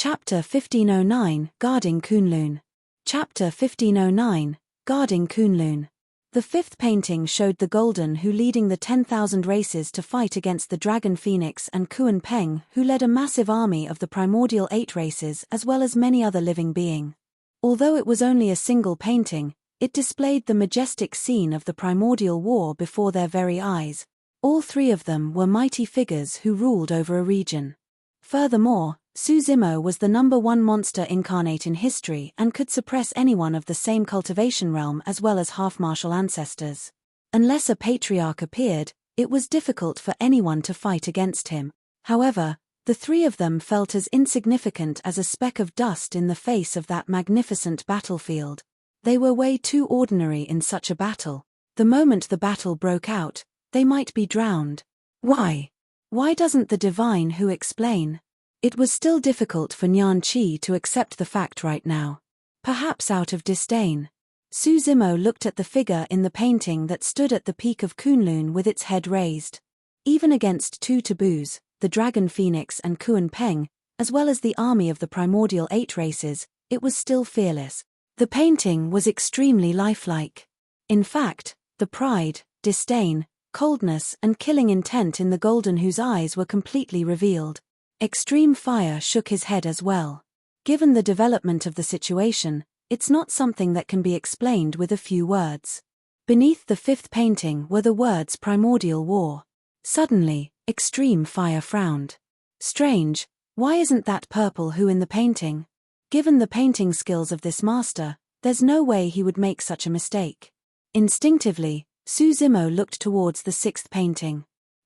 Chapter 1509, Guarding Kunlun. Chapter 1509, Guarding Kunlun. The fifth painting showed the Golden Who leading the 10,000 races to fight against the Dragon Phoenix and Kuan Peng, who led a massive army of the primordial 8 races as well as many other living beings. Although it was only a single painting, it displayed the majestic scene of the primordial war before their very eyes. All 3 of them were mighty figures who ruled over a region. Furthermore, Suzimo was the #1 monster incarnate in history and could suppress anyone of the same cultivation realm as well as half-martial ancestors. Unless a patriarch appeared, it was difficult for anyone to fight against him. However, the 3 of them felt as insignificant as a speck of dust in the face of that magnificent battlefield. They were way too ordinary in such a battle. The moment the battle broke out, they might be drowned. Why? Why doesn't the divine Who explain? It was still difficult for Nyan Chi to accept the fact right now. Perhaps out of disdain. Suzimo looked at the figure in the painting that stood at the peak of Kunlun with its head raised. Even against 2 taboos, the Dragon Phoenix and Kuan Peng, as well as the army of the primordial 8 races, it was still fearless. The painting was extremely lifelike. In fact, the pride, disdain, coldness and killing intent in the Golden Whose eyes were completely revealed. Extreme Fire shook his head as well. Given the development of the situation, it's not something that can be explained with a few words. Beneath the 5th painting were the words Primordial War. Suddenly, Extreme Fire frowned. Strange, why isn't that purple Who in the painting? Given the painting skills of this master, there's no way he would make such a mistake. Instinctively, Suzimo looked towards the 6th painting.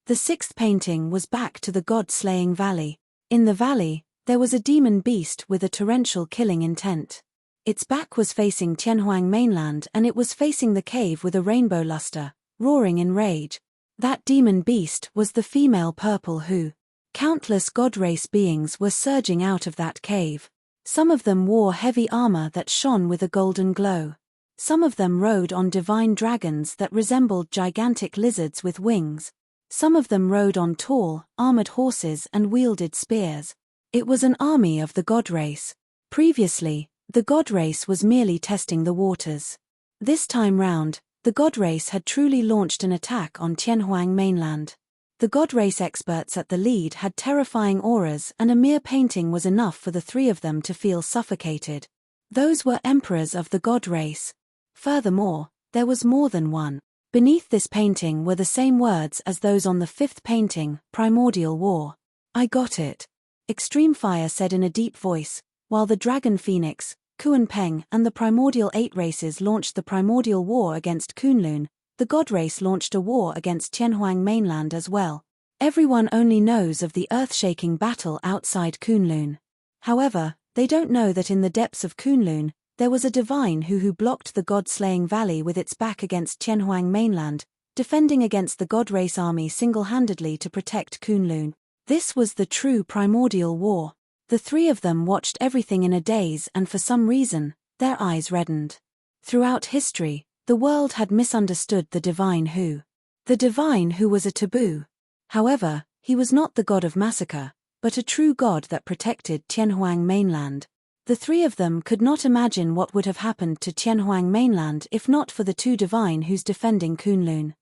The 6th painting was back to the god-slaying valley. In the valley, there was a demon beast with a torrential killing intent. Its back was facing Tianhuang mainland and it was facing the cave with a rainbow luster, roaring in rage. That demon beast was the female purple Who. Countless god-race beings were surging out of that cave. Some of them wore heavy armor that shone with a golden glow. Some of them rode on divine dragons that resembled gigantic lizards with wings. Some of them rode on tall, armored horses and wielded spears. It was an army of the god race. Previously, the god race was merely testing the waters. This time round, the god race had truly launched an attack on Tianhuang mainland. The god race experts at the lead had terrifying auras and a mere painting was enough for the 3 of them to feel suffocated. Those were emperors of the god race. Furthermore, there was more than one. Beneath this painting were the same words as those on the 5th painting, Primordial War. I got it. Extreme Fire said in a deep voice, while the Dragon Phoenix, Kuan Peng and the primordial 8 races launched the primordial war against Kunlun, the god race launched a war against Tianhuang mainland as well. Everyone only knows of the earth-shaking battle outside Kunlun. However, they don't know that in the depths of Kunlun, there was a divine who blocked the god-slaying valley with its back against Tianhuang mainland, defending against the god race army single-handedly to protect Kunlun. This was the true primordial war. The 3 of them watched everything in a daze and for some reason, their eyes reddened. Throughout history, the world had misunderstood the divine Who. The divine Who was a taboo. However, he was not the god of massacre, but a true god that protected Tianhuang mainland. The 3 of them could not imagine what would have happened to Tianhuang mainland if not for the 2 divine Who's defending Kunlun.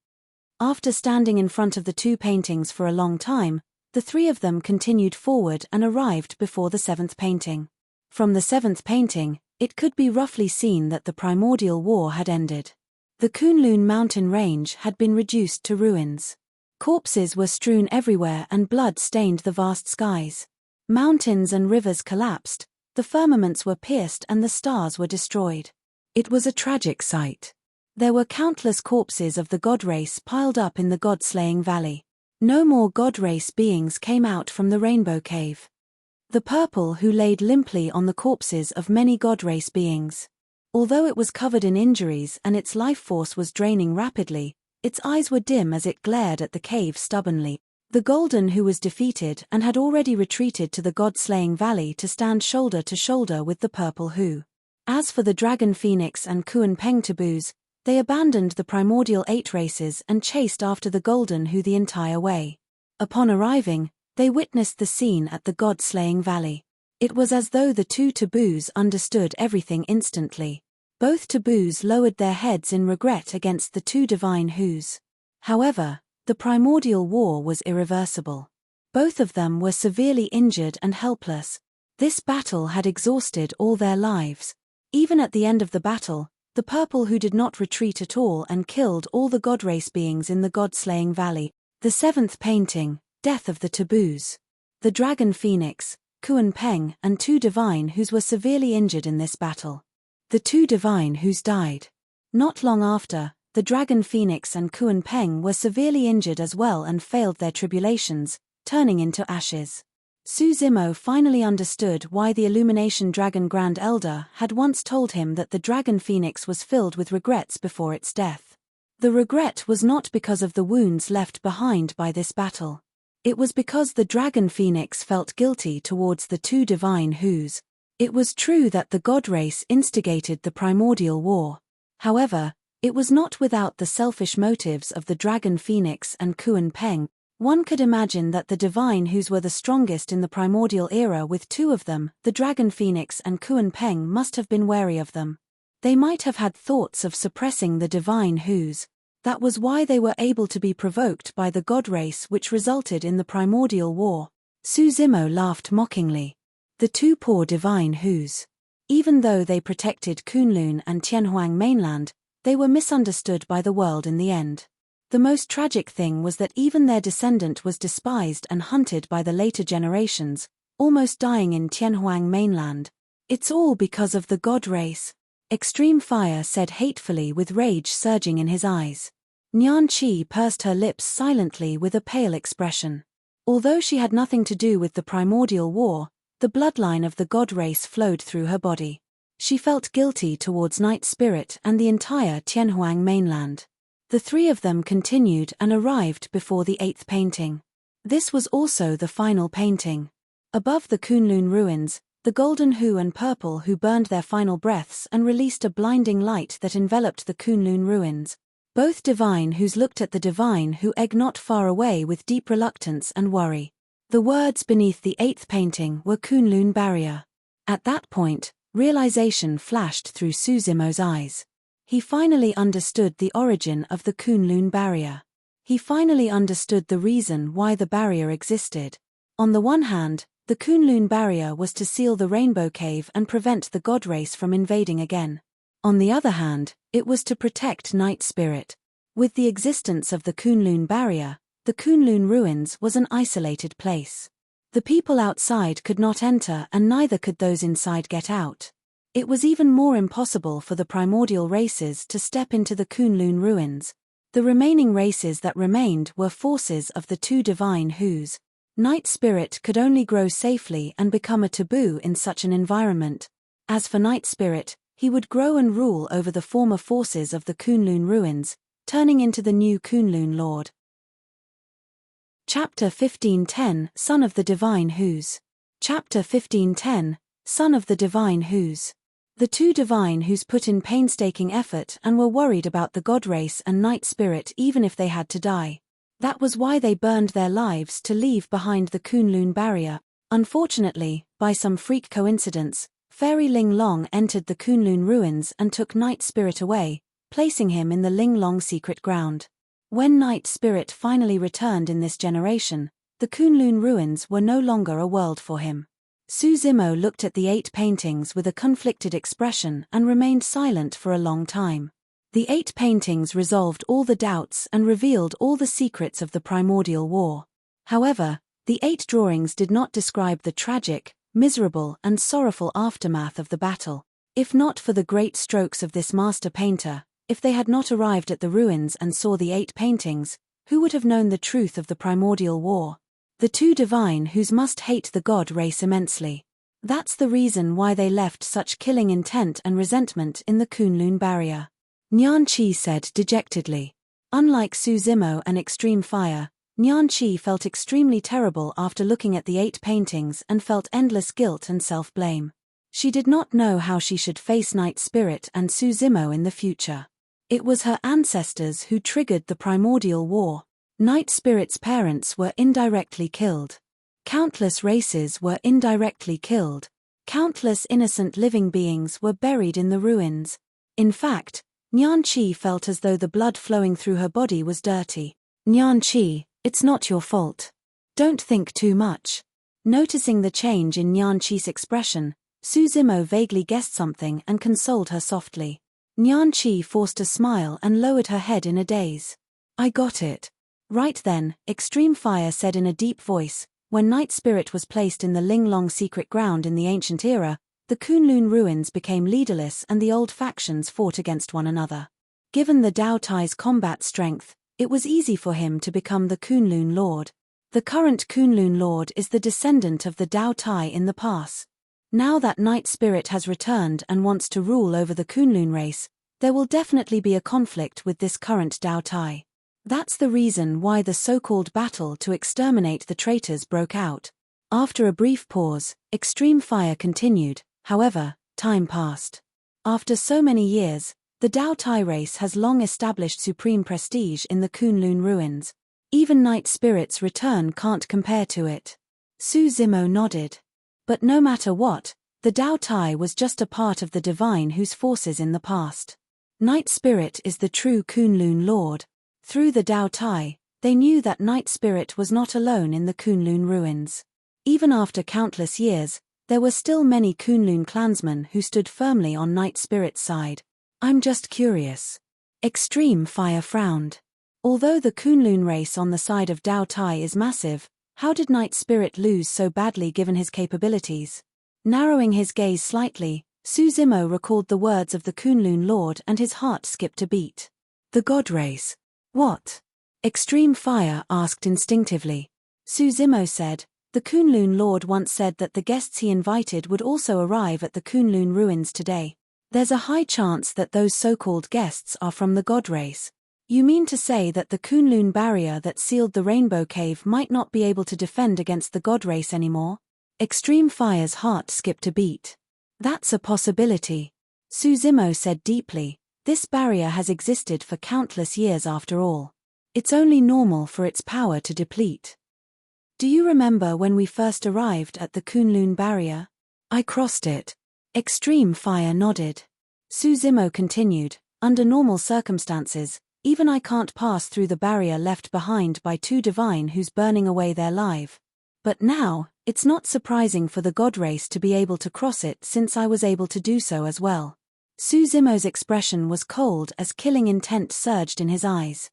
After standing in front of the 2 paintings for a long time, the 3 of them continued forward and arrived before the 7th painting. From the 7th painting, it could be roughly seen that the primordial war had ended. The Kunlun mountain range had been reduced to ruins. Corpses were strewn everywhere and blood stained the vast skies. Mountains and rivers collapsed. The firmaments were pierced and the stars were destroyed. It was a tragic sight. There were countless corpses of the god race piled up in the god-slaying valley. No more god race beings came out from the rainbow cave. The purple Who laid limply on the corpses of many god race beings. Although it was covered in injuries and its life force was draining rapidly, its eyes were dim as it glared at the cave stubbornly. The Golden Who was defeated and had already retreated to the god-slaying valley to stand shoulder to shoulder with the purple Who. As for the Dragon Phoenix and Kuan Peng taboos, they abandoned the primordial 8 races and chased after the Golden Who the entire way. Upon arriving, they witnessed the scene at the god-slaying valley. It was as though the two taboos understood everything instantly. Both taboos lowered their heads in regret against the two divine whos. However, the primordial war was irreversible. Both of them were severely injured and helpless. This battle had exhausted all their lives. Even at the end of the battle, the purple who did not retreat at all and killed all the god race beings in the god-slaying valley. The seventh painting, Death of the Taboos. The dragon phoenix, Kuan Peng, and two divine whos were severely injured in this battle. The two divine whos died. Not long after, the dragon phoenix and Kuan Peng were severely injured as well and failed their tribulations, turning into ashes. Su Zimo finally understood why the Illumination Dragon Grand Elder had once told him that the dragon phoenix was filled with regrets before its death. The regret was not because of the wounds left behind by this battle. It was because the dragon phoenix felt guilty towards the two divine whos. It was true that the god race instigated the primordial war. However, it was not without the selfish motives of the dragon phoenix and Kuan Peng. One could imagine that the divine whos were the strongest in the primordial era. With two of them, the dragon phoenix and Kuan Peng must have been wary of them. They might have had thoughts of suppressing the divine whos. That was why they were able to be provoked by the god race, which resulted in the primordial war. Su Zimo laughed mockingly. The two poor divine whos. Even though they protected Kunlun and Tianhuang mainland, they were misunderstood by the world in the end. The most tragic thing was that even their descendant was despised and hunted by the later generations, almost dying in Tianhuang mainland. It's all because of the god race. Extreme Fire said hatefully with rage surging in his eyes. Nian Qi pursed her lips silently with a pale expression. Although she had nothing to do with the primordial war, the bloodline of the god race flowed through her body. She felt guilty towards Night Spirit and the entire Tianhuang mainland. The three of them continued and arrived before the eighth painting. This was also the final painting. Above the Kunlun ruins, the golden who and purple who burned their final breaths and released a blinding light that enveloped the Kunlun ruins. Both divine whos looked at the divine who egg not far away with deep reluctance and worry. The words beneath the eighth painting were Kunlun barrier. At that point, realization flashed through Su Zimo's eyes. He finally understood the origin of the Kunlun barrier. He finally understood the reason why the barrier existed. On the one hand, the Kunlun barrier was to seal the Rainbow Cave and prevent the god race from invading again. On the other hand, it was to protect Night Spirit. With the existence of the Kunlun barrier, the Kunlun ruins was an isolated place. The people outside could not enter and neither could those inside get out. It was even more impossible for the primordial races to step into the Kunlun ruins. The remaining races that remained were forces of the two divine whos. Night Spirit could only grow safely and become a taboo in such an environment. As for Night Spirit, he would grow and rule over the former forces of the Kunlun ruins, turning into the new Kunlun Lord. Chapter 1510, Son of the Divine Whos. Chapter 1510, Son of the Divine Whos. The two divine whos put in painstaking effort and were worried about the god race and Night Spirit even if they had to die. That was why they burned their lives to leave behind the Kunlun barrier. Unfortunately, by some freak coincidence, Fairy Ling Long entered the Kunlun ruins and took Night Spirit away, placing him in the Ling Long secret ground. When Night Spirit finally returned in this generation, the Kunlun ruins were no longer a world for him. Su Zimo looked at the eight paintings with a conflicted expression and remained silent for a long time. The eight paintings resolved all the doubts and revealed all the secrets of the primordial war. However, the eight drawings did not describe the tragic, miserable and sorrowful aftermath of the battle. If not for the great strokes of this master painter, if they had not arrived at the ruins and saw the eight paintings, who would have known the truth of the primordial war? The two divine whos must hate the god race immensely. That's the reason why they left such killing intent and resentment in the Kunlun barrier. Nian Qi said dejectedly. Unlike Su Zimo and Extreme Fire, Nian Qi felt extremely terrible after looking at the eight paintings and felt endless guilt and self-blame. She did not know how she should face Night Spirit and Su Zimo in the future. It was her ancestors who triggered the primordial war. Night Spirit's parents were indirectly killed. Countless races were indirectly killed. Countless innocent living beings were buried in the ruins. In fact, Nyan Chi felt as though the blood flowing through her body was dirty. Nyan Chi, it's not your fault. Don't think too much. Noticing the change in Nyan Chi's expression, Su Zimo vaguely guessed something and consoled her softly. Nyan Chi forced a smile and lowered her head in a daze. I got it. Right then, Extreme Fire said in a deep voice, when Night Spirit was placed in the Linglong secret ground in the ancient era, the Kunlun ruins became leaderless and the old factions fought against one another. Given the Dao Tai's combat strength, it was easy for him to become the Kunlun Lord. The current Kunlun Lord is the descendant of the Dao Tai in the past. Now that Night Spirit has returned and wants to rule over the Kunlun race, there will definitely be a conflict with this current Dao Tai. That's the reason why the so-called battle to exterminate the traitors broke out. After a brief pause, Extreme Fire continued, however, time passed. After so many years, the Dao Tai race has long established supreme prestige in the Kunlun ruins. Even Night Spirit's return can't compare to it. Su Zimo nodded. But no matter what, the Dao Tai was just a part of the divine whose forces in the past. Night Spirit is the true Kunlun Lord. Through the Dao Tai, they knew that Night Spirit was not alone in the Kunlun ruins. Even after countless years, there were still many Kunlun clansmen who stood firmly on Night Spirit's side. I'm just curious. Extreme Fire frowned. Although the Kunlun race on the side of Dao Tai is massive, how did Night Spirit lose so badly given his capabilities? Narrowing his gaze slightly, Su Zimo recalled the words of the Kunlun Lord and his heart skipped a beat. The God race. What? Extreme Fire asked instinctively. Su Zimo said, the Kunlun Lord once said that the guests he invited would also arrive at the Kunlun ruins today. There's a high chance that those so-called guests are from the God race. You mean to say that the Kunlun barrier that sealed the Rainbow Cave might not be able to defend against the God race anymore? Extreme Fire's heart skipped a beat. That's a possibility. Su Zimo said deeply, this barrier has existed for countless years after all. It's only normal for its power to deplete. Do you remember when we first arrived at the Kunlun barrier? I crossed it. Extreme Fire nodded. Su Zimo continued, under normal circumstances, even I can't pass through the barrier left behind by two divine who's burning away their life. But now, it's not surprising for the God race to be able to cross it since I was able to do so as well. Su Zimo's expression was cold as killing intent surged in his eyes.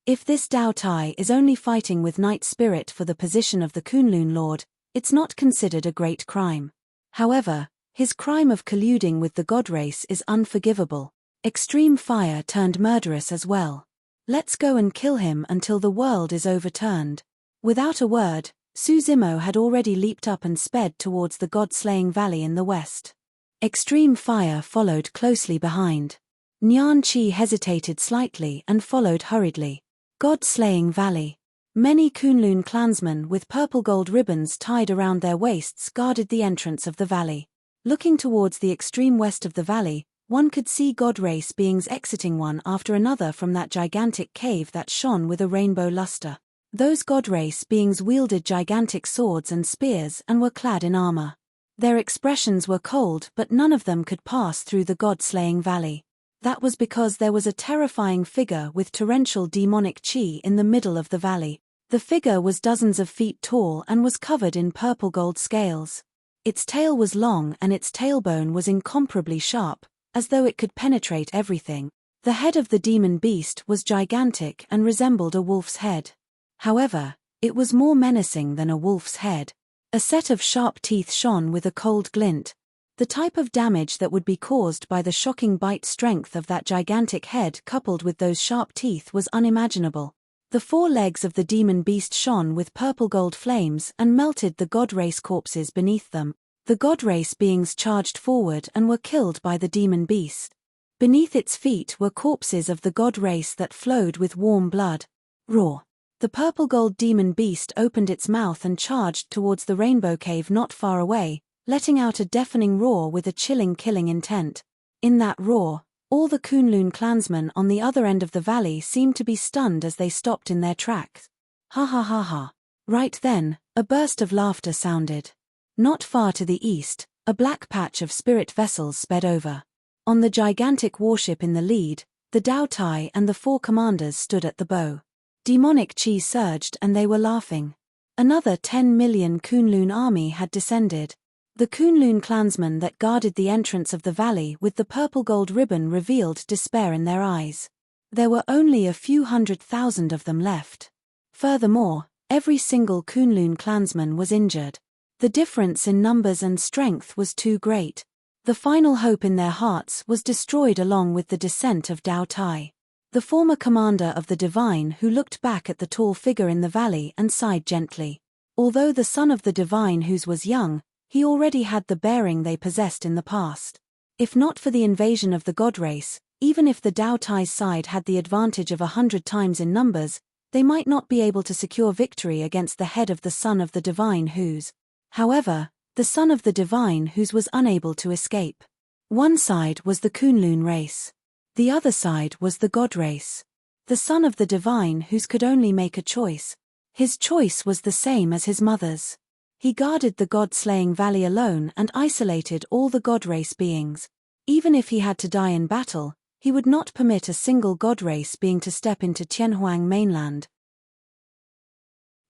If this Dao Tai is only fighting with Night Spirit for the position of the Kunlun Lord, it's not considered a great crime. However, his crime of colluding with the God race is unforgivable. Extreme Fire turned murderous as well. Let's go and kill him until the world is overturned. Without a word, Su Zimo had already leaped up and sped towards the God-slaying valley in the west. Extreme Fire followed closely behind. Nyan Chi hesitated slightly and followed hurriedly. God-slaying valley. Many Kunlun clansmen with purple gold ribbons tied around their waists guarded the entrance of the valley. Looking towards the extreme west of the valley, one could see God race beings exiting one after another from that gigantic cave that shone with a rainbow luster. Those God race beings wielded gigantic swords and spears and were clad in armor. Their expressions were cold, but none of them could pass through the God-slaying valley. That was because there was a terrifying figure with torrential demonic chi in the middle of the valley. The figure was dozens of feet tall and was covered in purple gold scales. Its tail was long and its tailbone was incomparably sharp, as though it could penetrate everything. The head of the demon beast was gigantic and resembled a wolf's head. However, it was more menacing than a wolf's head. A set of sharp teeth shone with a cold glint. The type of damage that would be caused by the shocking bite strength of that gigantic head coupled with those sharp teeth was unimaginable. The four legs of the demon beast shone with purple gold flames and melted the God race corpses beneath them. The God race beings charged forward and were killed by the demon beast. Beneath its feet were corpses of the God race that flowed with warm blood. Roar. The purple gold demon beast opened its mouth and charged towards the rainbow cave not far away, letting out a deafening roar with a chilling killing intent. In that roar, all the Kunlun clansmen on the other end of the valley seemed to be stunned as they stopped in their tracks. Ha ha ha ha. Right then, A burst of laughter sounded. Not far to the east, a black patch of spirit vessels sped over. On the gigantic warship in the lead, the Dao Tai and the 4 commanders stood at the bow. Demonic chi surged and they were laughing. Another 10 million Kunlun army had descended. The Kunlun clansmen that guarded the entrance of the valley with the purple gold ribbon revealed despair in their eyes. There were only a few 100,000 of them left. Furthermore, every single Kunlun clansman was injured. The difference in numbers and strength was too great. The final hope in their hearts was destroyed along with the descent of Dao Tai. The former commander of the Divine who looked back at the tall figure in the valley and sighed gently. Although the son of the Divine whose was young, he already had the bearing they possessed in the past. If not for the invasion of the god race, even if the Dao Tai's side had the advantage of 100 times in numbers, they might not be able to secure victory against the head of the son of the Divine whose. However, the son of the Divine whose was unable to escape. One side was the Kunlun race. The other side was the god race. The son of the Divine whose could only make a choice. His choice was the same as his mother's. He guarded the god-slaying valley alone and isolated all the god race beings. Even if he had to die in battle, he would not permit a single god race being to step into Tianhuang mainland.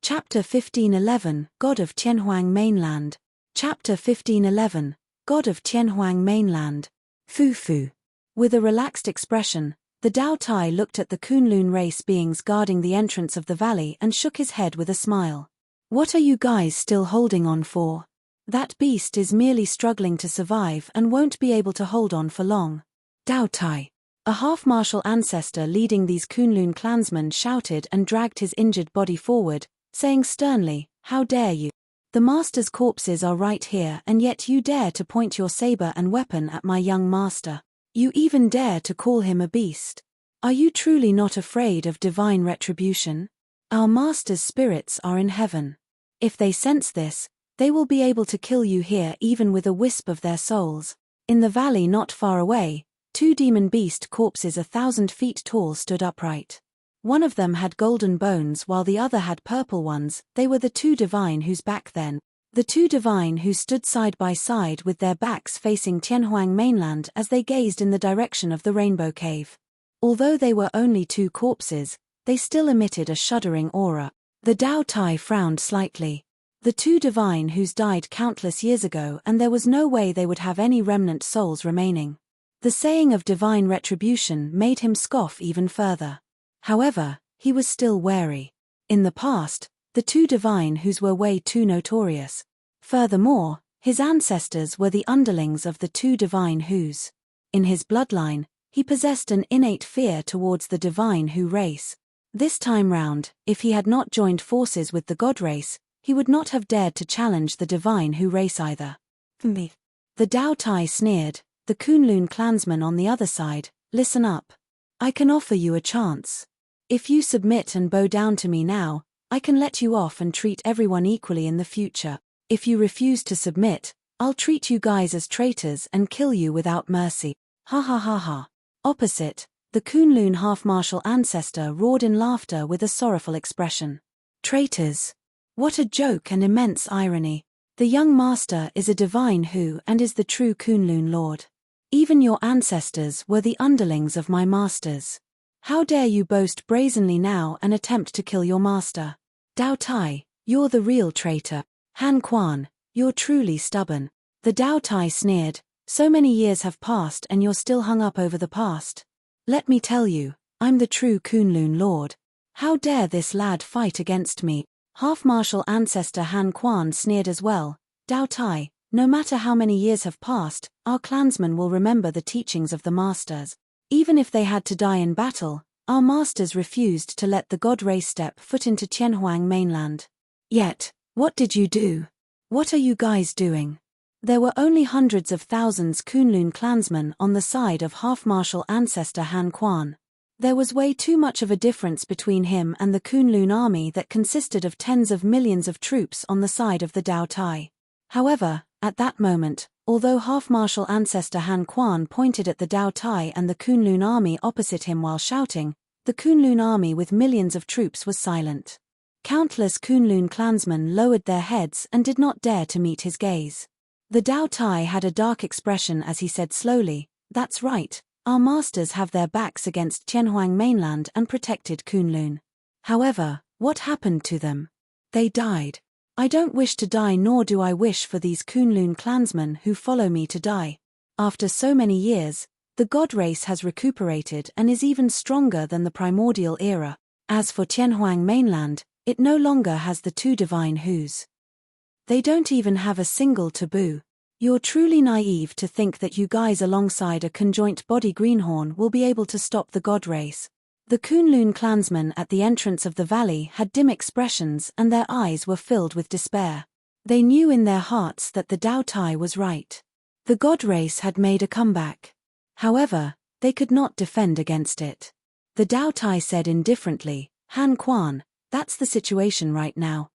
Chapter 1511, God of Tianhuang mainland. Chapter 1511, God of Tianhuang mainland. Fu. With a relaxed expression, the Dao Tai looked at the Kunlun race beings guarding the entrance of the valley and shook his head with a smile. What are you guys still holding on for? That beast is merely struggling to survive and won't be able to hold on for long. Dao Tai. A half-martial ancestor leading these Kunlun clansmen shouted and dragged his injured body forward, saying sternly, "How dare you? The master's corpses are right here and yet you dare to point your saber and weapon at my young master. You even dare to call him a beast. Are you truly not afraid of divine retribution? Our master's spirits are in heaven. If they sense this, they will be able to kill you here even with a wisp of their souls." In the valley not far away, 2 demon beast corpses 1,000 feet tall stood upright. One of them had golden bones while the other had purple ones. They were the 2 divine whose back then. The 2 divine who stood side by side with their backs facing Tianhuang mainland as they gazed in the direction of the Rainbow Cave. Although they were only 2 corpses, they still emitted a shuddering aura. The Dao Tai frowned slightly. The 2 divine whose died countless years ago and there was no way they would have any remnant souls remaining. The saying of divine retribution made him scoff even further. However, he was still wary. In the past, the 2 divine whose were way too notorious. Furthermore, his ancestors were the underlings of the 2 divine whose. In his bloodline, he possessed an innate fear towards the divine who race. This time round, if he had not joined forces with the god race, he would not have dared to challenge the divine who race either. The Dao Tai sneered. The Kunlun clansman on the other side, listen up. I can offer you a chance. If you submit and bow down to me now, I can let you off and treat everyone equally in the future. If you refuse to submit, I'll treat you guys as traitors and kill you without mercy. Ha ha ha ha. Opposite, the Kunlun half-martial ancestor roared in laughter with a sorrowful expression. Traitors. What a joke and immense irony. The young master is a divine who and is the true Kunlun lord. Even your ancestors were the underlings of my masters. How dare you boast brazenly now and attempt to kill your master? Dao Tai, you're the real traitor. Han Quan, you're truly stubborn. The Dao Tai sneered, so many years have passed and you're still hung up over the past. Let me tell you, I'm the true Kunlun lord. How dare this lad fight against me? Half-martial ancestor Han Quan sneered as well. Dao Tai, no matter how many years have passed, our clansmen will remember the teachings of the masters. Even if they had to die in battle, our masters refused to let the god race step foot into Tianhuang mainland. Yet, what did you do? What are you guys doing? There were only hundreds of thousands Kunlun clansmen on the side of half-martial ancestor Han Quan. There was way too much of a difference between him and the Kunlun army that consisted of tens of millions of troops on the side of the Dao Tai. However, at that moment, although half-martial ancestor Han Quan pointed at the Dao Tai and the Kunlun army opposite him while shouting, the Kunlun army with millions of troops was silent. Countless Kunlun clansmen lowered their heads and did not dare to meet his gaze. The Dao Tai had a dark expression as he said slowly, "That's right, our masters have their backs against Tianhuang mainland and protected Kunlun. However, what happened to them? They died. I don't wish to die, nor do I wish for these Kunlun clansmen who follow me to die. After so many years, the god race has recuperated and is even stronger than the primordial era. As for Tianhuang mainland, it no longer has the two divine Hus. They don't even have a single taboo. You're truly naive to think that you guys alongside a conjoint body greenhorn will be able to stop the god race." The Kunlun clansmen at the entrance of the valley had dim expressions and their eyes were filled with despair. They knew in their hearts that the Dao Tai was right. The god race had made a comeback. However, they could not defend against it. The Dao Tai said indifferently, "Han Quan, that's the situation right now.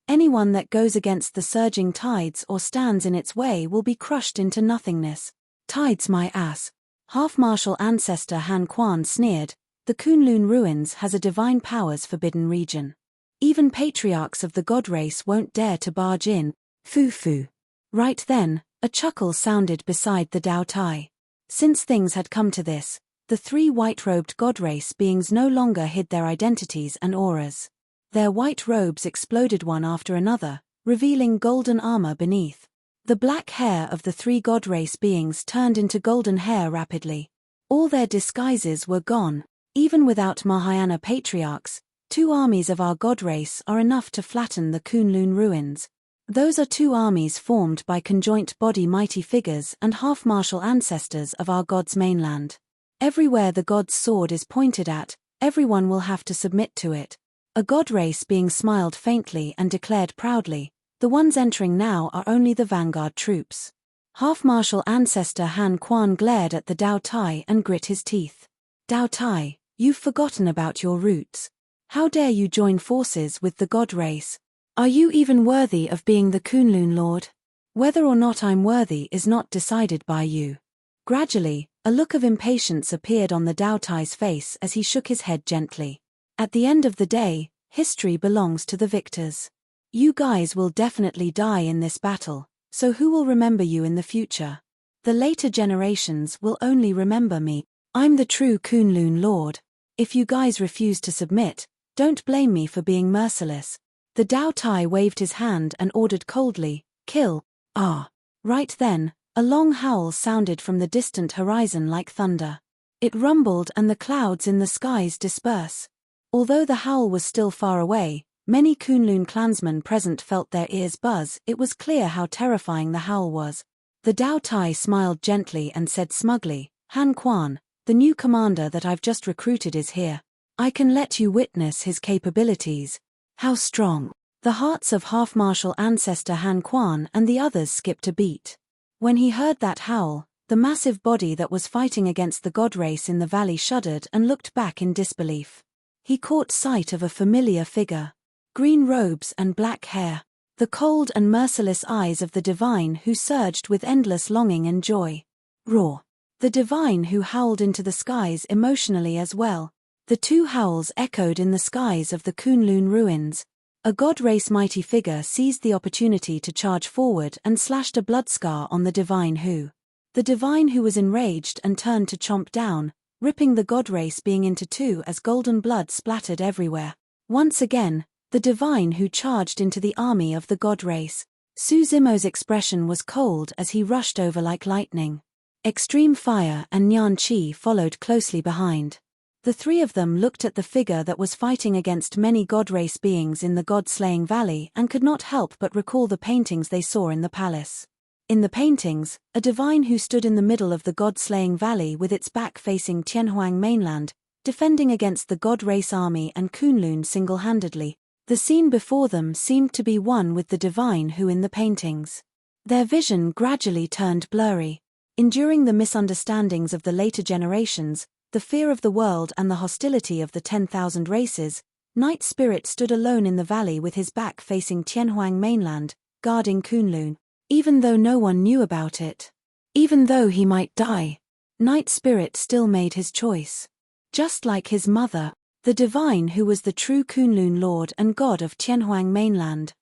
Anyone that goes against the surging tides or stands in its way will be crushed into nothingness." "Tides my ass." Half-martial ancestor Han Quan sneered, "The Kunlun ruins has a divine powers forbidden region. Even patriarchs of the god race won't dare to barge in, foo-foo." Right then, a chuckle sounded beside the Dao Tai. Since things had come to this, the three white-robed god race beings no longer hid their identities and auras. Their white robes exploded one after another, revealing golden armor beneath. The black hair of the three god race beings turned into golden hair rapidly. All their disguises were gone. Even without Mahayana patriarchs, 2 armies of our god race are enough to flatten the Kunlun ruins. Those are 2 armies formed by conjoint body mighty figures and half-martial ancestors of our god's mainland. Everywhere the god's sword is pointed at, everyone will have to submit to it. A god race being smiled faintly and declared proudly, "The ones entering now are only the vanguard troops." Half-martial ancestor Han Quan glared at the Dao Tai and grit his teeth. "Dao Tai, you've forgotten about your roots. How dare you join forces with the god race? Are you even worthy of being the Kunlun Lord? Whether or not I'm worthy is not decided by you." Gradually, a look of impatience appeared on the Dao Tai's face as he shook his head gently. "At the end of the day, history belongs to the victors. You guys will definitely die in this battle, so who will remember you in the future? The later generations will only remember me. I'm the true Kunlun Lord. If you guys refuse to submit, don't blame me for being merciless." The Dao Tai waved his hand and ordered coldly, "Kill." Ah! Right then, a long howl sounded from the distant horizon like thunder. It rumbled and the clouds in the skies disperse. Although the howl was still far away, many Kunlun clansmen present felt their ears buzz. It was clear how terrifying the howl was. The Dao Tai smiled gently and said smugly, "Han Quan, the new commander that I've just recruited is here. I can let you witness his capabilities." "How strong?" The hearts of half-martial ancestor Han Quan and the others skipped a beat. When he heard that howl, the massive body that was fighting against the god race in the valley shuddered and looked back in disbelief. He caught sight of a familiar figure. Green robes and black hair. The cold and merciless eyes of the divine who surged with endless longing and joy. Roar. The divine who howled into the skies emotionally as well. The 2 howls echoed in the skies of the Kunlun ruins. A god race mighty figure seized the opportunity to charge forward and slashed a blood scar on the divine who. The divine who was enraged and turned to chomp down, ripping the god race being into 2 as golden blood splattered everywhere. Once again, the divine who charged into the army of the god race. Su Zimo's expression was cold as he rushed over like lightning. Extreme Fire and Nyan Chi followed closely behind. The 3 of them looked at the figure that was fighting against many god race beings in the god-slaying valley and could not help but recall the paintings they saw in the palace. In the paintings, a divine who stood in the middle of the god-slaying valley with its back facing Tianhuang mainland, defending against the god race army and Kunlun single-handedly. The scene before them seemed to be one with the divine who in the paintings. Their vision gradually turned blurry. Enduring the misunderstandings of the later generations, the fear of the world and the hostility of the 10,000 races, Night Spirit stood alone in the valley with his back facing Tianhuang mainland, guarding Kunlun. Even though no one knew about it. Even though he might die. Night Spirit still made his choice. Just like his mother, the divine who was the true Kunlun lord and god of Tianhuang mainland.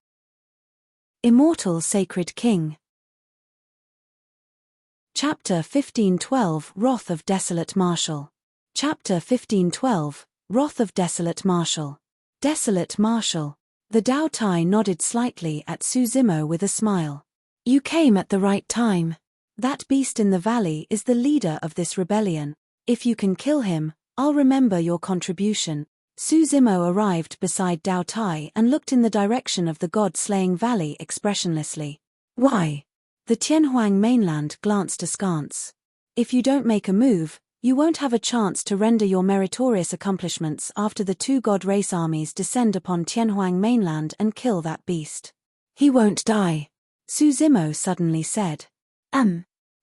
Immortal sacred king. Chapter 1512 Wrath of Desolate Marshal. Chapter 1512 Wrath of Desolate Marshal. Desolate Marshal. The Dao Tai nodded slightly at Su Zimo with a smile. You came at the right time. That beast in the valley is the leader of this rebellion. If you can kill him, I'll remember your contribution. Su Zimo arrived beside Dao Tai and looked in the direction of the god-slaying valley expressionlessly. Why? The Tianhuang mainland glanced askance. If you don't make a move, you won't have a chance to render your meritorious accomplishments after the two god race armies descend upon Tianhuang mainland and kill that beast. He won't die, Su Zimo suddenly said.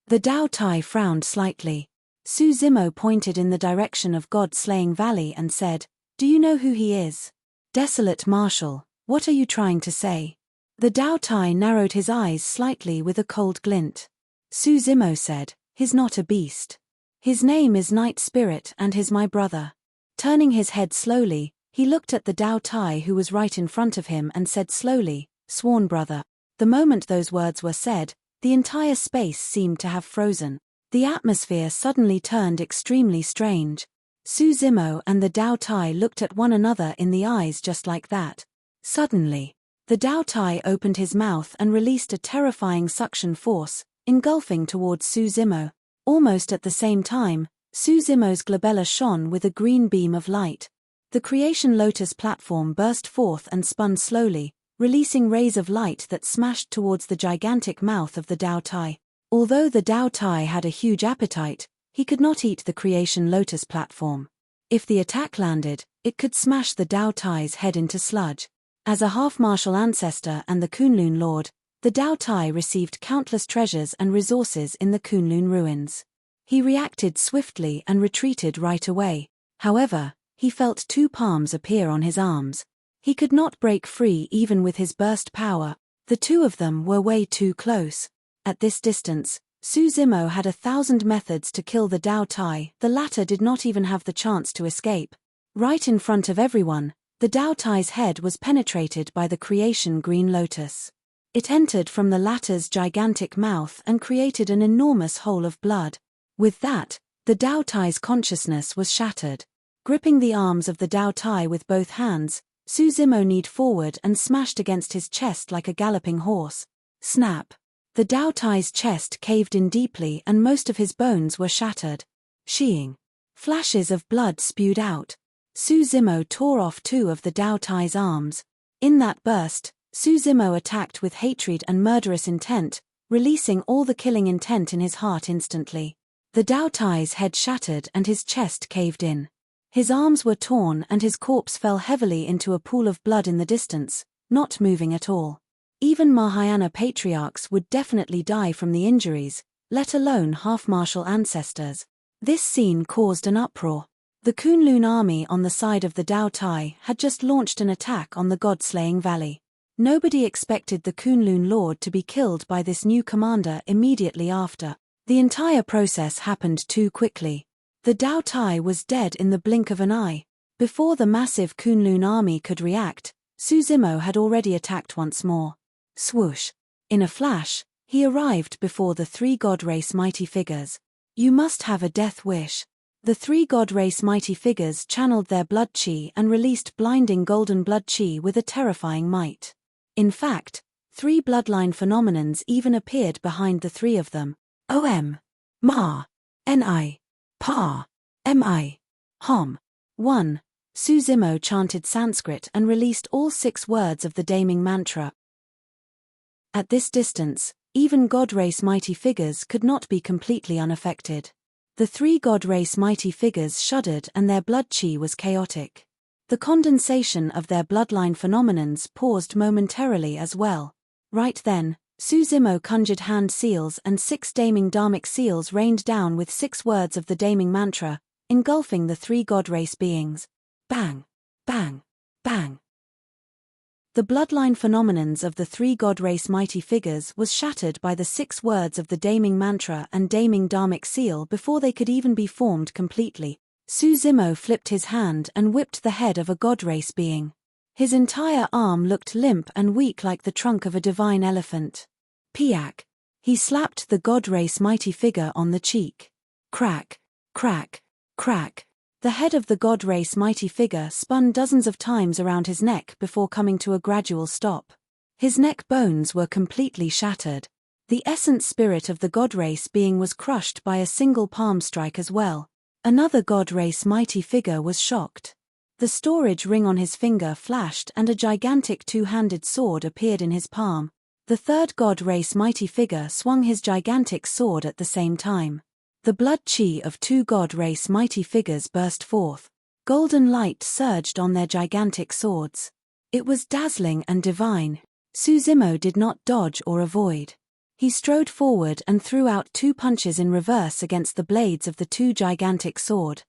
The Dao Tai frowned slightly. Su Zimo pointed in the direction of God-slaying valley and said, Do you know who he is? Desolate Marshal, what are you trying to say? The Dao Tai narrowed his eyes slightly with a cold glint. Su Zimo said, He's not a beast. His name is Night Spirit and he's my brother. Turning his head slowly, he looked at the Dao Tai who was right in front of him and said slowly, Sworn brother. The moment those words were said, the entire space seemed to have frozen. The atmosphere suddenly turned extremely strange. Su Zimo and the Dao Tai looked at one another in the eyes just like that. Suddenly, the Dao Tai opened his mouth and released a terrifying suction force, engulfing towards Su Zimo. Almost at the same time, Su Zimo's glabella shone with a green beam of light. The Creation Lotus platform burst forth and spun slowly, releasing rays of light that smashed towards the gigantic mouth of the Dao Tai. Although the Dao Tai had a huge appetite, he could not eat the Creation Lotus platform. If the attack landed, it could smash the Dao Tai's head into sludge. As a half-martial ancestor and the Kunlun lord, the Dao Tai received countless treasures and resources in the Kunlun ruins. He reacted swiftly and retreated right away. However, he felt two palms appear on his arms. He could not break free even with his burst power. The two of them were way too close. At this distance, Su Zimo had 1,000 methods to kill the Dao Tai. The latter did not even have the chance to escape. Right in front of everyone, the Dao Tai's head was penetrated by the Creation Green Lotus. It entered from the latter's gigantic mouth and created an enormous hole of blood. With that, the Dao Tai's consciousness was shattered. Gripping the arms of the Dao Tai with both hands, Su Zimo kneed forward and smashed against his chest like a galloping horse. Snap! The Dao Tai's chest caved in deeply and most of his bones were shattered. Sheeing. Flashes of blood spewed out. Su Zimo tore off two of the Dao Tai's arms. In that burst, Su Zimo attacked with hatred and murderous intent, releasing all the killing intent in his heart instantly. The Dao Tai's head shattered and his chest caved in. His arms were torn and his corpse fell heavily into a pool of blood in the distance, not moving at all. Even Mahayana patriarchs would definitely die from the injuries, let alone half-martial ancestors. This scene caused an uproar. The Kunlun army on the side of the Dao Tai had just launched an attack on the god-slaying valley. Nobody expected the Kunlun lord to be killed by this new commander immediately after. The entire process happened too quickly. The Dao Tai was dead in the blink of an eye. Before the massive Kunlun army could react, Su Zimo had already attacked once more. Swoosh! In a flash, he arrived before the three god race mighty figures. You must have a death wish. The three god race mighty figures channeled their blood chi and released blinding golden blood chi with a terrifying might. In fact, three bloodline phenomenons even appeared behind the three of them. Om. Ma. Ni. Pa. Mi. Hom. 1. Su Zimo chanted Sanskrit and released all 6 words of the Daming mantra. At this distance, even god race mighty figures could not be completely unaffected. The three god race mighty figures shuddered and their blood chi was chaotic. The condensation of their bloodline phenomenons paused momentarily as well. Right then, Su Zimo conjured hand seals and 6 Daming dharmic seals rained down with 6 words of the Daming mantra, engulfing the three god race beings. Bang! Bang! Bang! The bloodline phenomenons of the three god race mighty figures was shattered by the 6 words of the Daming mantra and Daming dharmic seal before they could even be formed completely. Suzimo flipped his hand and whipped the head of a god race being. His entire arm looked limp and weak like the trunk of a divine elephant. Piak! He slapped the god race mighty figure on the cheek. Crack! Crack! Crack! The head of the god race mighty figure spun dozens of times around his neck before coming to a gradual stop. His neck bones were completely shattered. The essence spirit of the god race being was crushed by a single palm strike as well. Another god race mighty figure was shocked. The storage ring on his finger flashed and a gigantic two-handed sword appeared in his palm. The third god race mighty figure swung his gigantic sword at the same time. The blood chi of two god race mighty figures burst forth. Golden light surged on their gigantic swords. It was dazzling and divine. Suzimo did not dodge or avoid. He strode forward and threw out two punches in reverse against the blades of the two gigantic sword.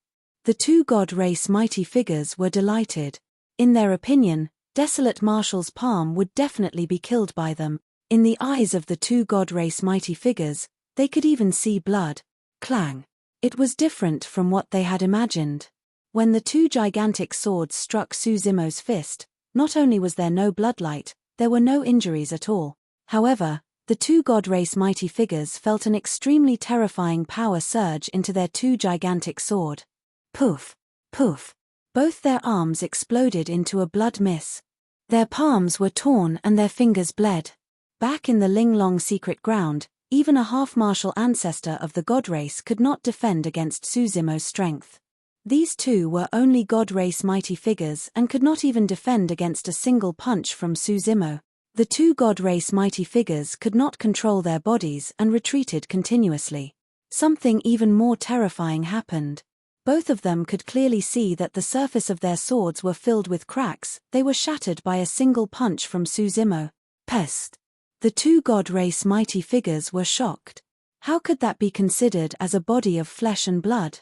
The two god race mighty figures were delighted. In their opinion, Desolate Marshal's palm would definitely be killed by them. In the eyes of the two god race mighty figures, they could even see blood. Clang! It was different from what they had imagined. When the two gigantic swords struck Suzimo's fist, not only was there no bloodlight, there were no injuries at all. However, the two god race mighty figures felt an extremely terrifying power surge into their two gigantic sword. Poof! Poof! Both their arms exploded into a blood mist. Their palms were torn and their fingers bled. Back in the Linglong secret ground, even a half-martial ancestor of the god race could not defend against Suzimo's strength. These two were only god race mighty figures and could not even defend against a single punch from Suzimo. The two god race mighty figures could not control their bodies and retreated continuously. Something even more terrifying happened. Both of them could clearly see that the surface of their swords were filled with cracks. They were shattered by a single punch from Suzimo. Pest! The two god race mighty figures were shocked. How could that be considered as a body of flesh and blood?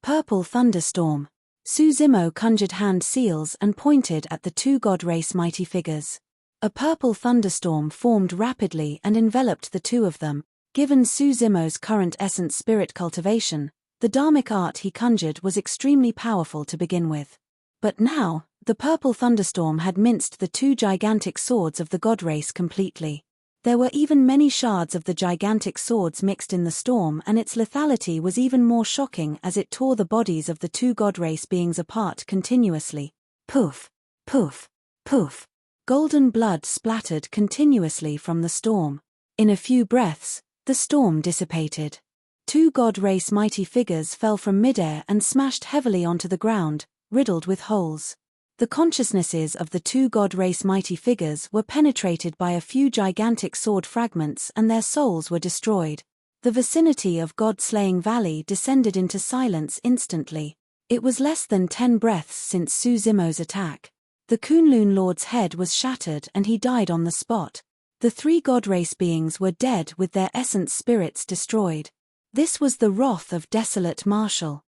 Purple thunderstorm. Suzimo conjured hand seals and pointed at the two god race mighty figures. A purple thunderstorm formed rapidly and enveloped the two of them. Given Suzimo's current essence spirit cultivation, the dharmic art he conjured was extremely powerful to begin with. But now, the purple thunderstorm had minced the two gigantic swords of the god race completely. There were even many shards of the gigantic swords mixed in the storm, and its lethality was even more shocking as it tore the bodies of the two god race beings apart continuously. Poof! Poof! Poof! Golden blood splattered continuously from the storm. In a few breaths, the storm dissipated. Two god race mighty figures fell from midair and smashed heavily onto the ground, riddled with holes. The consciousnesses of the two god race mighty figures were penetrated by a few gigantic sword fragments and their souls were destroyed. The vicinity of God-slaying Valley descended into silence instantly. It was less than 10 breaths since Suzimo's attack. The Kunlun Lord's head was shattered and he died on the spot. The three god race beings were dead with their essence spirits destroyed. This was the wrath of Desolate Marshal.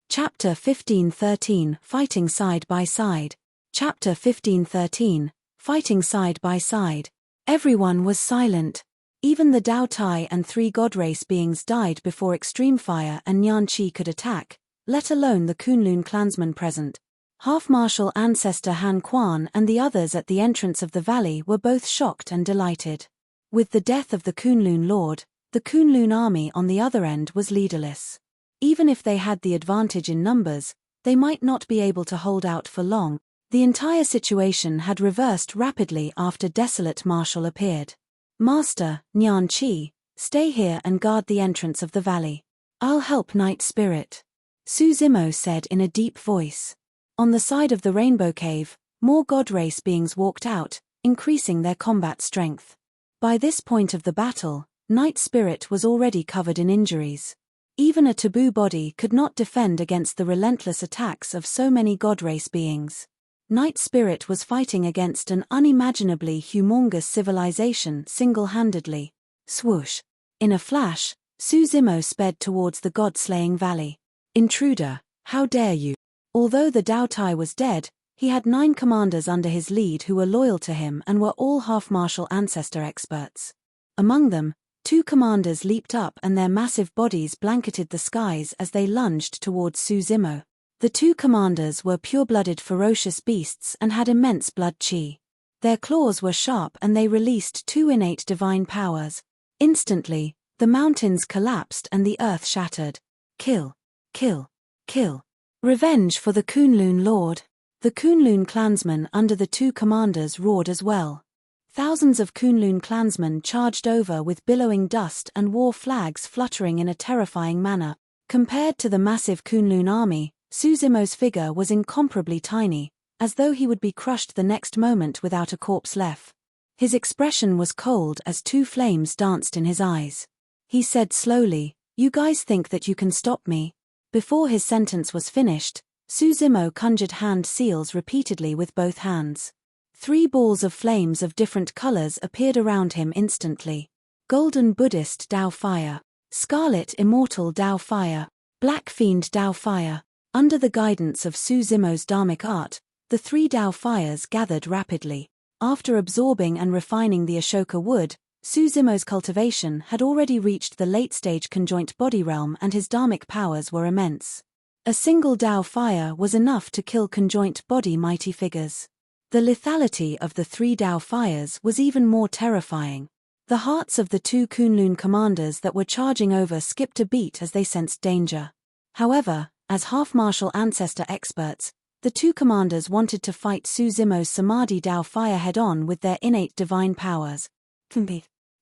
Chapter 1513 Fighting Side by Side. Chapter 1513 Fighting Side by Side. Everyone was silent. Even the Dao Tai and three god race beings died before Extreme Fire and Nyan Chi could attack, let alone the Kunlun clansmen present. Half-martial ancestor Han Quan and the others at the entrance of the valley were both shocked and delighted. With the death of the Kunlun Lord, the Kunlun army on the other end was leaderless. Even if they had the advantage in numbers, they might not be able to hold out for long. The entire situation had reversed rapidly after Desolate Marshal appeared. Master, Nyan Chi, stay here and guard the entrance of the valley. I'll help Night Spirit, Suzimo said in a deep voice. On the side of the Rainbow Cave, more god race beings walked out, increasing their combat strength. By this point of the battle, Night Spirit was already covered in injuries. Even a taboo body could not defend against the relentless attacks of so many god race beings. Night Spirit was fighting against an unimaginably humongous civilization single-handedly. Swoosh! In a flash, Suzimo sped towards the god-slaying valley. Intruder, how dare you! Although the Dao Tai was dead, he had 9 commanders under his lead who were loyal to him and were all half-martial ancestor experts. Among them, Two commanders leaped up and their massive bodies blanketed the skies as they lunged towards Suzumo. The two commanders were pure-blooded ferocious beasts and had immense blood chi. Their claws were sharp and they released two innate divine powers. Instantly, the mountains collapsed and the earth shattered. Kill! Kill! Kill! Revenge for the Kunlun Lord! The Kunlun clansmen under the two commanders roared as well. Thousands of Kunlun clansmen charged over with billowing dust and war flags fluttering in a terrifying manner. Compared to the massive Kunlun army, Suzumo's figure was incomparably tiny, as though he would be crushed the next moment without a corpse left. His expression was cold as two flames danced in his eyes. He said slowly, "You guys think that you can stop me?" Before his sentence was finished, Suzumo conjured hand seals repeatedly with both hands. 3 balls of flames of different colors appeared around him instantly. Golden Buddhist Tao Fire, Scarlet Immortal Tao Fire, Black Fiend Tao Fire. Under the guidance of Suzumo's dharmic art, the 3 Tao fires gathered rapidly. After absorbing and refining the Ashoka wood, Suzumo's cultivation had already reached the late-stage conjoint body realm and his dharmic powers were immense. A single Tao fire was enough to kill conjoint body mighty figures. The lethality of the 3 Tao fires was even more terrifying. The hearts of the 2 Kunlun commanders that were charging over skipped a beat as they sensed danger. However, as half-martial ancestor experts, the 2 commanders wanted to fight Suzumo's Samadhi Tao fire head-on with their innate divine powers.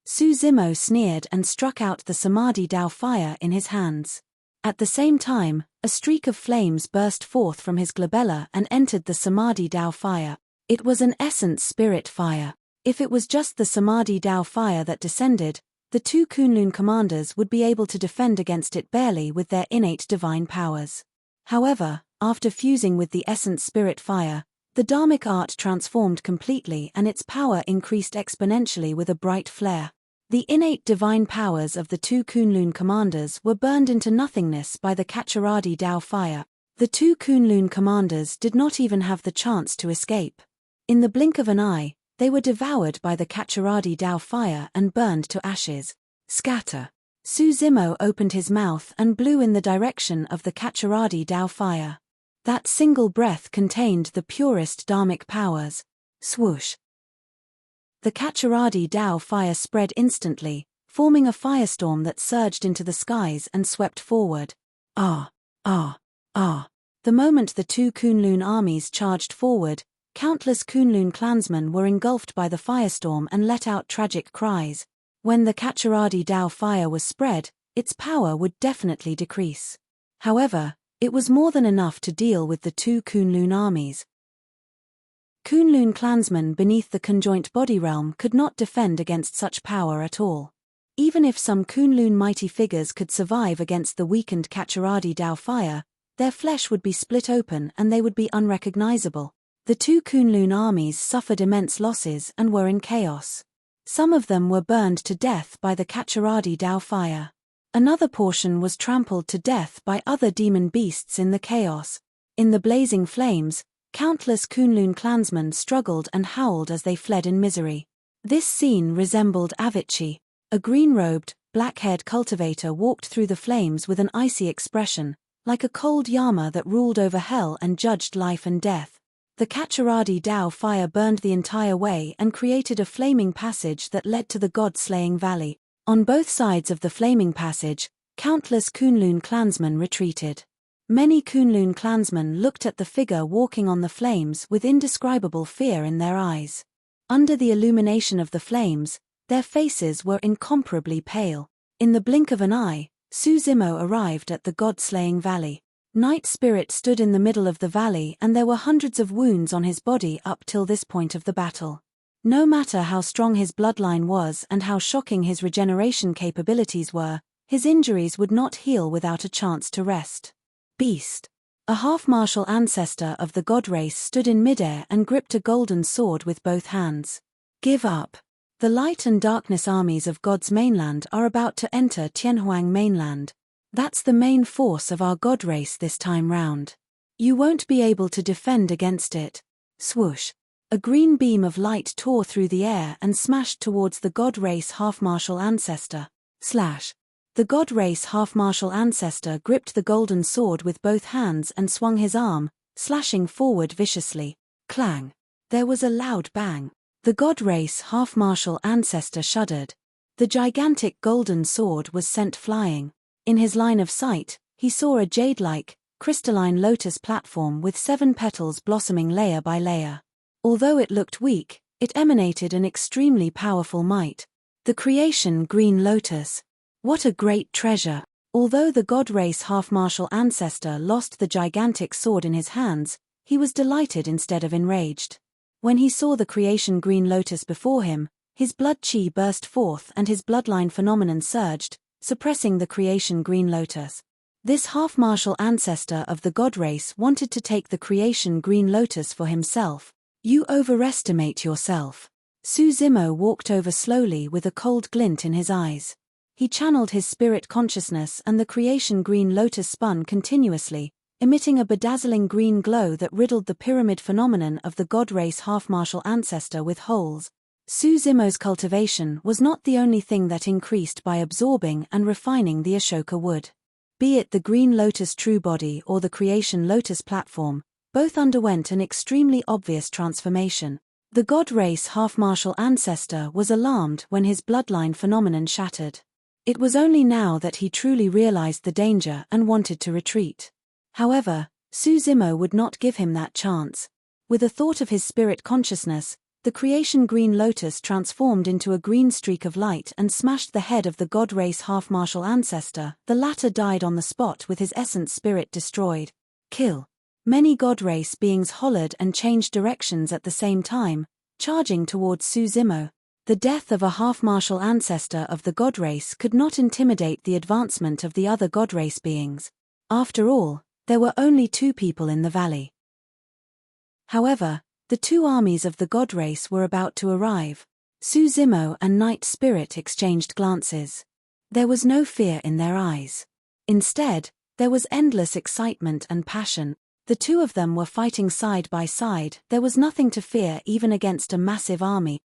Suzumo sneered and struck out the Samadhi Tao fire in his hands. At the same time, a streak of flames burst forth from his glabella and entered the Samadhi Tao fire. It was an essence spirit fire. If it was just the Samadhi Tao fire that descended, the 2 Kunlun commanders would be able to defend against it barely with their innate divine powers. However, after fusing with the essence spirit fire, the dharmic art transformed completely and its power increased exponentially with a bright flare. The innate divine powers of the 2 Kunlun commanders were burned into nothingness by the Kacharadi Tao fire. The 2 Kunlun commanders did not even have the chance to escape. In the blink of an eye, they were devoured by the Kacharadi Tao fire and burned to ashes. Scatter! Suzumo opened his mouth and blew in the direction of the Kacharadi Tao fire. That single breath contained the purest dharmic powers. Swoosh! The Kacharadi Tao fire spread instantly, forming a firestorm that surged into the skies and swept forward. Ah! Ah! Ah! The moment the 2 Kunlun armies charged forward, countless Kunlun clansmen were engulfed by the firestorm and let out tragic cries. When the Kacharadi Tao fire was spread, its power would definitely decrease. However, it was more than enough to deal with the 2 Kunlun armies. Kunlun clansmen beneath the conjoint body realm could not defend against such power at all. Even if some Kunlun mighty figures could survive against the weakened Kacharadi Tao fire, their flesh would be split open and they would be unrecognizable. The 2 Kunlun armies suffered immense losses and were in chaos. Some of them were burned to death by the Kacharadi Tao fire. Another portion was trampled to death by other demon beasts in the chaos. In the blazing flames, countless Kunlun clansmen struggled and howled as they fled in misery. This scene resembled Avicii. A green-robed, black-haired cultivator walked through the flames with an icy expression, like a cold Yama that ruled over hell and judged life and death. The Kacharadi Tao fire burned the entire way and created a flaming passage that led to the god-slaying valley. On both sides of the flaming passage, countless Kunlun clansmen retreated. Many Kunlun clansmen looked at the figure walking on the flames with indescribable fear in their eyes. Under the illumination of the flames, their faces were incomparably pale. In the blink of an eye, Suzumo arrived at the god-slaying valley. Night Spirit stood in the middle of the valley and there were hundreds of wounds on his body up till this point of the battle. No matter how strong his bloodline was and how shocking his regeneration capabilities were, his injuries would not heal without a chance to rest. Beast. A half-martial ancestor of the god race stood in midair and gripped a golden sword with both hands. Give up. The light and darkness armies of God's mainland are about to enter Tianhuang mainland. That's the main force of our god race this time round. You won't be able to defend against it. Swoosh. A green beam of light tore through the air and smashed towards the god race half-martial ancestor. Slash. The god race half-martial ancestor gripped the golden sword with both hands and swung his arm, slashing forward viciously. Clang. There was a loud bang. The god race half-martial ancestor shuddered. The gigantic golden sword was sent flying. In his line of sight, he saw a jade-like, crystalline lotus platform with 7 petals blossoming layer by layer. Although it looked weak, it emanated an extremely powerful might. The creation green lotus. What a great treasure! Although the god race half-martial ancestor lost the gigantic sword in his hands, he was delighted instead of enraged. When he saw the creation green lotus before him, his blood chi burst forth and his bloodline phenomenon surged, suppressing the creation green lotus. This half-martial ancestor of the god race wanted to take the creation green lotus for himself. You overestimate yourself. Su Zimo walked over slowly with a cold glint in his eyes. He channeled his spirit consciousness and the creation green lotus spun continuously, emitting a bedazzling green glow that riddled the pyramid phenomenon of the god race half-martial ancestor with holes. Su Zimo's cultivation was not the only thing that increased by absorbing and refining the Ashoka wood. Be it the green lotus true body or the creation lotus platform, both underwent an extremely obvious transformation. The god race half-martial ancestor was alarmed when his bloodline phenomenon shattered. It was only now that he truly realized the danger and wanted to retreat. However, Su Zimo would not give him that chance. With a thought of his spirit consciousness, the creation green lotus transformed into a green streak of light and smashed the head of the god race half-martial ancestor. The latter died on the spot with his essence spirit destroyed. Kill. Many god race beings hollered and changed directions at the same time, charging towards Su Zimo. The death of a half-martial ancestor of the god race could not intimidate the advancement of the other god race beings. After all, there were only 2 people in the valley. However, the 2 armies of the god race were about to arrive. Su Zimo and Night Spirit exchanged glances. There was no fear in their eyes. Instead, there was endless excitement and passion. The 2 of them were fighting side by side. There was nothing to fear even against a massive army.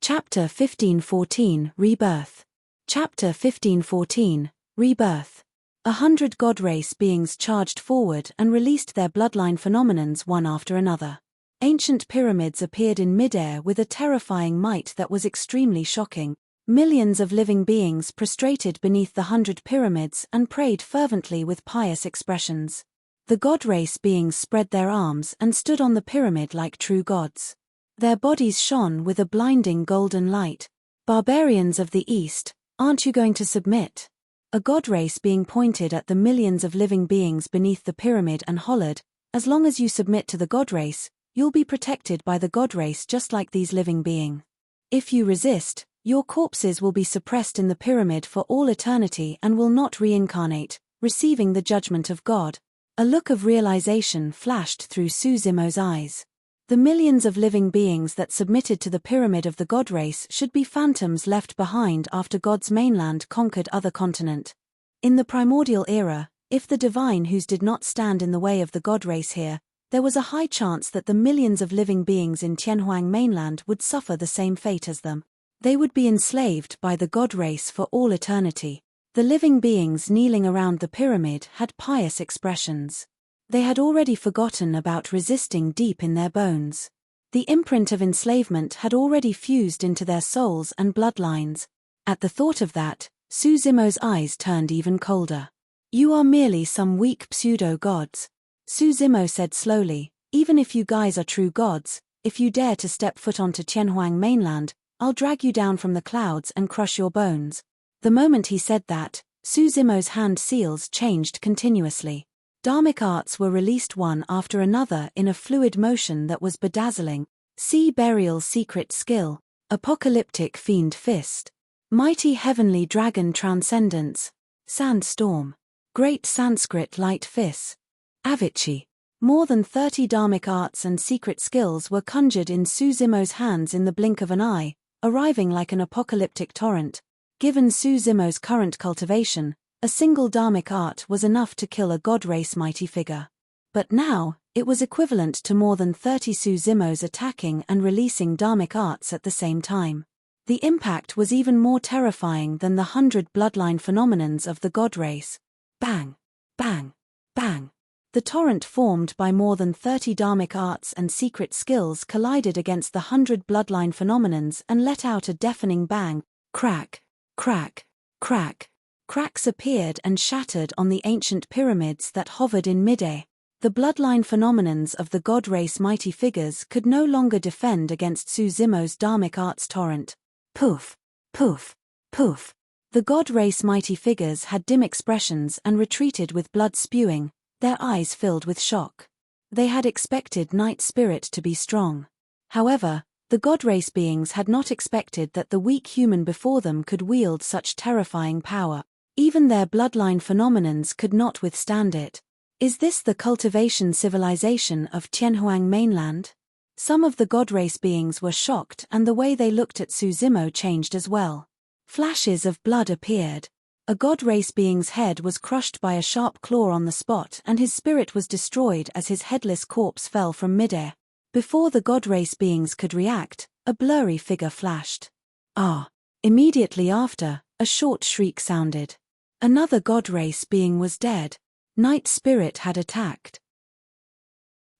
Chapter 1514 Rebirth. Chapter 1514 Rebirth. 100 god race beings charged forward and released their bloodline phenomenons one after another. Ancient pyramids appeared in midair with a terrifying might that was extremely shocking. Millions of living beings prostrated beneath the 100 pyramids and prayed fervently with pious expressions. The god race beings spread their arms and stood on the pyramid like true gods. Their bodies shone with a blinding golden light. Barbarians of the East, aren't you going to submit? A god race being pointed at the millions of living beings beneath the pyramid and hollered, as long as you submit to the god race, you'll be protected by the god race just like these living beings. If you resist, your corpses will be suppressed in the pyramid for all eternity and will not reincarnate, receiving the judgment of God. A look of realization flashed through Su Zimo's eyes. The millions of living beings that submitted to the pyramid of the god race should be phantoms left behind after God's mainland conquered other continent. In the primordial era, if the divine whose did not stand in the way of the god race here, there was a high chance that the millions of living beings in Tianhuang mainland would suffer the same fate as them. They would be enslaved by the god race for all eternity. The living beings kneeling around the pyramid had pious expressions. They had already forgotten about resisting deep in their bones. The imprint of enslavement had already fused into their souls and bloodlines. At the thought of that, Su Zimo's eyes turned even colder. You are merely some weak pseudo-gods. Su Zimo said slowly, even if you guys are true gods, if you dare to step foot onto Tianhuang mainland, I'll drag you down from the clouds and crush your bones. The moment he said that, Su Zimo's hand seals changed continuously. Dharmic arts were released one after another in a fluid motion that was bedazzling. Sea Burial's secret skill, Apocalyptic Fiend Fist, Mighty Heavenly Dragon Transcendence, Sandstorm, Great Sanskrit Light Fist, Avicii. More than 30 dharmic arts and secret skills were conjured in Su Zimo's hands in the blink of an eye, arriving like an apocalyptic torrent. Given Su Zimo's current cultivation, a single dharmic art was enough to kill a god race mighty figure. But now, it was equivalent to more than 30 Su Zimos attacking and releasing dharmic arts at the same time. The impact was even more terrifying than the 100 bloodline phenomenons of the god race. Bang! Bang! Bang! The torrent formed by more than 30 dharmic arts and secret skills collided against the 100 bloodline phenomenons and let out a deafening bang. Crack! Crack! Crack! Cracks appeared and shattered on the ancient pyramids that hovered in midair. The bloodline phenomenons of the god race mighty figures could no longer defend against Suzimo's dharmic arts torrent. Poof! Poof! Poof! The god race mighty figures had dim expressions and retreated with blood spewing, their eyes filled with shock. They had expected Night Spirit to be strong. However, the god race beings had not expected that the weak human before them could wield such terrifying power. Even their bloodline phenomenons could not withstand it. Is this the cultivation civilization of Tianhuang mainland? Some of the god race beings were shocked, and the way they looked at Suzimo changed as well. Flashes of blood appeared. A god race being's head was crushed by a sharp claw on the spot, and his spirit was destroyed as his headless corpse fell from midair. Before the god race beings could react, a blurry figure flashed. Ah! Immediately after, a short shriek sounded. Another god race being was dead. Night Spirit had attacked.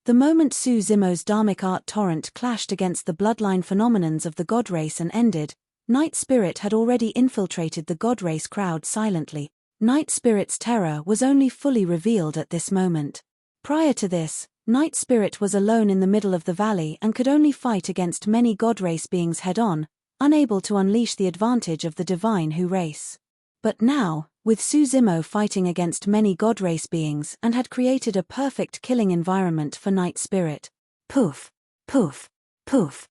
The moment Suzimo's dharmic art torrent clashed against the bloodline phenomenons of the god race and ended, Night Spirit had already infiltrated the god race crowd silently. Night Spirit's terror was only fully revealed at this moment. Prior to this, Night Spirit was alone in the middle of the valley and could only fight against many god race beings head-on, unable to unleash the advantage of the divine Hu race. But now, with Suzimo fighting against many god race beings and had created a perfect killing environment for Night Spirit. Poof! Poof! Poof!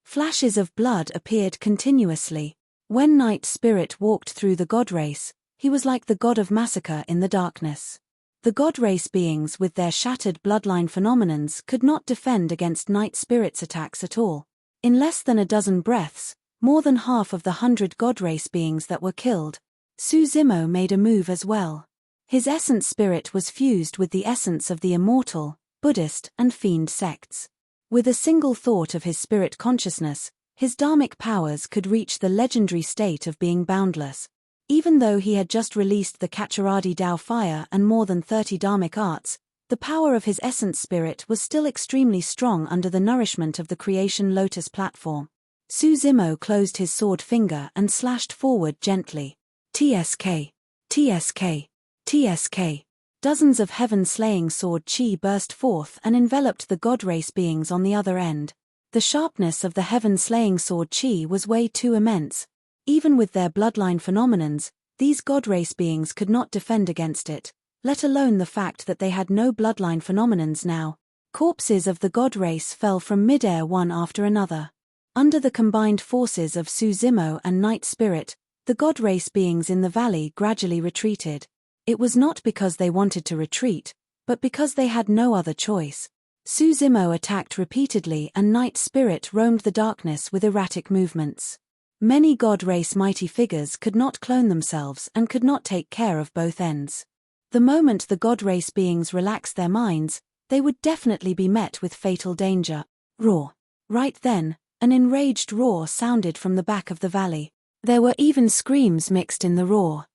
Flashes of blood appeared continuously. When Night Spirit walked through the god race, he was like the god of massacre in the darkness. The god race beings with their shattered bloodline phenomenons could not defend against Night Spirit's attacks at all. In less than a dozen breaths, more than half of the 100 god race beings that were killed, Suzimo made a move as well. His essence spirit was fused with the essence of the Immortal, Buddhist and Fiend sects. With a single thought of his spirit consciousness, his dharmic powers could reach the legendary state of being boundless. Even though he had just released the Kacharadi Dao fire and more than 30 dharmic arts, the power of his essence spirit was still extremely strong under the nourishment of the creation lotus platform. Suzimo closed his sword finger and slashed forward gently. TSK. TSK. TSK. Dozens of heaven-slaying sword chi burst forth and enveloped the god race beings on the other end. The sharpness of the heaven-slaying sword chi was way too immense. Even with their bloodline phenomenons, these god race beings could not defend against it, let alone the fact that they had no bloodline phenomenons now. Corpses of the god race fell from midair one after another. Under the combined forces of Suzimo and Night Spirit, the god race beings in the valley gradually retreated. It was not because they wanted to retreat, but because they had no other choice. Suzimo attacked repeatedly and Night Spirit roamed the darkness with erratic movements. Many god race mighty figures could not clone themselves and could not take care of both ends. The moment the god race beings relaxed their minds, they would definitely be met with fatal danger. Roar! Right then, an enraged roar sounded from the back of the valley. There were even screams mixed in the roar.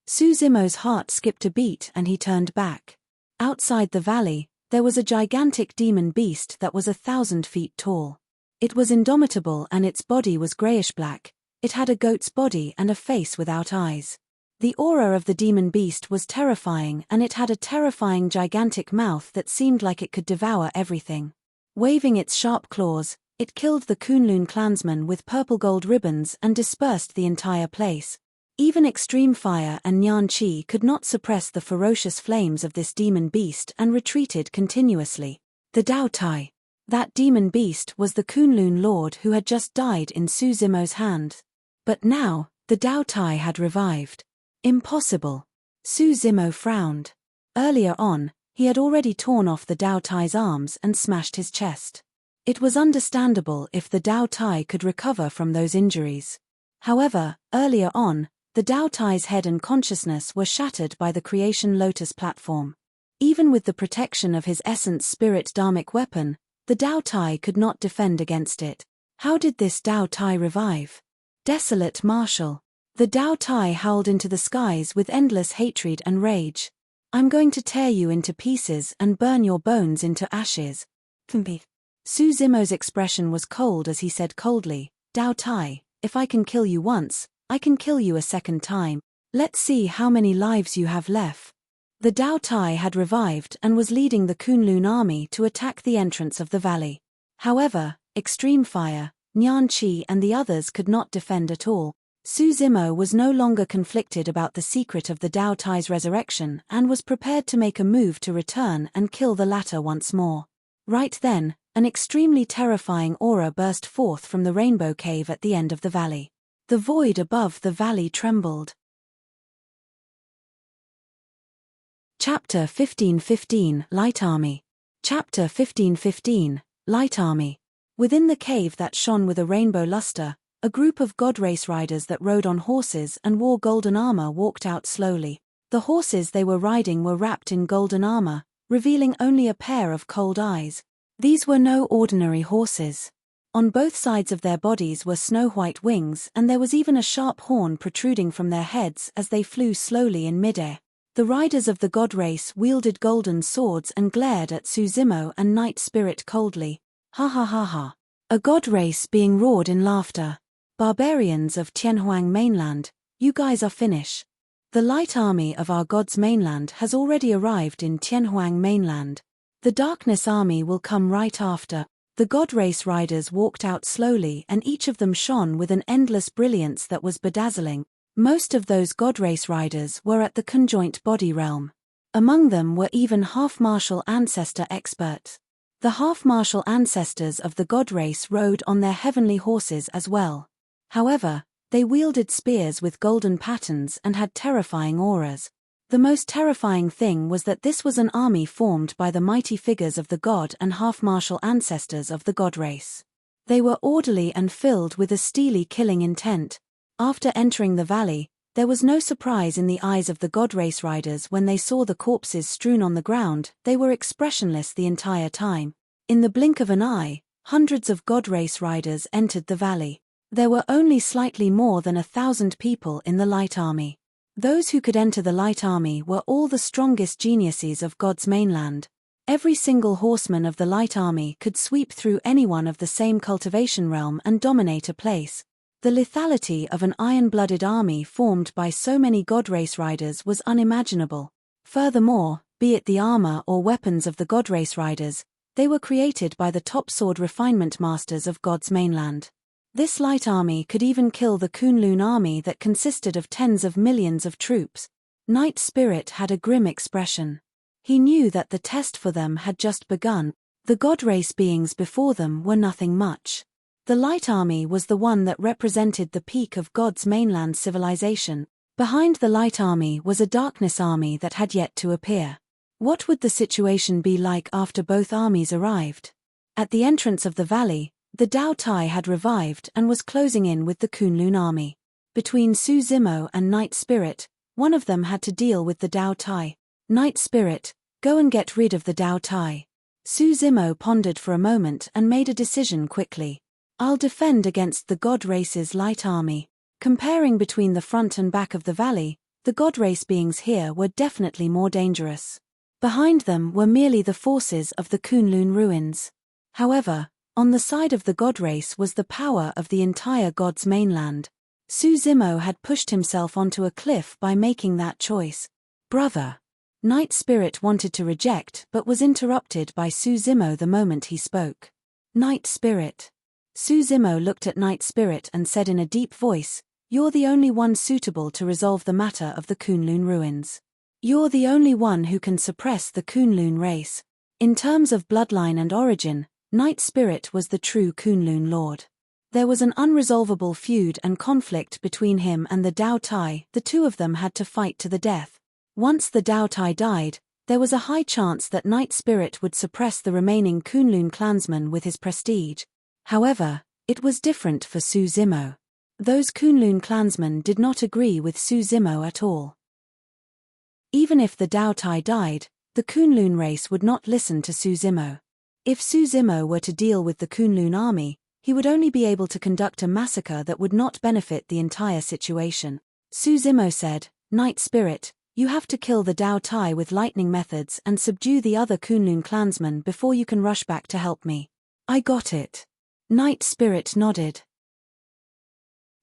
Suzimo's heart skipped a beat and he turned back. Outside the valley, there was a gigantic demon beast that was 1,000 feet tall. It was indomitable and its body was grayish-black. It had a goat's body and a face without eyes. The aura of the demon beast was terrifying and it had a terrifying gigantic mouth that seemed like it could devour everything. Waving its sharp claws, it killed the Kunlun clansmen with purple-gold ribbons and dispersed the entire place. Even extreme fire and Nyan Chi could not suppress the ferocious flames of this demon beast and retreated continuously. The Dao Tai. That demon beast was the Kunlun lord who had just died in Suzimo's hand. But now, the Dao Tai had revived. Impossible. Suzimo frowned. Earlier on, he had already torn off the Dao Tai's arms and smashed his chest. It was understandable if the Dao Tai could recover from those injuries. However, earlier on, the Dao Tai's head and consciousness were shattered by the creation lotus platform. Even with the protection of his essence spirit dharmic weapon, the Dao Tai could not defend against it. How did this Dao Tai revive? Desolate Marshal. The Dao Tai howled into the skies with endless hatred and rage. I'm going to tear you into pieces and burn your bones into ashes. Su Zimo's expression was cold as he said coldly, Dao Tai, if I can kill you once, I can kill you a second time. Let's see how many lives you have left. The Dao Tai had revived and was leading the Kunlun army to attack the entrance of the valley. However, Extreme Fire, Nian Qi and the others could not defend at all. Su Zimo was no longer conflicted about the secret of the Dao Tai's resurrection and was prepared to make a move to return and kill the latter once more. Right then, an extremely terrifying aura burst forth from the rainbow cave at the end of the valley. The void above the valley trembled. Chapter 15:15 Light Army. Chapter 15:15 Light Army. Within the cave that shone with a rainbow luster, a group of god race riders that rode on horses and wore golden armor walked out slowly. The horses they were riding were wrapped in golden armor, revealing only a pair of cold eyes. These were no ordinary horses. On both sides of their bodies were snow-white wings and there was even a sharp horn protruding from their heads as they flew slowly in midair. The riders of the god race wielded golden swords and glared at Su Zimo and Night Spirit coldly. Ha ha ha ha. A god race being roared in laughter. Barbarians of Tianhuang mainland, you guys are finished. The light army of our god's mainland has already arrived in Tianhuang mainland. The darkness army will come right after. The god race riders walked out slowly and each of them shone with an endless brilliance that was bedazzling. Most of those god race riders were at the conjoint body realm. Among them were even half-martial ancestor experts. The half-martial ancestors of the god race rode on their heavenly horses as well. However, they wielded spears with golden patterns and had terrifying auras. The most terrifying thing was that this was an army formed by the mighty figures of the god and half-martial ancestors of the god race. They were orderly and filled with a steely killing intent. After entering the valley, there was no surprise in the eyes of the god race riders when they saw the corpses strewn on the ground. They were expressionless the entire time. In the blink of an eye, hundreds of god race riders entered the valley. There were only slightly more than 1,000 people in the light army. Those who could enter the light army were all the strongest geniuses of God's mainland. Every single horseman of the light army could sweep through anyone of the same cultivation realm and dominate a place. The lethality of an iron-blooded army formed by so many god race riders was unimaginable. Furthermore, be it the armor or weapons of the god race riders, they were created by the top sword refinement masters of God's mainland. This light army could even kill the Kunlun army that consisted of tens of millions of troops. Night Spirit had a grim expression. He knew that the test for them had just begun. The god race beings before them were nothing much. The light army was the one that represented the peak of God's mainland civilization. Behind the light army was a darkness army that had yet to appear. What would the situation be like after both armies arrived? At the entrance of the valley, the Dao Tai had revived and was closing in with the Kunlun army. Between Su Zimo and Night Spirit, one of them had to deal with the Dao Tai. Night Spirit, go and get rid of the Dao Tai. Su Zimo pondered for a moment and made a decision quickly. I'll defend against the god race's light army. Comparing between the front and back of the valley, the god race beings here were definitely more dangerous. Behind them were merely the forces of the Kunlun ruins. However, on the side of the god race was the power of the entire god's mainland. Su Zimo had pushed himself onto a cliff by making that choice. Brother. Night Spirit wanted to reject but was interrupted by Su Zimo the moment he spoke. Night Spirit. Su Zimo looked at Night Spirit and said in a deep voice, "You're the only one suitable to resolve the matter of the Kunlun ruins. You're the only one who can suppress the Kunlun race." In terms of bloodline and origin, Night Spirit was the true Kunlun lord. There was an unresolvable feud and conflict between him and the Dao Tai. The two of them had to fight to the death. Once the Dao Tai died, there was a high chance that Night Spirit would suppress the remaining Kunlun clansmen with his prestige. However, it was different for Su Zimo. Those Kunlun clansmen did not agree with Su Zimo at all. Even if the Dao Tai died, the Kunlun race would not listen to Su Zimo. If Su Zimo were to deal with the Kunlun army, he would only be able to conduct a massacre that would not benefit the entire situation. Suzimo said, Night Spirit, you have to kill the Dao Tai with lightning methods and subdue the other Kunlun clansmen before you can rush back to help me. I got it. Night Spirit nodded.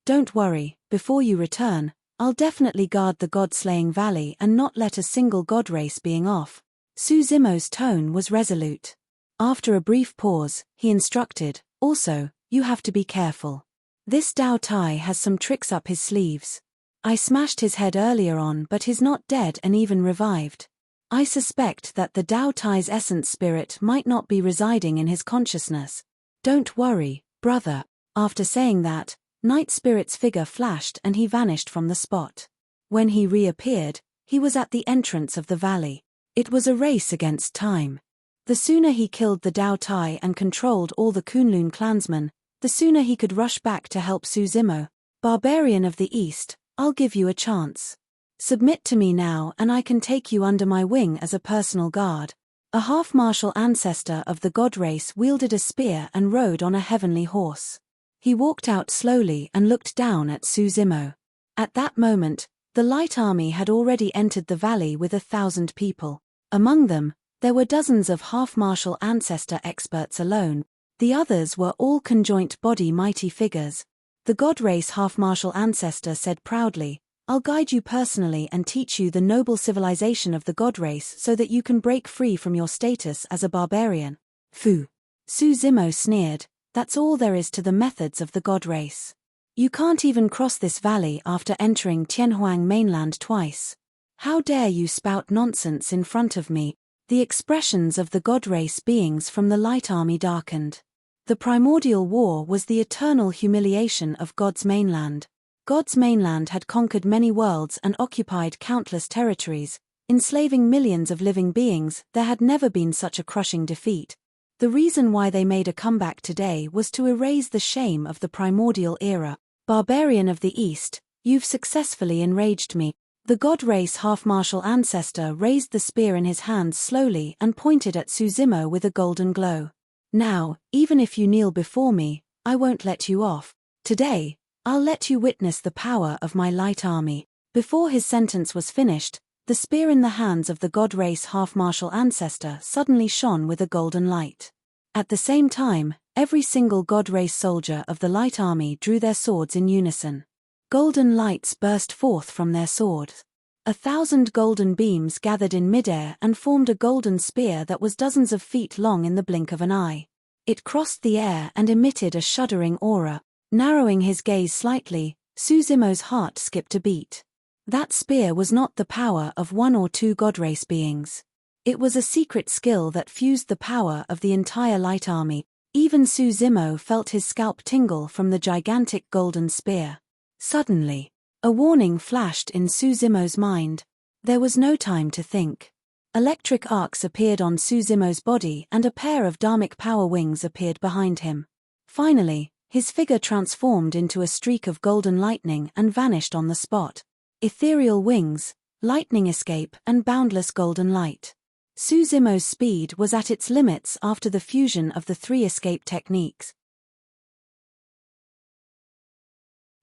Don't worry, before you return, I'll definitely guard the god-slaying valley and not let a single god race being off. Suzimo's tone was resolute. After a brief pause, he instructed, also, you have to be careful. This Dao Tai has some tricks up his sleeves. I smashed his head earlier on, but he's not dead and even revived. I suspect that the Dao Tai's essence spirit might not be residing in his consciousness. Don't worry, brother. After saying that, Night Spirit's figure flashed and he vanished from the spot. When he reappeared, he was at the entrance of the valley. It was a race against time. The sooner he killed the Dao Tai and controlled all the Kunlun clansmen, the sooner he could rush back to help Suzimo. Barbarian of the East, I'll give you a chance. Submit to me now and I can take you under my wing as a personal guard. A half-martial ancestor of the god race wielded a spear and rode on a heavenly horse. He walked out slowly and looked down at Suzimo. At that moment, the light army had already entered the valley with 1,000 people. Among them, there were dozens of half-martial ancestor experts alone. The others were all conjoint body mighty figures. The god race half-martial ancestor said proudly, I'll guide you personally and teach you the noble civilization of the god race so that you can break free from your status as a barbarian. Fu. Suzimo sneered, that's all there is to the methods of the god race. You can't even cross this valley after entering Tianhuang mainland twice. How dare you spout nonsense in front of me? The expressions of the god race beings from the light army darkened. The primordial war was the eternal humiliation of God's mainland. God's mainland had conquered many worlds and occupied countless territories, enslaving millions of living beings. There had never been such a crushing defeat. The reason why they made a comeback today was to erase the shame of the primordial era. Barbarian of the East, you've successfully enraged me. The god race half-martial ancestor raised the spear in his hands slowly and pointed at Suzimo with a golden glow. Now, even if you kneel before me, I won't let you off. Today, I'll let you witness the power of my light army. Before his sentence was finished, the spear in the hands of the god race half-martial ancestor suddenly shone with a golden light. At the same time, every single god race soldier of the light army drew their swords in unison. Golden lights burst forth from their swords. 1,000 golden beams gathered in midair and formed a golden spear that was dozens of feet long in the blink of an eye. It crossed the air and emitted a shuddering aura. Narrowing his gaze slightly, Suzimo's heart skipped a beat. That spear was not the power of one or two god race beings. It was a secret skill that fused the power of the entire light army. Even Suzimo felt his scalp tingle from the gigantic golden spear. Suddenly, a warning flashed in Suzimo's mind. There was no time to think. Electric arcs appeared on Suzimo's body and a pair of dharmic power wings appeared behind him. Finally, his figure transformed into a streak of golden lightning and vanished on the spot. Ethereal wings, lightning escape and boundless golden light. Suzimo's speed was at its limits after the fusion of the 3 escape techniques.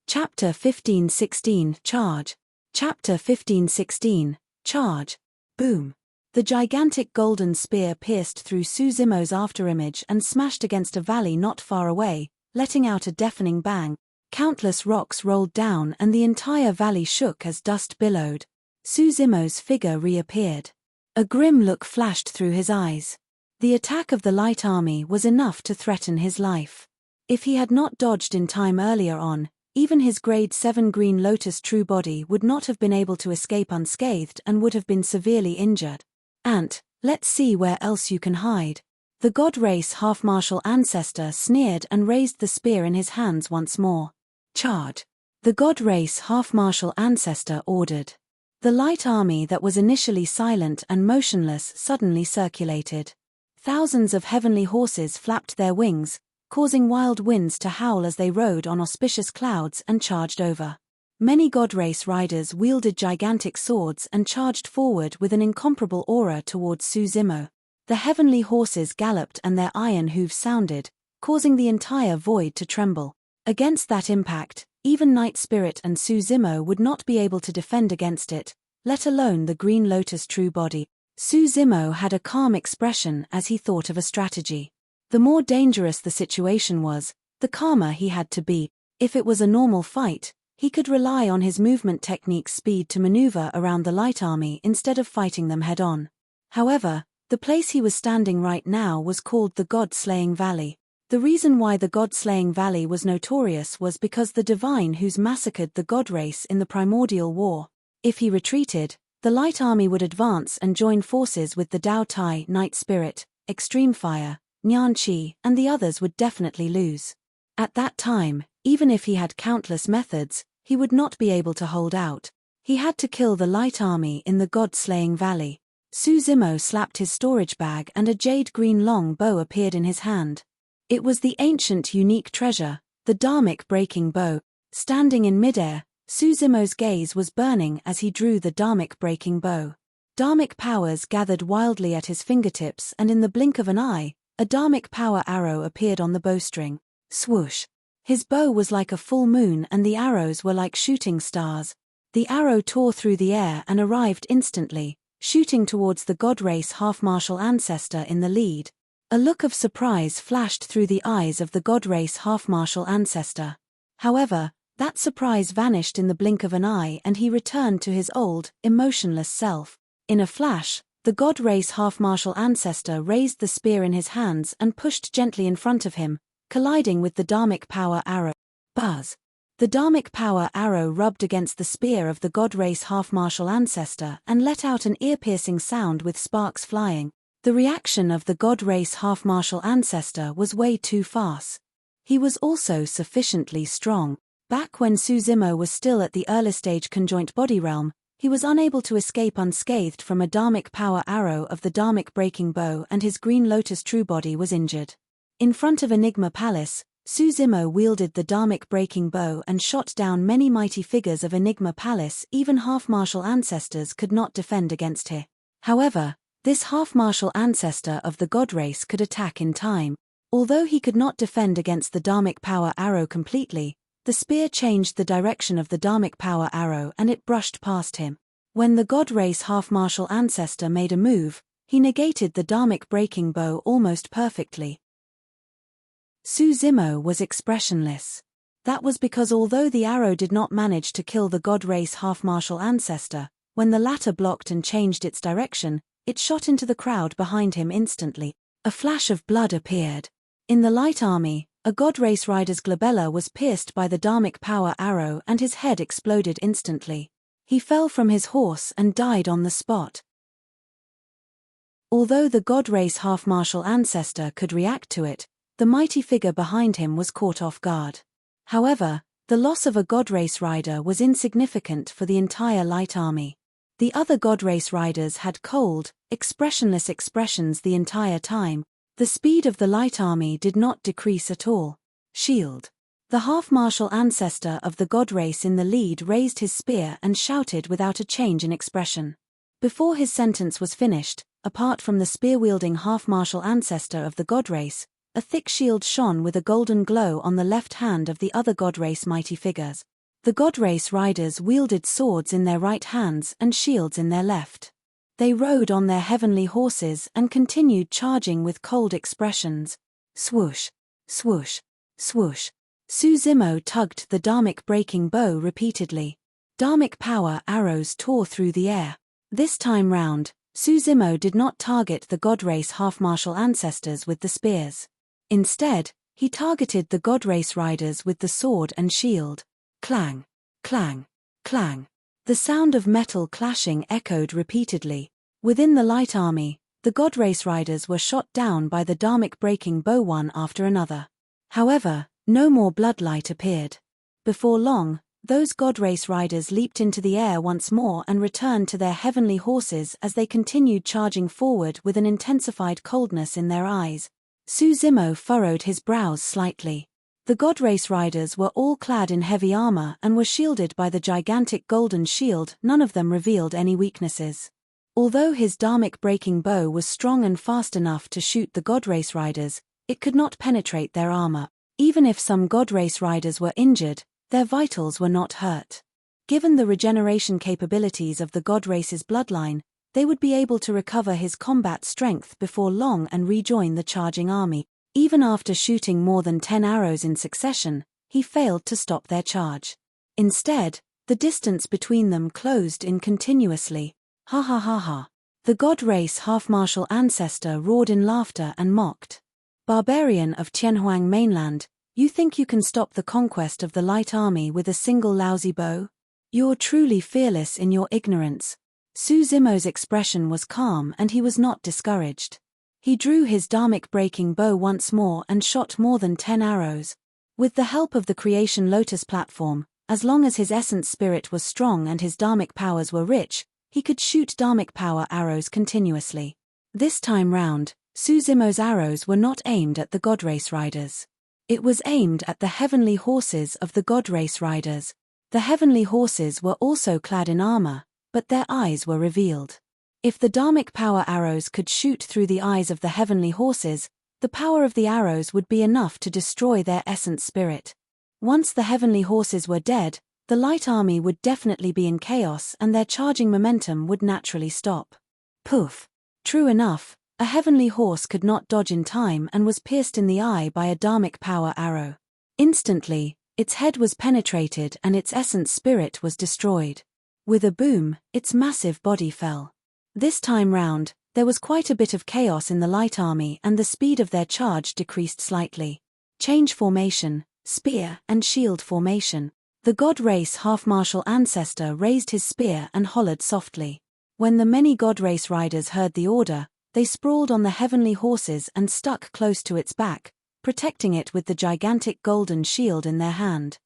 Chapter 15:16 Charge. Chapter 15:16 Charge. Boom. The gigantic golden spear pierced through Suzimo's afterimage and smashed against a valley not far away, letting out a deafening bang. Countless rocks rolled down and the entire valley shook as dust billowed. Suzimo's figure reappeared. A grim look flashed through his eyes. The attack of the light army was enough to threaten his life. If he had not dodged in time earlier on, even his grade 7 green lotus true body would not have been able to escape unscathed and would have been severely injured. Ant, let's see where else you can hide. The god race half-martial ancestor sneered and raised the spear in his hands once more. Charge. The god race half-martial ancestor ordered. The light army that was initially silent and motionless suddenly circulated. Thousands of heavenly horses flapped their wings, causing wild winds to howl as they rode on auspicious clouds and charged over. Many god race riders wielded gigantic swords and charged forward with an incomparable aura towards Suzimo. The heavenly horses galloped and their iron hooves sounded, causing the entire void to tremble. Against that impact, even Night Spirit and Suzimo would not be able to defend against it, let alone the Green Lotus true body. Suzimo had a calm expression as he thought of a strategy. The more dangerous the situation was, the calmer he had to be. If it was a normal fight, he could rely on his movement technique's speed to maneuver around the light army instead of fighting them head-on. However, the place he was standing right now was called the God-Slaying Valley. The reason why the God-Slaying Valley was notorious was because the divine who's massacred the god race in the primordial war. If he retreated, the light army would advance and join forces with the Dao Tai Night Spirit, Extreme Fire, Nyan Qi, and the others would definitely lose. At that time, even if he had countless methods, he would not be able to hold out. He had to kill the light army in the God-Slaying Valley. Suzimo slapped his storage bag and a jade-green long bow appeared in his hand. It was the ancient unique treasure, the Dharmic breaking bow. Standing in midair, Suzimo's gaze was burning as he drew the Dharmic breaking bow. Dharmic powers gathered wildly at his fingertips and in the blink of an eye, a Dharmic power arrow appeared on the bowstring. Swoosh! His bow was like a full moon and the arrows were like shooting stars. The arrow tore through the air and arrived instantly, shooting towards the god race half-martial ancestor in the lead. A look of surprise flashed through the eyes of the god race half-martial ancestor. However, that surprise vanished in the blink of an eye and he returned to his old, emotionless self. In a flash, the god race half-martial ancestor raised the spear in his hands and pushed gently in front of him, colliding with the Dharmic power arrow. Buzz! The Dharmic power arrow rubbed against the spear of the god race half-martial ancestor and let out an ear-piercing sound with sparks flying. The reaction of the god race half-martial ancestor was way too fast. He was also sufficiently strong. Back when Suzimo was still at the early stage conjoint body realm, he was unable to escape unscathed from a Dharmic power arrow of the Dharmic breaking bow and his Green Lotus true body was injured. In front of Enigma Palace, Suzimo wielded the Dharmic breaking bow and shot down many mighty figures of Enigma Palace. Even half-martial ancestors could not defend against him. However, this half-martial ancestor of the god race could attack in time. Although he could not defend against the Dharmic power arrow completely, the spear changed the direction of the Dharmic power arrow and it brushed past him. When the god race half-martial ancestor made a move, he negated the Dharmic breaking bow almost perfectly. Suzimo was expressionless. That was because although the arrow did not manage to kill the god race half-martial ancestor, when the latter blocked and changed its direction, it shot into the crowd behind him instantly. A flash of blood appeared. In the light army, a god race rider's glabella was pierced by the Dharmic power arrow and his head exploded instantly. He fell from his horse and died on the spot. Although the god race half-martial ancestor could react to it, the mighty figure behind him was caught off guard. However, the loss of a god race rider was insignificant for the entire light army. The other god race riders had cold, expressionless expressions the entire time. The speed of the light army did not decrease at all. Shield! The half-martial ancestor of the god race in the lead raised his spear and shouted without a change in expression. Before his sentence was finished, apart from the spear-wielding half-martial ancestor of the god race, a thick shield shone with a golden glow on the left hand of the other god race mighty figures. The god race riders wielded swords in their right hands and shields in their left. They rode on their heavenly horses and continued charging with cold expressions. Swoosh! Swoosh! Swoosh! Suzimo tugged the Dharmic breaking bow repeatedly. Dharmic power arrows tore through the air. This time round, Suzimo did not target the god race half-martial ancestors with the spears. Instead, he targeted the god race riders with the sword and shield. Clang! Clang! Clang! The sound of metal clashing echoed repeatedly. Within the light army, the god race riders were shot down by the Dharmic breaking bow one after another. However, no more bloodlight appeared. Before long, those god race riders leaped into the air once more and returned to their heavenly horses as they continued charging forward with an intensified coldness in their eyes. Suzimo furrowed his brows slightly. The god race riders were all clad in heavy armor and were shielded by the gigantic golden shield. None of them revealed any weaknesses. Although his Dharmic breaking bow was strong and fast enough to shoot the god race riders, It could not penetrate their armor. Even if some God race riders were injured, their vitals were not hurt. Given the regeneration capabilities of the God race's bloodline, they would be able to recover his combat strength before long and rejoin the charging army. Even after shooting more than 10 arrows in succession, he failed to stop their charge. Instead, the distance between them closed in continuously. Ha ha ha ha. The God race half-martial ancestor roared in laughter and mocked. Barbarian of Tianhuang mainland, you think you can stop the conquest of the light army with a single lousy bow? You're truly fearless in your ignorance. Su Zimo's expression was calm and he was not discouraged. He drew his dharmic-breaking bow once more and shot more than 10 arrows. With the help of the Creation Lotus platform, as long as his essence spirit was strong and his dharmic powers were rich, he could shoot dharmic power arrows continuously. This time round, Su Zimo's arrows were not aimed at the God race riders. It was aimed at the heavenly horses of the God race riders. The heavenly horses were also clad in armor, but their eyes were revealed. If the dharmic power arrows could shoot through the eyes of the heavenly horses, the power of the arrows would be enough to destroy their essence spirit. Once the heavenly horses were dead, the light army would definitely be in chaos and their charging momentum would naturally stop. Poof! True enough, a heavenly horse could not dodge in time and was pierced in the eye by a dharmic power arrow. Instantly, its head was penetrated and its essence spirit was destroyed. With a boom, its massive body fell. This time round, there was quite a bit of chaos in the light army and the speed of their charge decreased slightly. Change formation, spear and shield formation. The God race half-martial ancestor raised his spear and hollered softly. When the many God race riders heard the order, they sprawled on the heavenly horses and stuck close to its back, protecting it with the gigantic golden shield in their hand.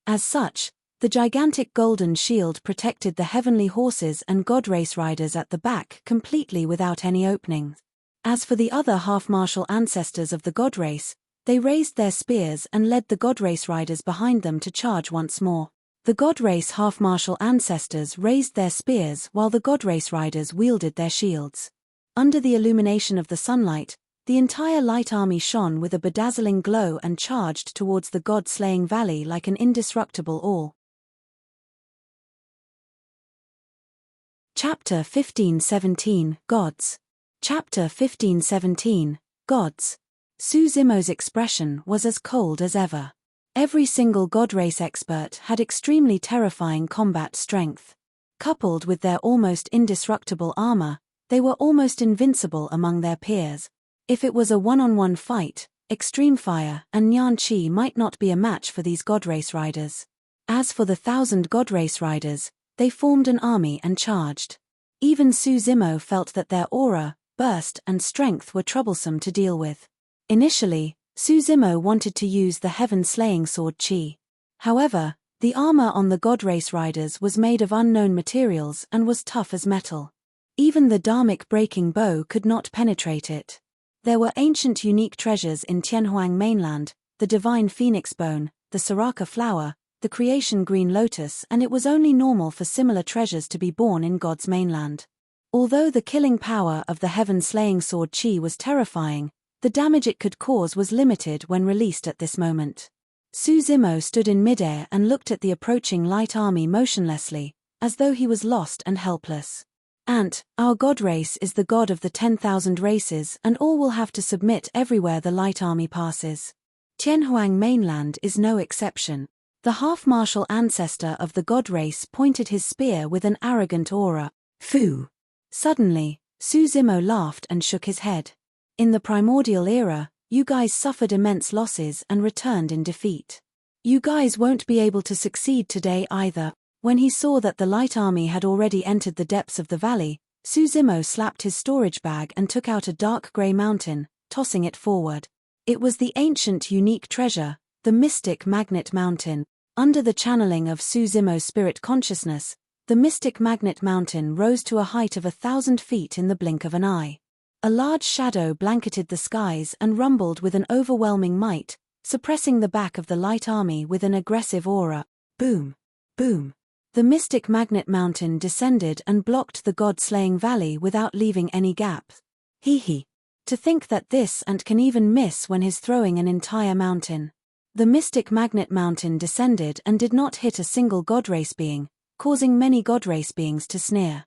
As such, the gigantic golden shield protected the heavenly horses and God race riders at the back completely without any opening. As for the other half-martial ancestors of the God race, they raised their spears and led the God race riders behind them to charge once more. The God race half-martial ancestors raised their spears while the God race riders wielded their shields. Under the illumination of the sunlight, the entire light army shone with a bedazzling glow and charged towards the God-slaying valley like an indestructible all. Chapter 15:17, Gods. Chapter 15:17, Gods. Su Zimo's expression was as cold as ever. Every single God race expert had extremely terrifying combat strength. Coupled with their almost indestructible armor, they were almost invincible among their peers. If it was a one-on-one fight, Extreme Fire and Nyan Chi might not be a match for these God race riders. As for the 1,000 God race riders, they formed an army and charged. Even Su Zimo felt that their aura, burst and strength were troublesome to deal with. Initially, Su Zimo wanted to use the heaven-slaying sword Qi. However, the armor on the God race riders was made of unknown materials and was tough as metal. Even the dharmic-breaking bow could not penetrate it. There were ancient unique treasures in Tianhuang mainland, the divine phoenix bone, the Saraka flower, the creation green lotus, and it was only normal for similar treasures to be born in God's mainland. Although the killing power of the heaven-slaying sword Qi was terrifying, the damage it could cause was limited when released at this moment. Su Zimo stood in midair and looked at the approaching light army motionlessly, as though he was lost and helpless. Our God race is the god of the 10,000 races and all will have to submit everywhere the light army passes. Tianhuang mainland is no exception. The half-martial ancestor of the God race pointed his spear with an arrogant aura. Fu! Suddenly, Su Zimo laughed and shook his head. In the primordial era, you guys suffered immense losses and returned in defeat. You guys won't be able to succeed today either. When he saw that the light army had already entered the depths of the valley, Su Zimo slapped his storage bag and took out a dark grey mountain, tossing it forward. It was the ancient unique treasure, the mystic magnet mountain. Under the channeling of Su Zimo's spirit consciousness, the mystic magnet mountain rose to a height of 1,000 feet in the blink of an eye. A large shadow blanketed the skies and rumbled with an overwhelming might, suppressing the back of the light army with an aggressive aura. Boom! Boom! The mystic magnet mountain descended and blocked the god-slaying valley without leaving any gap. Hee hee! To think that this ant can even miss when he's throwing an entire mountain. The mystic magnet mountain descended and did not hit a single god race being, causing many god race beings to sneer.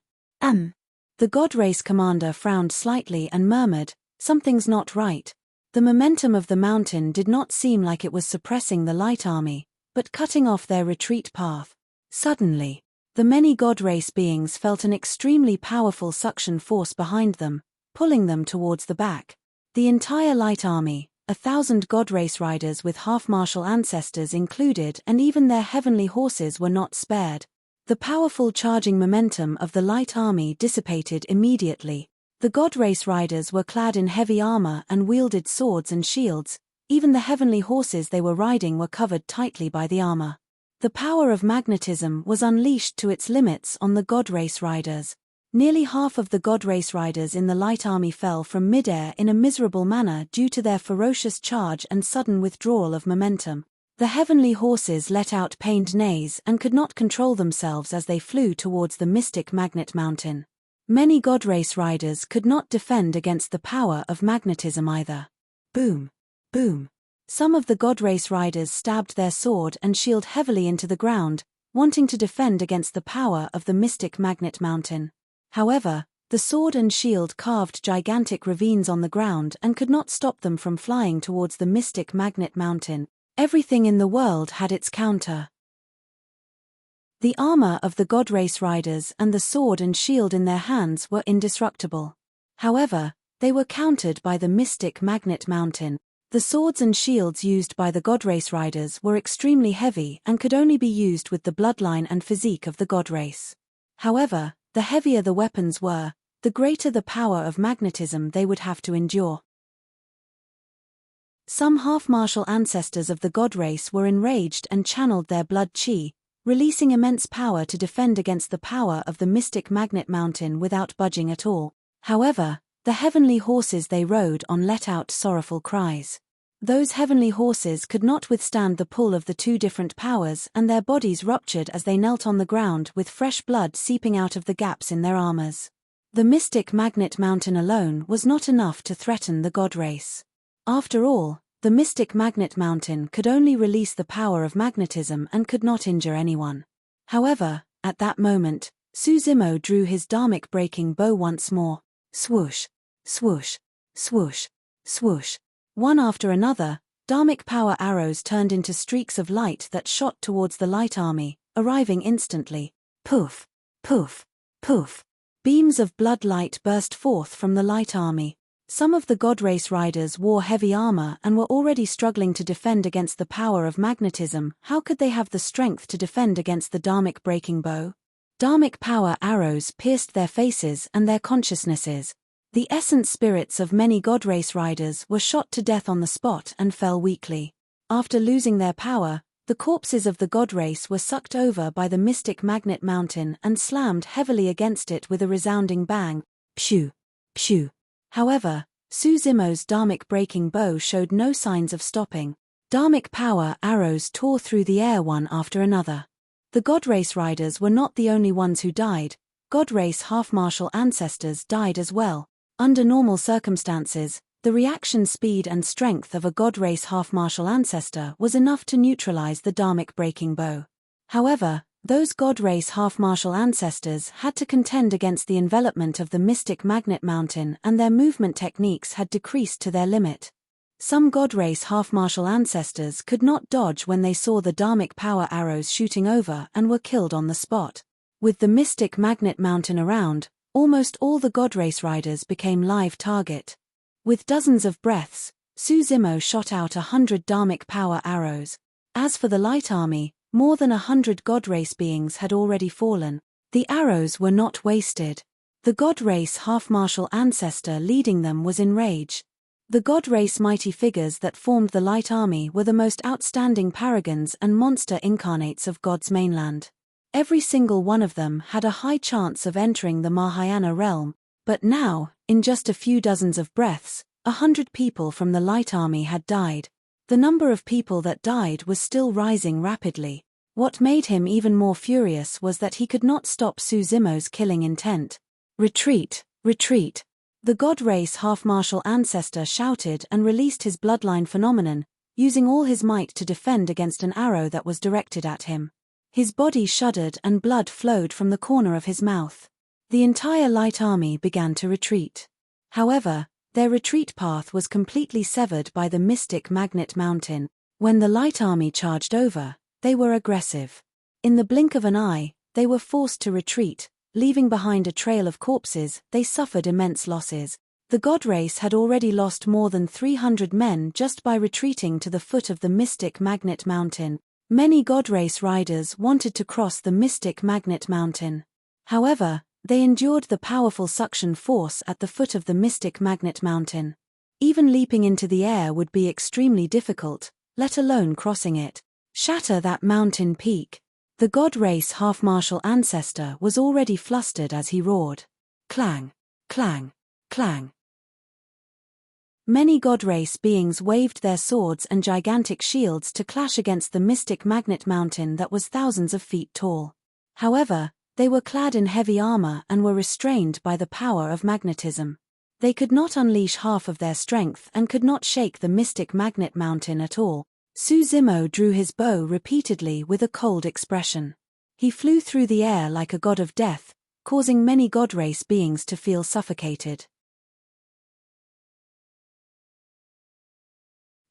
The god race commander frowned slightly and murmured, "Something's not right." The momentum of the mountain did not seem like it was suppressing the light army, but cutting off their retreat path. Suddenly, the many god race beings felt an extremely powerful suction force behind them, pulling them towards the back. The entire light army, 1,000 god race riders with half-martial ancestors included, and even their heavenly horses were not spared. The powerful charging momentum of the light army dissipated immediately. The god race riders were clad in heavy armor and wielded swords and shields. Even the heavenly horses they were riding were covered tightly by the armor. The power of magnetism was unleashed to its limits on the god race riders. Nearly half of the god race riders in the light army fell from midair in a miserable manner due to their ferocious charge and sudden withdrawal of momentum. The heavenly horses let out pained neighs and could not control themselves as they flew towards the mystic magnet mountain. Many god race riders could not defend against the power of magnetism either. Boom! Boom! Some of the god race riders stabbed their sword and shield heavily into the ground, wanting to defend against the power of the mystic magnet mountain. However, the sword and shield carved gigantic ravines on the ground and could not stop them from flying towards the mystic magnet mountain. Everything in the world had its counter. The armor of the god race riders and the sword and shield in their hands were indestructible. However, they were countered by the mystic magnet mountain. The swords and shields used by the god race riders were extremely heavy and could only be used with the bloodline and physique of the god race. However, the heavier the weapons were, the greater the power of magnetism they would have to endure. Some half-martial ancestors of the god race were enraged and channeled their blood chi, releasing immense power to defend against the power of the mystic magnet mountain without budging at all. However, the heavenly horses they rode on let out sorrowful cries. Those heavenly horses could not withstand the pull of the two different powers and their bodies ruptured as they knelt on the ground with fresh blood seeping out of the gaps in their armors. The mystic magnet mountain alone was not enough to threaten the god race. After all, the mystic magnet mountain could only release the power of magnetism and could not injure anyone. However, at that moment, Suzimo drew his dharmic breaking bow once more. Swoosh, swoosh, swoosh, swoosh. One after another, dharmic power arrows turned into streaks of light that shot towards the light army, arriving instantly. Poof, poof, poof. Beams of blood light burst forth from the light army. Some of the god race riders wore heavy armor and were already struggling to defend against the power of magnetism. How could they have the strength to defend against the dharmic breaking bow? Dharmic power arrows pierced their faces and their consciousnesses. The essence spirits of many god race riders were shot to death on the spot and fell weakly. After losing their power, the corpses of the god race were sucked over by the mystic magnet mountain and slammed heavily against it with a resounding bang. Phew! Phew! However, Suzimo's dharmic breaking bow showed no signs of stopping. Dharmic power arrows tore through the air one after another. The god race riders were not the only ones who died. God race half-martial ancestors died as well. Under normal circumstances, the reaction speed and strength of a god race half-martial ancestor was enough to neutralize the dharmic breaking bow. However, those god race half-martial ancestors had to contend against the envelopment of the mystic magnet mountain and their movement techniques had decreased to their limit. Some god race half-martial ancestors could not dodge when they saw the dharmic power arrows shooting over and were killed on the spot. With the mystic magnet mountain around, almost all the god race riders became live target. With dozens of breaths, Suzimo shot out 100 dharmic power arrows. As for the light army, more than 100 god race beings had already fallen. The arrows were not wasted. The god race half-martial ancestor leading them was in rage. The god race mighty figures that formed the light army were the most outstanding paragons and monster incarnates of God's mainland. Every single one of them had a high chance of entering the Mahayana realm, but now, in just a few dozens of breaths, 100 people from the light army had died. The number of people that died was still rising rapidly. What made him even more furious was that he could not stop Suzimo's killing intent. Retreat, retreat. The god race half-martial ancestor shouted and released his bloodline phenomenon, using all his might to defend against an arrow that was directed at him. His body shuddered and blood flowed from the corner of his mouth. The entire light army began to retreat. However, their retreat path was completely severed by the mystic magnet mountain. When the light army charged over, they were aggressive. In the blink of an eye, they were forced to retreat, leaving behind a trail of corpses. They suffered immense losses. The god race had already lost more than 300 men just by retreating to the foot of the mystic magnet mountain. Many god race riders wanted to cross the mystic magnet mountain. However, they endured the powerful suction force at the foot of the mystic magnet mountain. Even leaping into the air would be extremely difficult, let alone crossing it. Shatter that mountain peak. The god race half-martial ancestor was already flustered as he roared. Clang, clang, clang. Many god race beings waved their swords and gigantic shields to clash against the mystic magnet mountain that was thousands of feet tall. However, they were clad in heavy armor and were restrained by the power of magnetism. They could not unleash half of their strength and could not shake the mystic magnet mountain at all. Zimo drew his bow repeatedly with a cold expression. He flew through the air like a god of death, causing many god race beings to feel suffocated.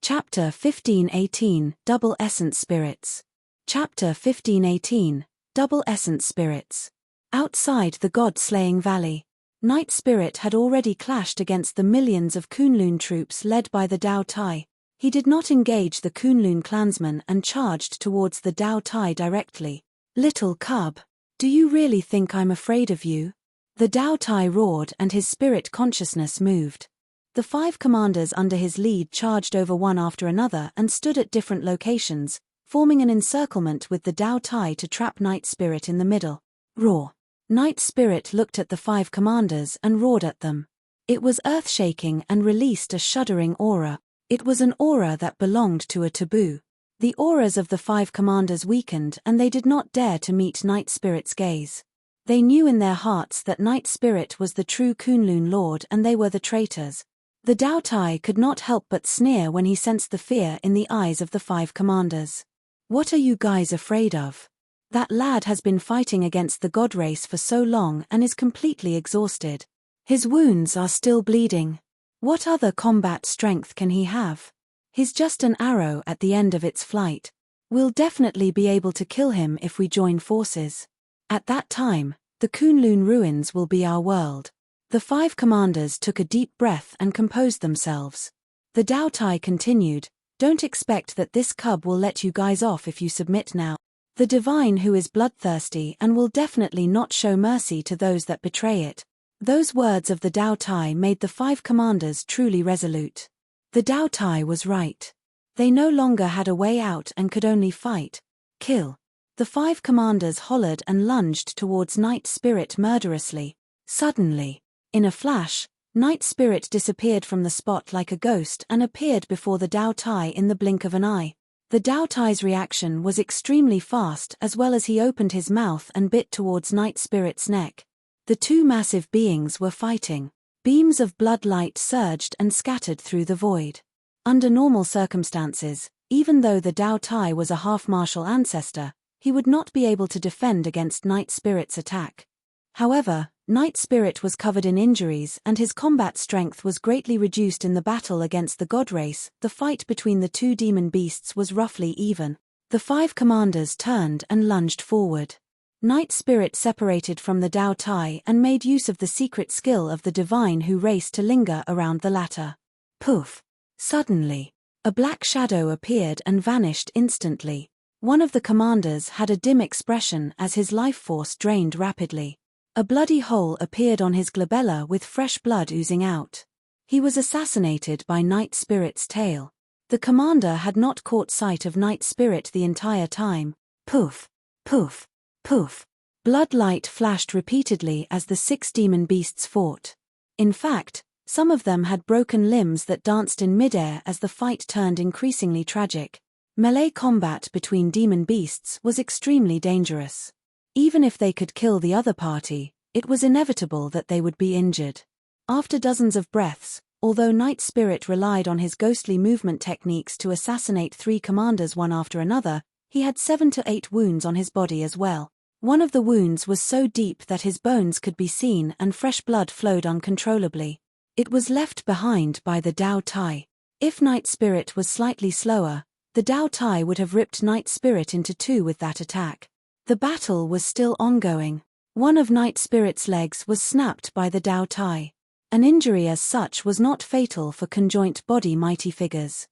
Chapter 1518, Double Essence Spirits. Chapter 1518, Double Essence Spirits. Outside the god-slaying valley, Night Spirit had already clashed against the millions of Kunlun troops led by the Dao Tai. He did not engage the Kunlun clansmen and charged towards the Dao Tai directly. Little cub, do you really think I'm afraid of you? The Dao Tai roared and his spirit consciousness moved. The 5 commanders under his lead charged over one after another and stood at different locations, forming an encirclement with the Dao Tai to trap Night Spirit in the middle. Roar. Night Spirit looked at the 5 commanders and roared at them. It was earth-shaking and released a shuddering aura. It was an aura that belonged to a taboo. The auras of the 5 commanders weakened and they did not dare to meet Night Spirit's gaze. They knew in their hearts that Night Spirit was the true Kunlun Lord and they were the traitors. The Dao Tai could not help but sneer when he sensed the fear in the eyes of the 5 commanders. What are you guys afraid of? That lad has been fighting against the god race for so long and is completely exhausted. His wounds are still bleeding. What other combat strength can he have? He's just an arrow at the end of its flight. We'll definitely be able to kill him if we join forces. At that time, the Kunlun ruins will be our world. The 5 commanders took a deep breath and composed themselves. The Dao Tai continued, don't expect that this cub will let you guys off if you submit now. The divine who is bloodthirsty and will definitely not show mercy to those that betray it. Those words of the Dao Tai made the 5 commanders truly resolute. The Dao Tai was right. They no longer had a way out and could only fight. Kill. The 5 commanders hollered and lunged towards Night Spirit murderously. Suddenly, in a flash, Night Spirit disappeared from the spot like a ghost and appeared before the Dao Tai in the blink of an eye. The Dao Tai's reaction was extremely fast as well as he opened his mouth and bit towards Night Spirit's neck. The 2 massive beings were fighting. Beams of blood light surged and scattered through the void. Under normal circumstances, even though the Dao Tai was a half-martial ancestor, he would not be able to defend against Night Spirit's attack. However, Night Spirit was covered in injuries and his combat strength was greatly reduced in the battle against the god race. The fight between the 2 demon beasts was roughly even. The 5 commanders turned and lunged forward. Night Spirit separated from the Dao Tai and made use of the secret skill of the divine who raced to linger around the latter. Poof! Suddenly, a black shadow appeared and vanished instantly. One of the commanders had a dim expression as his life force drained rapidly. A bloody hole appeared on his glabella with fresh blood oozing out. He was assassinated by Night Spirit's tail. The commander had not caught sight of Night Spirit the entire time. Poof! Poof! Poof! Blood light flashed repeatedly as the 6 demon beasts fought. In fact, some of them had broken limbs that danced in midair as the fight turned increasingly tragic. Melee combat between demon beasts was extremely dangerous. Even if they could kill the other party, it was inevitable that they would be injured. After dozens of breaths, although Night Spirit relied on his ghostly movement techniques to assassinate 3 commanders one after another, he had 7 to 8 wounds on his body as well. One of the wounds was so deep that his bones could be seen and fresh blood flowed uncontrollably. It was left behind by the Dao Tai. If Night Spirit was slightly slower, the Dao Tai would have ripped Night Spirit into 2 with that attack. The battle was still ongoing. One of Night Spirit's legs was snapped by the Dao Tai. An injury as such was not fatal for conjoint body mighty figures.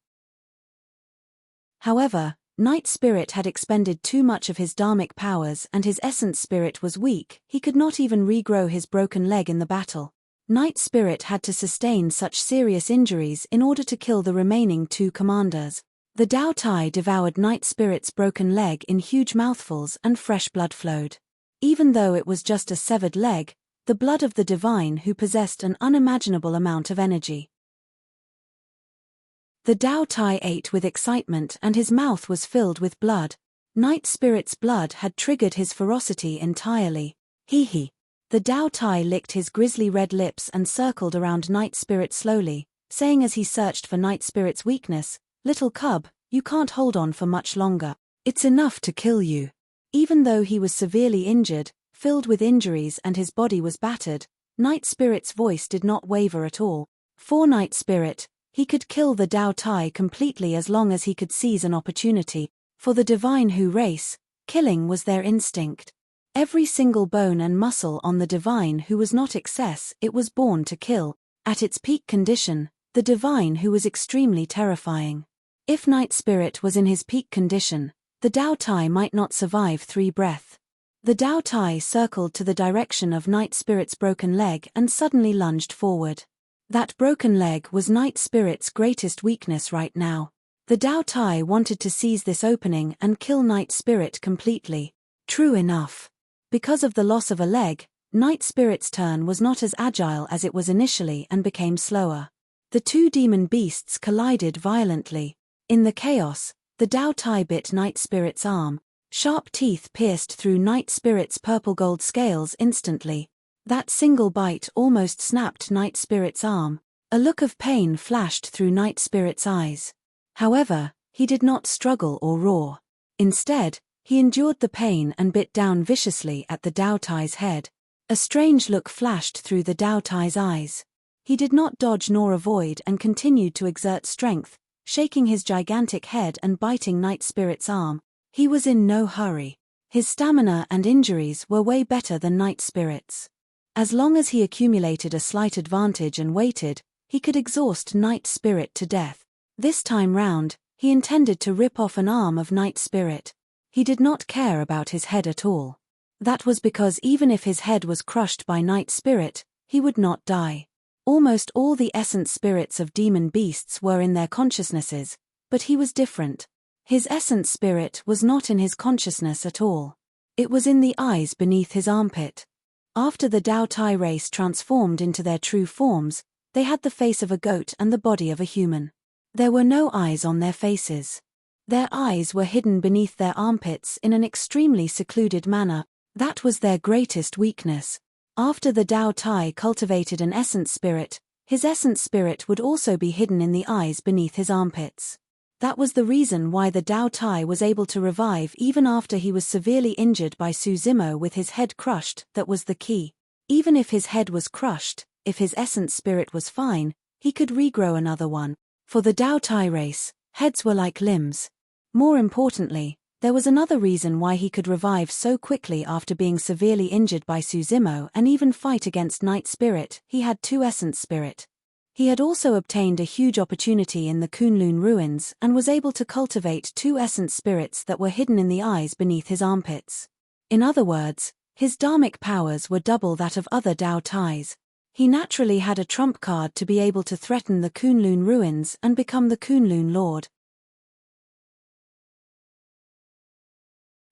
However, Night Spirit had expended too much of his dharmic powers and his essence spirit was weak. He could not even regrow his broken leg in the battle. Night Spirit had to sustain such serious injuries in order to kill the remaining 2 commanders. The Dao Tai devoured Night Spirit's broken leg in huge mouthfuls and fresh blood flowed. Even though it was just a severed leg, the blood of the divine who possessed an unimaginable amount of energy. The Dao Tai ate with excitement and his mouth was filled with blood. Night Spirit's blood had triggered his ferocity entirely. Hee. The Dao Tai licked his grisly red lips and circled around Night Spirit slowly, saying as he searched for Night Spirit's weakness, "Little cub, you can't hold on for much longer. It's enough to kill you." Even though he was severely injured, filled with injuries and his body was battered, Night Spirit's voice did not waver at all. For Night Spirit, he could kill the Dao Tai completely as long as he could seize an opportunity. For the Divine Hu race, killing was their instinct. Every single bone and muscle on the Divine Hu was not excess, it was born to kill. At its peak condition, the Divine Hu was extremely terrifying. If Night Spirit was in his peak condition, the Dao Tai might not survive 3 breaths. The Dao Tai circled to the direction of Night Spirit's broken leg and suddenly lunged forward. That broken leg was Night Spirit's greatest weakness right now. The Dao Tai wanted to seize this opening and kill Night Spirit completely. True enough. Because of the loss of a leg, Night Spirit's turn was not as agile as it was initially and became slower. The 2 demon beasts collided violently. In the chaos, the Dao Tai bit Night Spirit's arm. Sharp teeth pierced through Night Spirit's purple-gold scales instantly. That single bite almost snapped Night Spirit's arm. A look of pain flashed through Night Spirit's eyes. However, he did not struggle or roar. Instead, he endured the pain and bit down viciously at the Dao Tai's head. A strange look flashed through the Dao Tai's eyes. He did not dodge nor avoid and continued to exert strength, shaking his gigantic head and biting Night Spirit's arm. He was in no hurry. His stamina and injuries were way better than Night Spirit's. As long as he accumulated a slight advantage and waited, he could exhaust Night Spirit to death. This time round, he intended to rip off an arm of Night Spirit. He did not care about his head at all. That was because even if his head was crushed by Night Spirit, he would not die. Almost all the essence spirits of demon beasts were in their consciousnesses, but he was different. His essence spirit was not in his consciousness at all. It was in the eyes beneath his armpit. After the Dao Tai race transformed into their true forms, they had the face of a goat and the body of a human. There were no eyes on their faces. Their eyes were hidden beneath their armpits in an extremely secluded manner. That was their greatest weakness. After the Dao Tai cultivated an essence spirit, his essence spirit would also be hidden in the eyes beneath his armpits. That was the reason why the Dao Tai was able to revive even after he was severely injured by Su Zimo with his head crushed. That was the key. Even if his head was crushed, if his essence spirit was fine, he could regrow another one. For the Dao Tai race, heads were like limbs. More importantly, there was another reason why he could revive so quickly after being severely injured by Su Zimo and even fight against Night Spirit. He had 2 essence spirit. He had also obtained a huge opportunity in the Kunlun ruins and was able to cultivate 2 essence spirits that were hidden in the eyes beneath his armpits. In other words, his dharmic powers were double that of other Dao Tais. He naturally had a trump card to be able to threaten the Kunlun ruins and become the Kunlun Lord.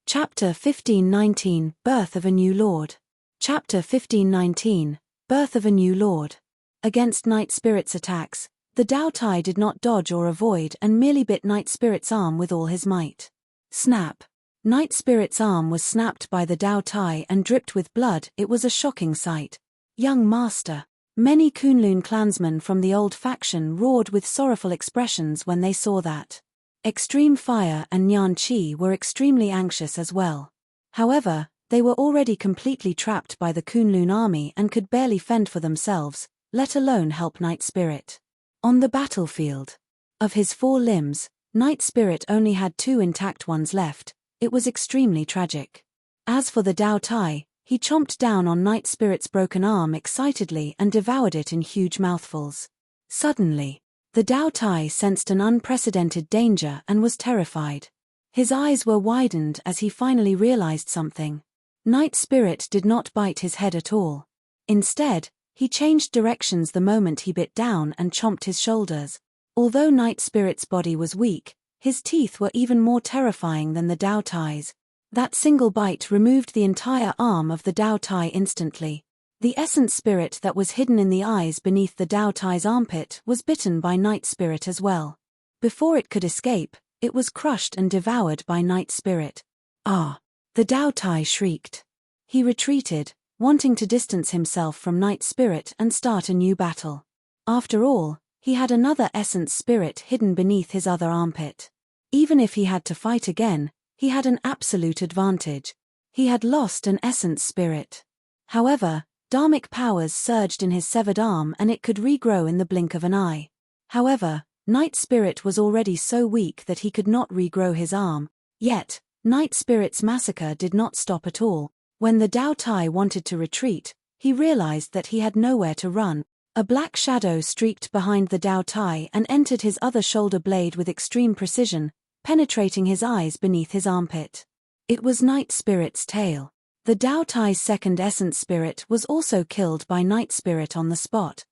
Chapter 1519, Birth of a New Lord. Chapter 1519, Birth of a New Lord. Against Night Spirit's attacks, the Dao Tai did not dodge or avoid and merely bit Night Spirit's arm with all his might. Snap! Night Spirit's arm was snapped by the Dao Tai and dripped with blood. It was a shocking sight. Young master, Many Kunlun clansmen from the old faction roared with sorrowful expressions when they saw that. Extreme Fire and Nyan Chi were extremely anxious as well. However, they were already completely trapped by the Kunlun army and could barely fend for themselves, let alone help Night Spirit. On the battlefield, of his 4 limbs, Night Spirit only had 2 intact ones left. It was extremely tragic. As for the Dao Tai, he chomped down on Night Spirit's broken arm excitedly and devoured it in huge mouthfuls. Suddenly, the Dao Tai sensed an unprecedented danger and was terrified. His eyes were widened as he finally realized something. Night Spirit did not bite his head at all. Instead, he changed directions the moment he bit down and chomped his shoulders. Although Night Spirit's body was weak, his teeth were even more terrifying than the Dao Tai's. That single bite removed the entire arm of the Dao Tai instantly. The essence spirit that was hidden in the eyes beneath the Dao Tai's armpit was bitten by Night Spirit as well. Before it could escape, it was crushed and devoured by Night Spirit. Ah! The Dao Tai shrieked. He retreated, wanting to distance himself from Night Spirit and start a new battle. After all, he had another essence spirit hidden beneath his other armpit. Even if he had to fight again, he had an absolute advantage. He had lost an essence spirit. However, dharmic powers surged in his severed arm and it could regrow in the blink of an eye. However, Night Spirit was already so weak that he could not regrow his arm. Yet, Night Spirit's massacre did not stop at all. When the Dao Tai wanted to retreat, he realized that he had nowhere to run. A black shadow streaked behind the Dao Tai and entered his other shoulder blade with extreme precision, penetrating his eyes beneath his armpit. It was Night Spirit's tail. The Dao Tai's second essence spirit was also killed by Night Spirit on the spot.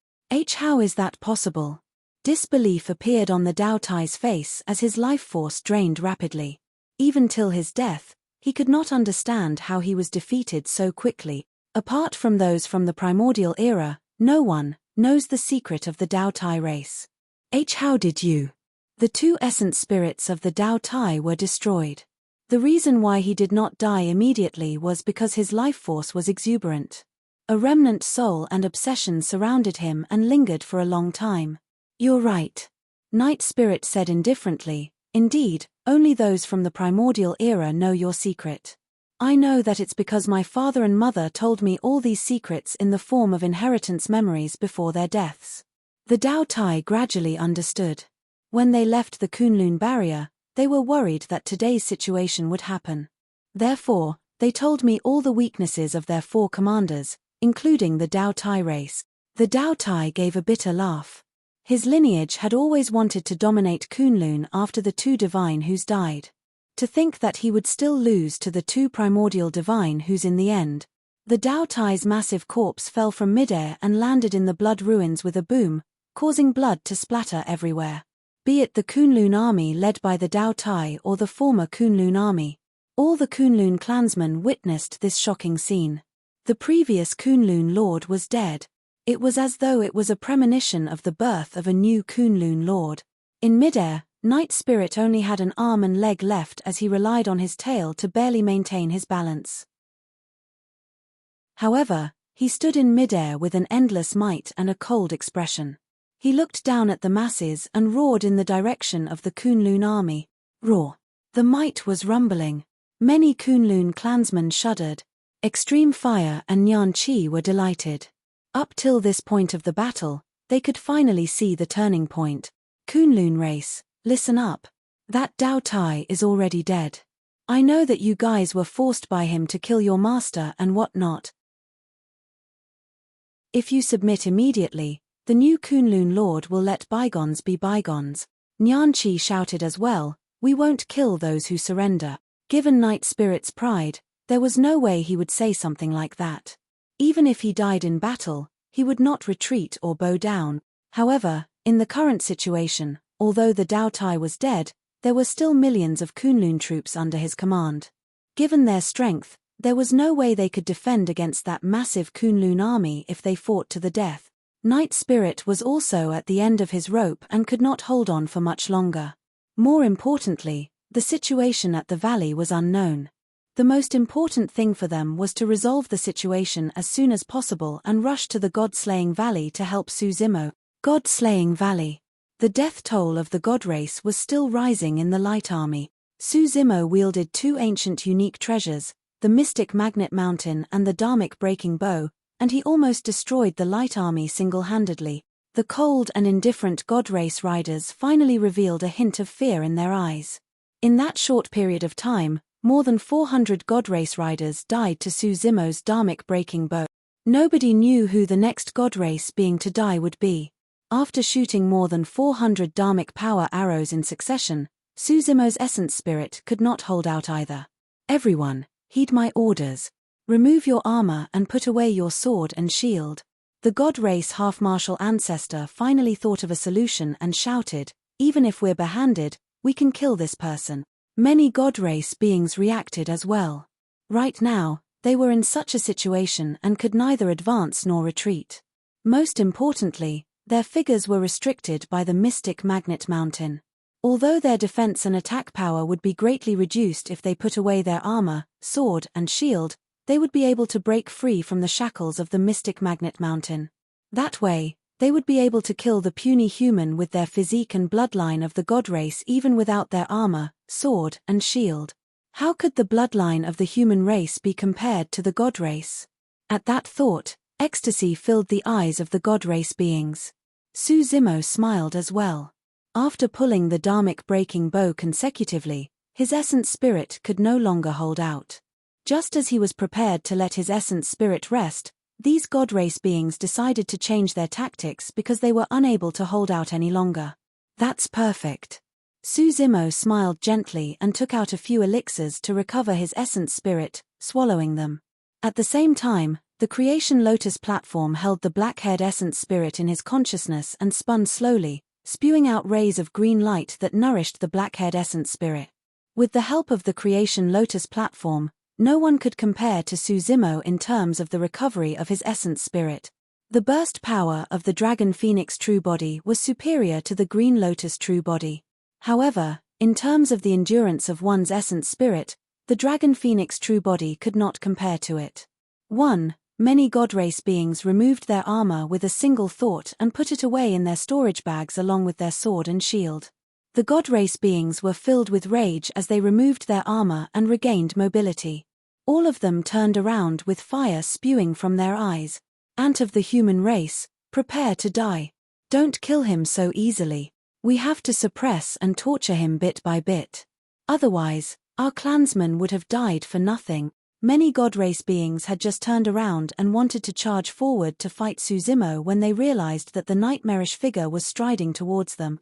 How is that possible? Disbelief appeared on the Dao Tai's face as his life force drained rapidly. Even till his death, he could not understand how he was defeated so quickly. Apart from those from the primordial era, no one knows the secret of the Dao Tai race. How did you? The 2 essence spirits of the Dao Tai were destroyed. The reason why he did not die immediately was because his life force was exuberant. A remnant soul and obsession surrounded him and lingered for a long time. You're right. Night Spirit said indifferently, indeed, only those from the primordial era know your secret. I know that it's because my father and mother told me all these secrets in the form of inheritance memories before their deaths. The Dao Tai gradually understood. When they left the Kunlun barrier, they were worried that today's situation would happen. Therefore, they told me all the weaknesses of their 4 commanders, including the Dao Tai race. The Dao Tai gave a bitter laugh. His lineage had always wanted to dominate Kunlun after the 2 divine who's died. To think that he would still lose to the 2 primordial divine who's in the end. The Dao Tai's massive corpse fell from midair and landed in the blood ruins with a boom, causing blood to splatter everywhere. Be it the Kunlun army led by the Dao Tai or the former Kunlun army, all the Kunlun clansmen witnessed this shocking scene. The previous Kunlun lord was dead. It was as though it was a premonition of the birth of a new Kunlun lord. In midair, Night Spirit only had an arm and leg left as he relied on his tail to barely maintain his balance. However, he stood in midair with an endless might and a cold expression. He looked down at the masses and roared in the direction of the Kunlun army. Roar! The might was rumbling. Many Kunlun clansmen shuddered. Extreme Fire and Nyan Chi were delighted. Up till this point of the battle, they could finally see the turning point. Kunlun race, listen up. That Dao Tai is already dead. I know that you guys were forced by him to kill your master and whatnot. If you submit immediately, the new Kunlun lord will let bygones be bygones. Nyan Chi shouted as well, we won't kill those who surrender. Given Night Spirit's pride, there was no way he would say something like that. Even if he died in battle, he would not retreat or bow down. However, in the current situation, although the Dao Tai was dead, there were still millions of Kunlun troops under his command. Given their strength, there was no way they could defend against that massive Kunlun army if they fought to the death. Night Spirit was also at the end of his rope and could not hold on for much longer. More importantly, the situation at the valley was unknown. The most important thing for them was to resolve the situation as soon as possible and rush to the God-slaying valley to help Suzumo. God-slaying valley. The death toll of the god race was still rising in the light army. Suzumo wielded two ancient unique treasures, the mystic magnet mountain and the dharmic breaking bow, and he almost destroyed the light army single-handedly. The cold and indifferent god race riders finally revealed a hint of fear in their eyes. In that short period of time, more than 400 god race riders died to Suzumo's dharmic breaking bow. Nobody knew who the next god race being to die would be. After shooting more than 400 dharmic power arrows in succession, Suzumo's essence spirit could not hold out either. Everyone, heed my orders. Remove your armor and put away your sword and shield. The god race half-martial ancestor finally thought of a solution and shouted, even if we're behanded, we can kill this person. Many god race beings reacted as well. Right now, they were in such a situation and could neither advance nor retreat. Most importantly, their figures were restricted by the mystic magnet mountain. Although their defense and attack power would be greatly reduced if they put away their armor, sword, and shield, they would be able to break free from the shackles of the mystic magnet mountain. That way, they would be able to kill the puny human with their physique and bloodline of the god race even without their armor, sword, and shield. How could the bloodline of the human race be compared to the god race? At that thought, ecstasy filled the eyes of the god race beings. Suzumo smiled as well. After pulling the dharmic breaking bow consecutively, his essence spirit could no longer hold out. Just as he was prepared to let his essence spirit rest, these god race beings decided to change their tactics because they were unable to hold out any longer. That's perfect. Suzumo smiled gently and took out a few elixirs to recover his essence spirit, swallowing them. At the same time, the creation lotus platform held the black-haired essence spirit in his consciousness and spun slowly, spewing out rays of green light that nourished the black-haired essence spirit. With the help of the creation lotus platform, no one could compare to Suzumo in terms of the recovery of his essence spirit. The burst power of the Dragon Phoenix True Body was superior to the Green Lotus True Body. However, in terms of the endurance of one's essence spirit, the Dragon Phoenix True Body could not compare to it. 1. Many god race beings removed their armor with a single thought and put it away in their storage bags along with their sword and shield. The god race beings were filled with rage as they removed their armor and regained mobility. All of them turned around with fire spewing from their eyes. Ant of the human race, prepare to die. Don't kill him so easily. We have to suppress and torture him bit by bit. Otherwise, our clansmen would have died for nothing. Many god race beings had just turned around and wanted to charge forward to fight Suzumo when they realized that the nightmarish figure was striding towards them.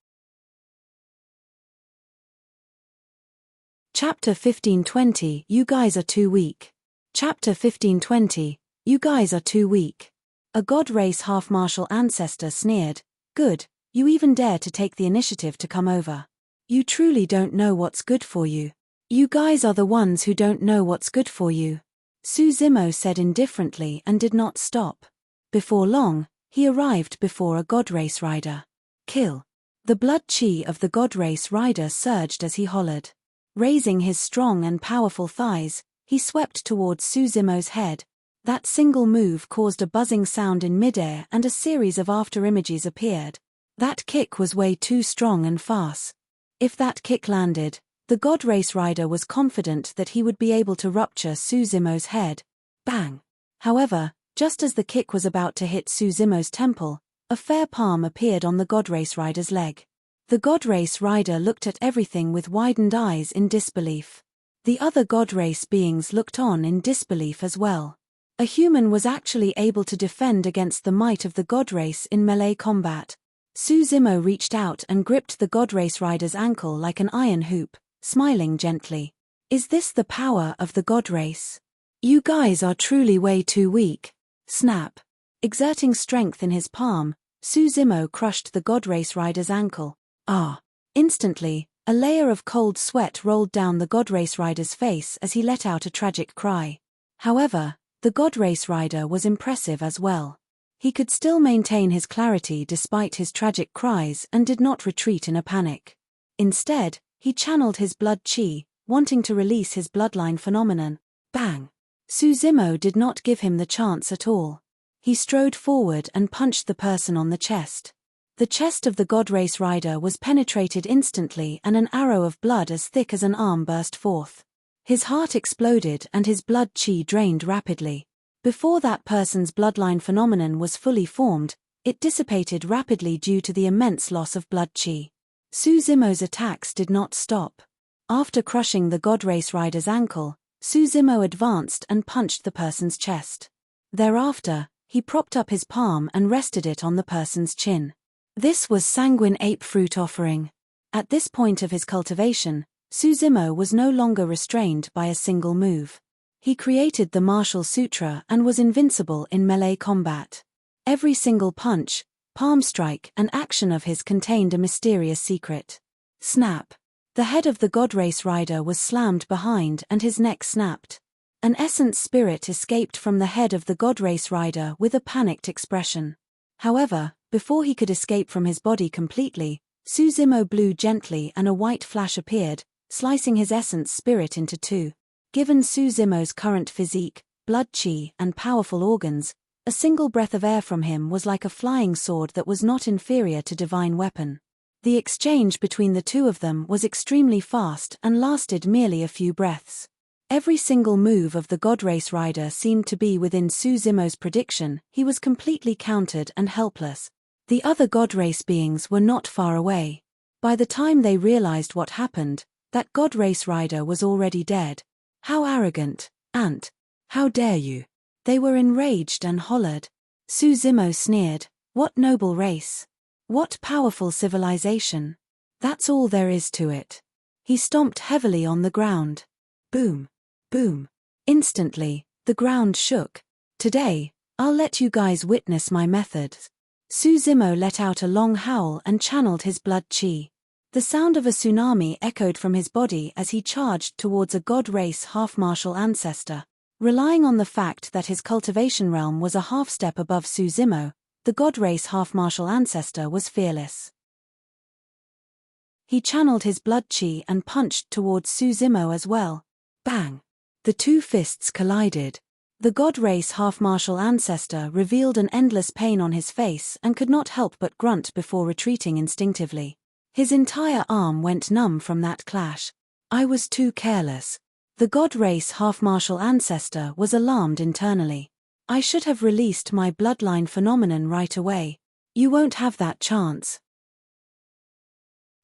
Chapter 1520, You guys are too weak. Chapter 1520, You guys are too weak. A god race half-martial ancestor sneered, Good, you even dare to take the initiative to come over. You truly don't know what's good for you. You guys are the ones who don't know what's good for you. Suzumo said indifferently and did not stop. Before long, he arrived before a god race rider. Kill. The blood chi of the god race rider surged as he hollered. Raising his strong and powerful thighs, he swept towards Suzumo's head. That single move caused a buzzing sound in midair and a series of afterimages appeared. That kick was way too strong and fast. If that kick landed, the god race rider was confident that he would be able to rupture Suzumo's head. Bang! However, just as the kick was about to hit Suzumo's temple, a fair palm appeared on the god race rider's leg. The god race rider looked at everything with widened eyes in disbelief. The other god race beings looked on in disbelief as well. A human was actually able to defend against the might of the god race in melee combat. Suzumo reached out and gripped the god race rider's ankle like an iron hoop, smiling gently. Is this the power of the god race? You guys are truly way too weak. Snap. Exerting strength in his palm, Suzumo crushed the god race rider's ankle. Ah! Instantly, a layer of cold sweat rolled down the god race rider's face as he let out a tragic cry. However, the god race rider was impressive as well. He could still maintain his clarity despite his tragic cries and did not retreat in a panic. Instead, he channeled his blood chi, wanting to release his bloodline phenomenon. Bang! Suzumo did not give him the chance at all. He strode forward and punched the person on the chest. The chest of the god race rider was penetrated instantly and an arrow of blood as thick as an arm burst forth. His heart exploded and his blood chi drained rapidly. Before that person's bloodline phenomenon was fully formed, it dissipated rapidly due to the immense loss of blood chi. Suzumo's attacks did not stop. After crushing the god race rider's ankle, Suzumo advanced and punched the person's chest. Thereafter, he propped up his palm and rested it on the person's chin. This was sanguine ape fruit offering. At this point of his cultivation, Suzumo was no longer restrained by a single move. He created the martial sutra and was invincible in melee combat. Every single punch, palm strike and action of his contained a mysterious secret. Snap! The head of the god race rider was slammed behind and his neck snapped. An essence spirit escaped from the head of the god race rider with a panicked expression. However, before he could escape from his body completely, Suzumo blew gently and a white flash appeared, slicing his essence spirit into two. Given Suzumo's current physique, blood chi, and powerful organs, a single breath of air from him was like a flying sword that was not inferior to divine weapon. The exchange between the two of them was extremely fast and lasted merely a few breaths. Every single move of the god race rider seemed to be within Suzumo's prediction. He was completely countered and helpless. The other god race beings were not far away. By the time they realized what happened, that god race rider was already dead. How arrogant, Ant! How dare you! They were enraged and hollered. Suzumo sneered, "What noble race! What powerful civilization! That's all there is to it." He stomped heavily on the ground. Boom! Boom! Instantly, the ground shook. "Today, I'll let you guys witness my methods." Suzumo let out a long howl and channeled his blood chi. The sound of a tsunami echoed from his body as he charged towards a god race half-martial ancestor. Relying on the fact that his cultivation realm was a half-step above Suzumo, the god race half-martial ancestor was fearless. He channeled his blood chi and punched towards Suzumo as well. Bang! The two fists collided. The god race half-martial ancestor revealed an endless pain on his face and could not help but grunt before retreating instinctively. His entire arm went numb from that clash. "I was too careless." The god race half-martial ancestor was alarmed internally. "I should have released my bloodline phenomenon right away. You won't have that chance."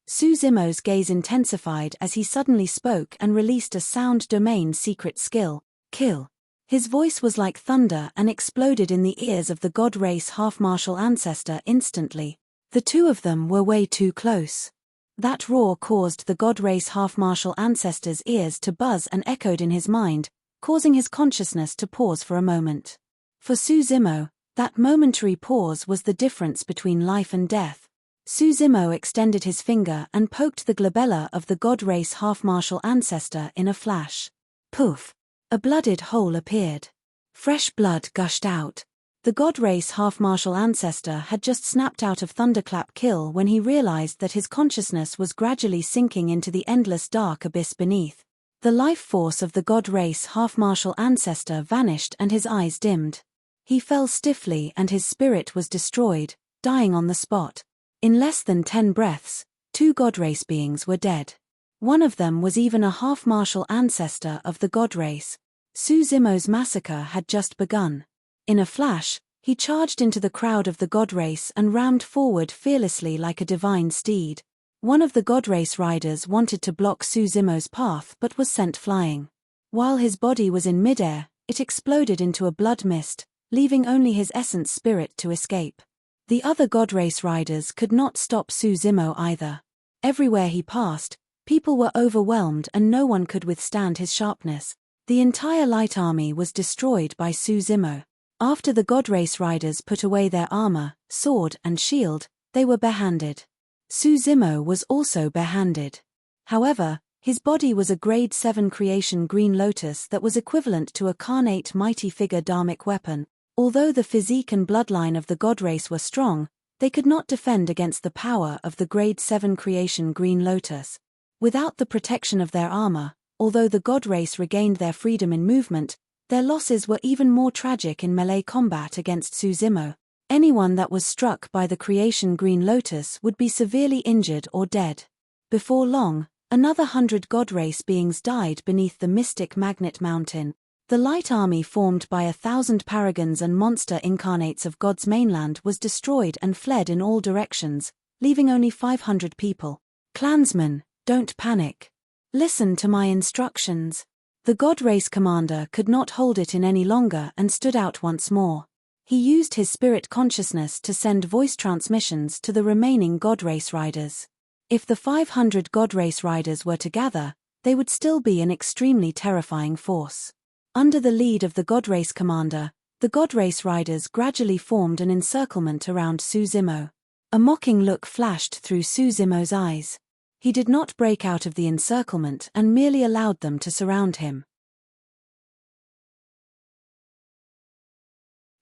Suzumo's gaze intensified as he suddenly spoke and released a sound domain secret skill, kill. His voice was like thunder and exploded in the ears of the god race half-martial ancestor instantly. The two of them were way too close. That roar caused the god race half-martial ancestor's ears to buzz and echoed in his mind, causing his consciousness to pause for a moment. For Suzumo, that momentary pause was the difference between life and death. Suzumo extended his finger and poked the glabella of the god race half-martial ancestor in a flash. Poof! A blooded hole appeared. Fresh blood gushed out. The god race half-martial ancestor had just snapped out of thunderclap kill when he realized that his consciousness was gradually sinking into the endless dark abyss beneath. The life force of the god race half-martial ancestor vanished and his eyes dimmed. He fell stiffly and his spirit was destroyed, dying on the spot. In less than 10 breaths, 2 god race beings were dead. One of them was even a half-martial ancestor of the god race. Suzumo's massacre had just begun. In a flash, he charged into the crowd of the god race and rammed forward fearlessly like a divine steed. One of the god race riders wanted to block Suzumo's path but was sent flying. While his body was in midair, it exploded into a blood mist, leaving only his essence spirit to escape. The other god race riders could not stop Suzumo either. Everywhere he passed, people were overwhelmed and no one could withstand his sharpness. The entire light army was destroyed by Suzumo. After the god race riders put away their armor, sword, and shield, they were barehanded. Suzumo was also barehanded. However, his body was a grade 7 creation green lotus that was equivalent to a carnate mighty figure dharmic weapon. Although the physique and bloodline of the god race were strong, they could not defend against the power of the grade 7 creation green lotus. Without the protection of their armor, Although the god race regained their freedom in movement, their losses were even more tragic in melee combat against Suzumo. Anyone that was struck by the creation Green Lotus would be severely injured or dead. Before long, another 100 god race beings died beneath the mystic Magnet Mountain. The light army formed by 1,000 paragons and monster incarnates of God's mainland was destroyed and fled in all directions, leaving only 500 people. Clansmen, don't panic. Listen to my instructions. The god race commander could not hold it in any longer and stood out once more. He used his spirit consciousness to send voice transmissions to the remaining god race riders. If the 500 god race riders were to gather, they would still be an extremely terrifying force. Under the lead of the god race commander, the god race riders gradually formed an encirclement around Suzumo. A mocking look flashed through Suzumo's eyes. He did not break out of the encirclement and merely allowed them to surround him.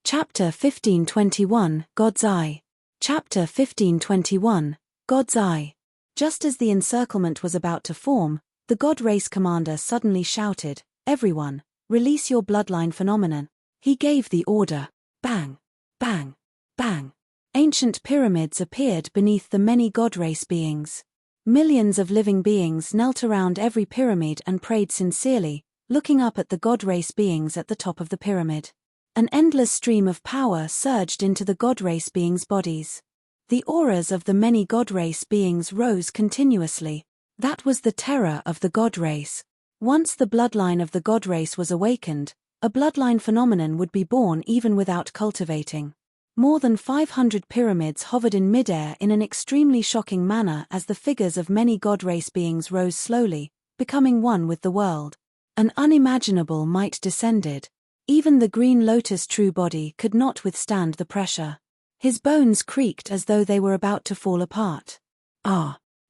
Chapter 1521, God's Eye. Chapter 1521, God's Eye. Just as the encirclement was about to form, the god race commander suddenly shouted, "Everyone, release your bloodline phenomenon." He gave the order. Bang, bang, bang. Ancient pyramids appeared beneath the many god race beings. Millions of living beings knelt around every pyramid and prayed sincerely, looking up at the god race beings at the top of the pyramid. An endless stream of power surged into the god race beings' bodies. The auras of the many god race beings rose continuously. That was the terror of the god race. Once the bloodline of the god race was awakened, a bloodline phenomenon would be born even without cultivating. More than 500 pyramids hovered in midair in an extremely shocking manner as the figures of many god race beings rose slowly, becoming one with the world. An unimaginable might descended. Even the Green Lotus true body could not withstand the pressure. His bones creaked as though they were about to fall apart.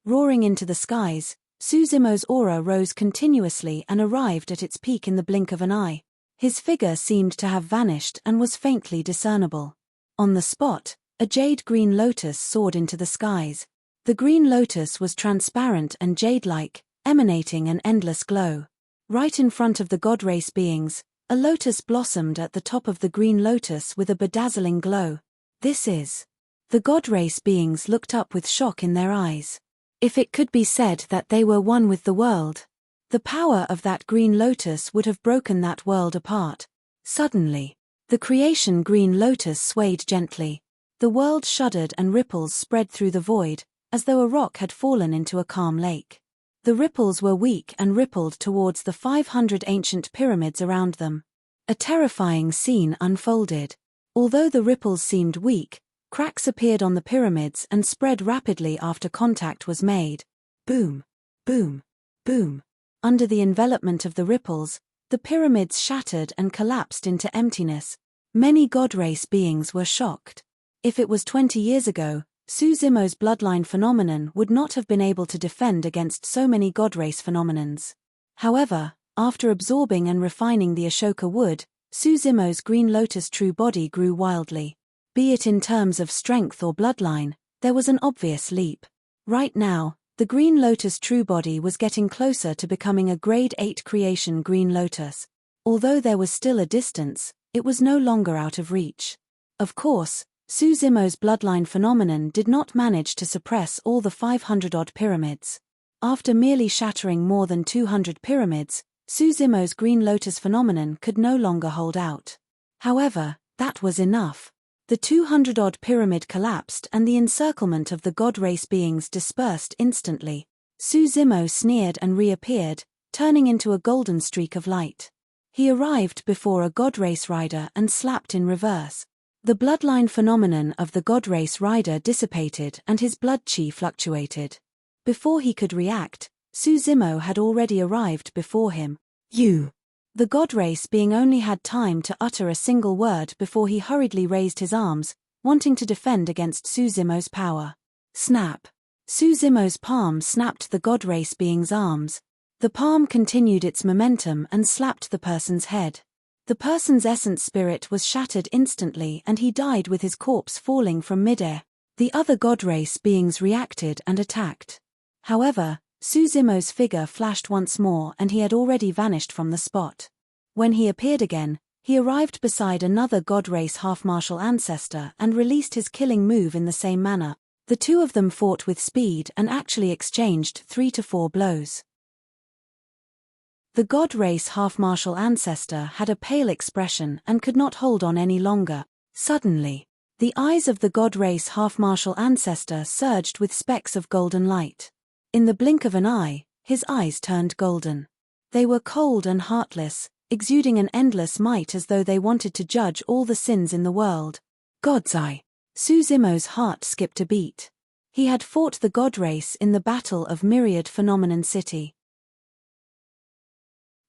Roaring into the skies, Suzumo's aura rose continuously and arrived at its peak in the blink of an eye. His figure seemed to have vanished and was faintly discernible. On the spot, a jade green lotus soared into the skies. The green lotus was transparent and jade-like, emanating an endless glow. Right in front of the god race beings, a lotus blossomed at the top of the green lotus with a bedazzling glow. This is. The god race beings looked up with shock in their eyes. If it could be said that they were one with the world, the power of that green lotus would have broken that world apart. Suddenly, the creation green lotus swayed gently. The world shuddered and ripples spread through the void, as though a rock had fallen into a calm lake. The ripples were weak and rippled towards the 500 ancient pyramids around them. A terrifying scene unfolded. Although the ripples seemed weak, cracks appeared on the pyramids and spread rapidly after contact was made. Boom, boom, boom. Under the envelopment of the ripples, the pyramids shattered and collapsed into emptiness. Many god race beings were shocked. If it was 20 years ago, Suzumo's bloodline phenomenon would not have been able to defend against so many god race phenomenons. However, after absorbing and refining the Ashoka wood, Suzumo's green lotus true body grew wildly. Be it in terms of strength or bloodline, there was an obvious leap. Right now, the green lotus true body was getting closer to becoming a grade 8 creation green lotus. Although there was still a distance, it was no longer out of reach. Of course, Suzumo's bloodline phenomenon did not manage to suppress all the 500-odd pyramids. After merely shattering more than 200 pyramids, Suzumo's green lotus phenomenon could no longer hold out. However, that was enough. The 200-odd pyramid collapsed and the encirclement of the god race beings dispersed instantly. Suzumo sneered and reappeared, turning into a golden streak of light. He arrived before a god race rider and slapped in reverse. The bloodline phenomenon of the god race rider dissipated and his blood chi fluctuated. Before he could react, Suzumo had already arrived before him. You! The god race being only had time to utter a single word before he hurriedly raised his arms, wanting to defend against Suzumo's power. Snap! Suzumo's palm snapped the god race being's arms. The palm continued its momentum and slapped the person's head. The person's essence spirit was shattered instantly and he died with his corpse falling from midair. The other god race beings reacted and attacked. However, Suzimo's figure flashed once more and he had already vanished from the spot. When he appeared again, he arrived beside another god race half-martial ancestor and released his killing move in the same manner. The two of them fought with speed and actually exchanged 3 to 4 blows. The god race half-martial ancestor had a pale expression and could not hold on any longer. Suddenly, the eyes of the god race half-martial ancestor surged with specks of golden light. In the blink of an eye, his eyes turned golden. They were cold and heartless, exuding an endless might as though they wanted to judge all the sins in the world. God's eye. Suzimo's heart skipped a beat. He had fought the god race in the Battle of Myriad Phenomenon City.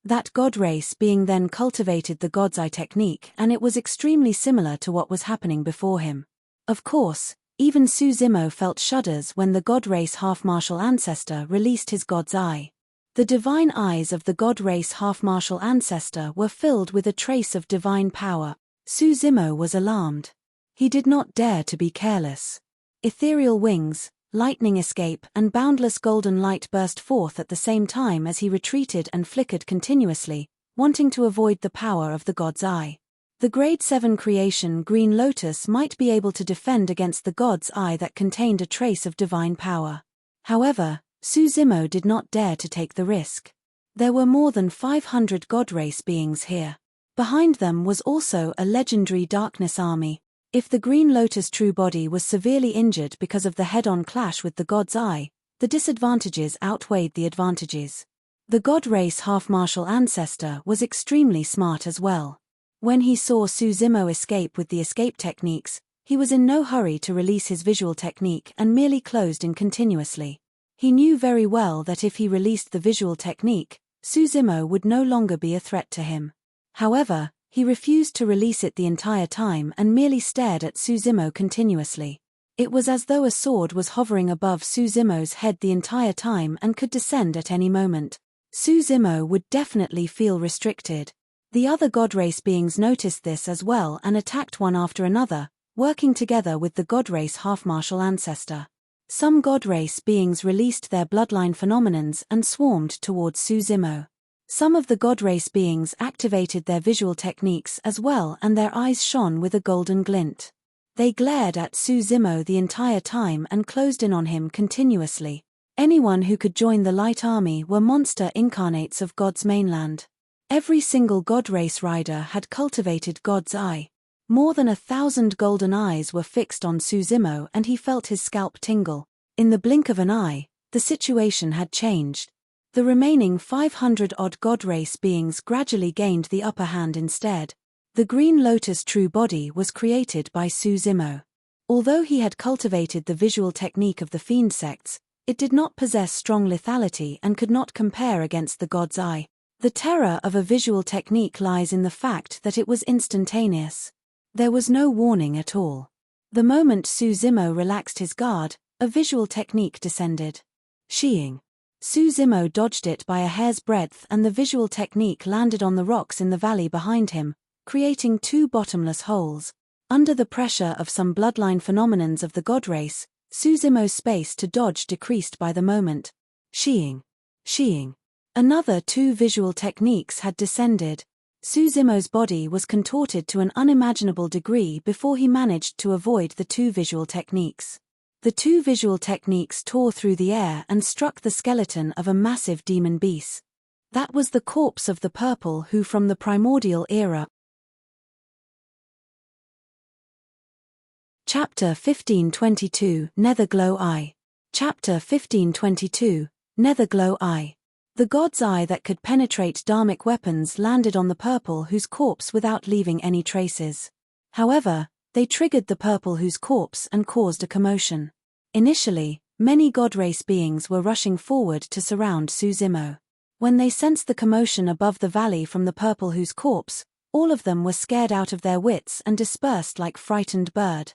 That god race being then cultivated the God's Eye technique, and it was extremely similar to what was happening before him. Of course, even Suzimo felt shudders when the god race half-martial ancestor released his God's Eye. The divine eyes of the god race half-martial ancestor were filled with a trace of divine power. Suzimo was alarmed. He did not dare to be careless. Ethereal wings, lightning escape and boundless golden light burst forth at the same time as he retreated and flickered continuously, wanting to avoid the power of the God's Eye. The Grade 7 creation Green Lotus might be able to defend against the God's Eye that contained a trace of divine power. However, Suzimo did not dare to take the risk. There were more than 500 God race beings here. Behind them was also a legendary darkness army. If the Green Lotus true body was severely injured because of the head-on clash with the God's Eye, the disadvantages outweighed the advantages. The God race half-martial ancestor was extremely smart as well. When he saw Suzimo escape with the escape techniques, he was in no hurry to release his visual technique and merely closed in continuously. He knew very well that if he released the visual technique, Suzimo would no longer be a threat to him. However, he refused to release it the entire time and merely stared at Suzimo continuously. It was as though a sword was hovering above Suzimo's head the entire time and could descend at any moment. Suzimo would definitely feel restricted. The other god race beings noticed this as well and attacked one after another, working together with the god race half-martial ancestor. Some god race beings released their bloodline phenomenons and swarmed towards Suzimo. Some of the god race beings activated their visual techniques as well and their eyes shone with a golden glint. They glared at Suzimo the entire time and closed in on him continuously. Anyone who could join the light army were monster incarnates of God's mainland. Every single god race rider had cultivated God's Eye. More than 1,000 golden eyes were fixed on Suzimo and he felt his scalp tingle. In the blink of an eye, the situation had changed. The remaining 500-odd god race beings gradually gained the upper hand instead. The Green Lotus true body was created by Suzimo. Although he had cultivated the visual technique of the fiend sects, it did not possess strong lethality and could not compare against the God's Eye. The terror of a visual technique lies in the fact that it was instantaneous. There was no warning at all. The moment Suzimo relaxed his guard, a visual technique descended. Sheeing. Suzimo dodged it by a hair's breadth and the visual technique landed on the rocks in the valley behind him, creating 2 bottomless holes. Under the pressure of some bloodline phenomenons of the god race, Suzimo's space to dodge decreased by the moment. Sheeing. Another 2 visual techniques had descended. Suzimo's body was contorted to an unimaginable degree before he managed to avoid the 2 visual techniques. The 2 visual techniques tore through the air and struck the skeleton of a massive demon beast. That was the corpse of the purple who from the primordial era. Chapter 1522, Netherglow Eye. Chapter 1522, Netherglow Eye. The God's Eye that could penetrate dharmic weapons landed on the purple whose corpse without leaving any traces. However, they triggered the purple whose corpse and caused a commotion. Initially, many god race beings were rushing forward to surround Suzimo. When they sensed the commotion above the valley from the purple whose corpse, all of them were scared out of their wits and dispersed like frightened bird.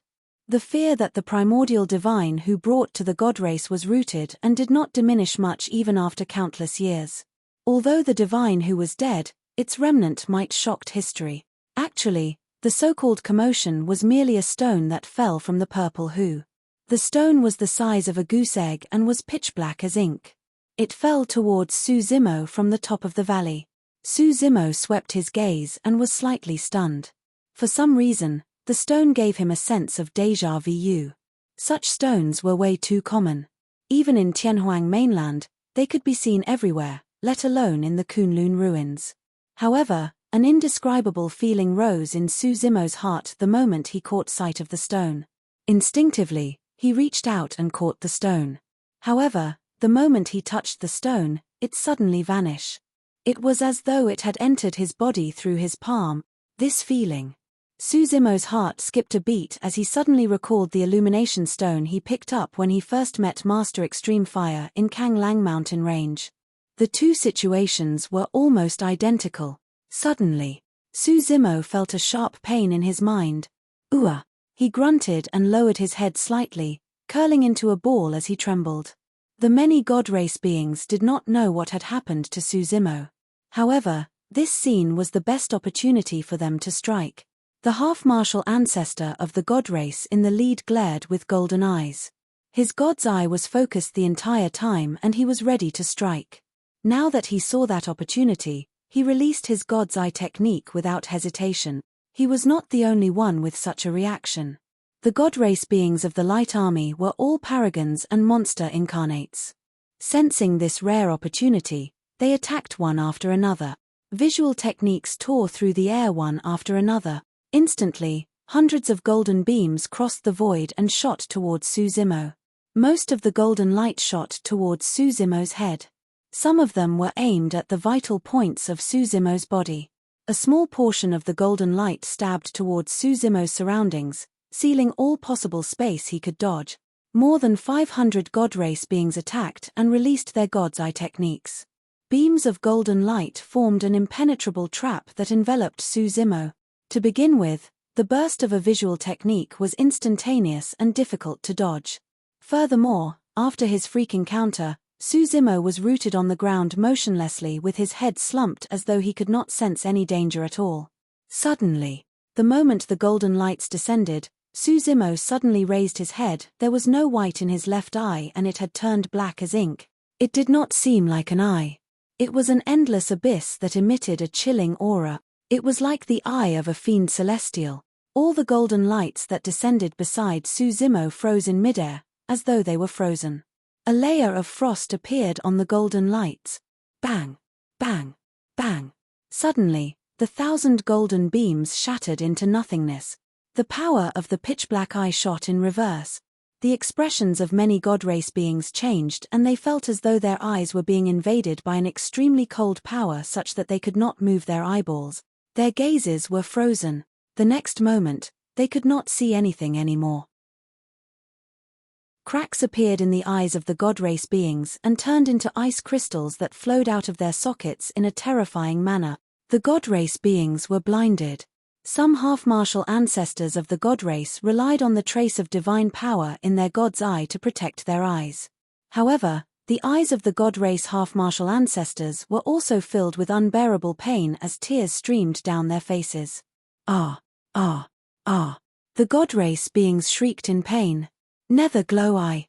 The fear that the primordial divine who brought to the god race was rooted and did not diminish much even after countless years. Although the divine who was dead, its remnant might shocked history. Actually, the so-called commotion was merely a stone that fell from the purple who. The stone was the size of a goose egg and was pitch black as ink. It fell towards Suzimo from the top of the valley. Suzimo swept his gaze and was slightly stunned. For some reason, the stone gave him a sense of déjà vu. Such stones were way too common. Even in Tianhuang mainland, they could be seen everywhere, let alone in the Kunlun ruins. However, an indescribable feeling rose in Suzimo's heart the moment he caught sight of the stone. Instinctively, he reached out and caught the stone. However, the moment he touched the stone, it suddenly vanished. It was as though it had entered his body through his palm. This feeling. Suzimo's heart skipped a beat as he suddenly recalled the illumination stone he picked up when he first met Master Extreme Fire in Kanglang Mountain Range. The two situations were almost identical. Suddenly, Suzimo felt a sharp pain in his mind. Ooh! He grunted and lowered his head slightly, curling into a ball as he trembled. The many god race beings did not know what had happened to Suzimo. However, this scene was the best opportunity for them to strike. The half-martial ancestor of the god race in the lead glared with golden eyes. His god's eye was focused the entire time and he was ready to strike. Now that he saw that opportunity, he released his god's eye technique without hesitation. He was not the only one with such a reaction. The god race beings of the Light Army were all paragons and monster incarnates. Sensing this rare opportunity, they attacked one after another. Visual techniques tore through the air one after another. Instantly, hundreds of golden beams crossed the void and shot towards Suzimo. Most of the golden light shot towards Suzimo's head. Some of them were aimed at the vital points of Suzimo's body. A small portion of the golden light stabbed towards Suzimo's surroundings, sealing all possible space he could dodge. More than 500 god race beings attacked and released their god's eye techniques. Beams of golden light formed an impenetrable trap that enveloped Suzimo. To begin with, the burst of a visual technique was instantaneous and difficult to dodge. Furthermore, after his freak encounter, Suzimo was rooted on the ground motionlessly with his head slumped as though he could not sense any danger at all. Suddenly, the moment the golden lights descended, Suzimo suddenly raised his head. There was no white in his left eye and it had turned black as ink. It did not seem like an eye. It was an endless abyss that emitted a chilling aura. It was like the eye of a fiend celestial. All the golden lights that descended beside Suzimo froze in midair, as though they were frozen. A layer of frost appeared on the golden lights. Bang! Bang! Bang! Suddenly, the 1,000 golden beams shattered into nothingness. The power of the pitch-black eye shot in reverse. The expressions of many god race beings changed and they felt as though their eyes were being invaded by an extremely cold power such that they could not move their eyeballs. Their gazes were frozen. The next moment, they could not see anything anymore. Cracks appeared in the eyes of the god race beings and turned into ice crystals that flowed out of their sockets in a terrifying manner. The god race beings were blinded. Some half-martial ancestors of the god race relied on the trace of divine power in their god's eye to protect their eyes. However, the eyes of the god race half-martial ancestors were also filled with unbearable pain as tears streamed down their faces. Ah! Ah! Ah! The god race beings shrieked in pain. Nether Glow Eye.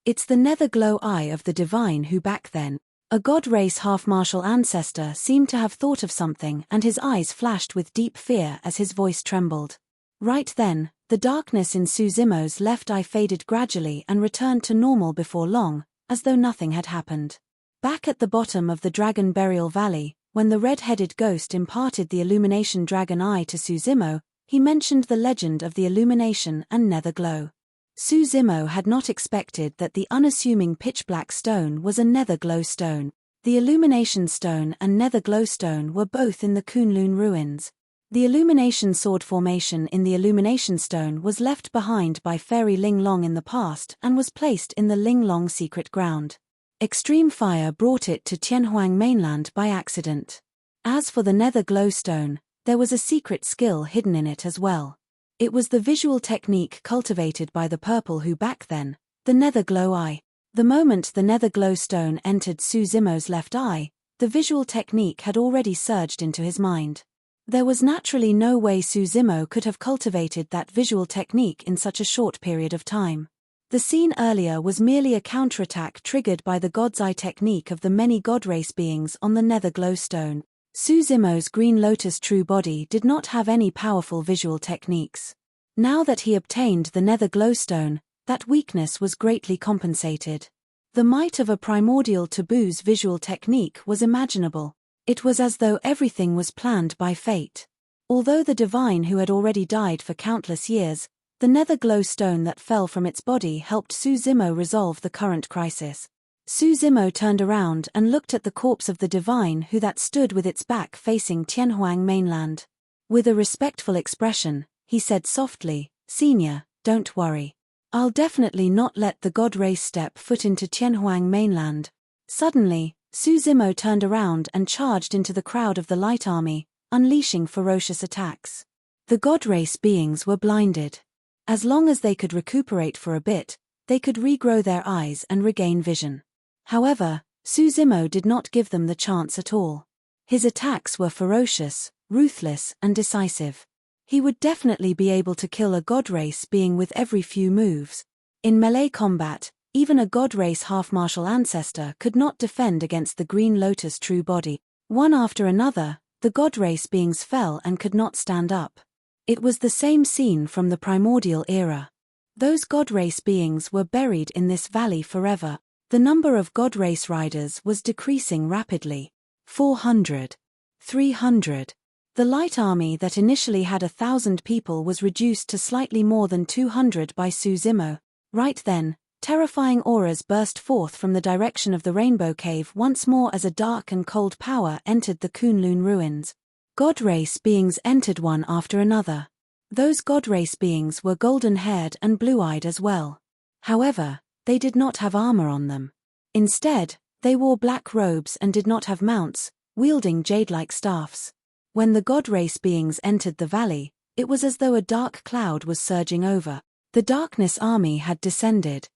It's the Nether Glow Eye of the divine who back then, a god race half-martial ancestor seemed to have thought of something and his eyes flashed with deep fear as his voice trembled. Right then, the darkness in Suzimo's left eye faded gradually and returned to normal before long, as though nothing had happened. Back at the bottom of the Dragon Burial Valley, when the red-headed ghost imparted the Illumination Dragon Eye to Suzimo, he mentioned the legend of the illumination and nether glow. Suzimo had not expected that the unassuming pitch-black stone was a nether glow stone. The illumination stone and nether glow stone were both in the Kunlun ruins. The illumination sword formation in the illumination stone was left behind by Fairy Ling Long in the past and was placed in the Ling Long secret ground. Extreme fire brought it to Tianhuang mainland by accident. As for the nether glow stone, there was a secret skill hidden in it as well. It was the visual technique cultivated by the purple who back then, the nether glow eye. The moment the nether glow stone entered Suzimo's left eye, the visual technique had already surged into his mind. There was naturally no way Suzimo could have cultivated that visual technique in such a short period of time. The scene earlier was merely a counterattack triggered by the God's Eye technique of the many God race beings on the nether glowstone. Suzumo's Green Lotus true body did not have any powerful visual techniques. Now that he obtained the nether glowstone, that weakness was greatly compensated. The might of a primordial taboo's visual technique was imaginable. It was as though everything was planned by fate. Although the divine who had already died for countless years, the nether glowstone that fell from its body helped Suzumo resolve the current crisis. Suzumo turned around and looked at the corpse of the divine who that stood with its back facing Tianhuang mainland. With a respectful expression, he said softly, "Senior, don't worry. I'll definitely not let the God race step foot into Tianhuang mainland." Suddenly, Suzumo turned around and charged into the crowd of the Light Army, unleashing ferocious attacks. The God race beings were blinded. As long as they could recuperate for a bit, they could regrow their eyes and regain vision. However, Suzumo did not give them the chance at all. His attacks were ferocious, ruthless, and decisive. He would definitely be able to kill a God race being with every few moves. In melee combat, even a God race half-martial ancestor could not defend against the Green Lotus true body. One after another, the God race beings fell and could not stand up. It was the same scene from the primordial era. Those God race beings were buried in this valley forever. The number of God race riders was decreasing rapidly. 400. 300. The Light Army that initially had 1,000 people was reduced to slightly more than 200 by Suzumo. Right then, terrifying auras burst forth from the direction of the Rainbow Cave once more as a dark and cold power entered the Kunlun ruins. God race beings entered one after another. Those God race beings were golden-haired and blue-eyed as well. However, they did not have armor on them. Instead, they wore black robes and did not have mounts, wielding jade-like staffs. When the God race beings entered the valley, it was as though a dark cloud was surging over. The Darkness Army had descended.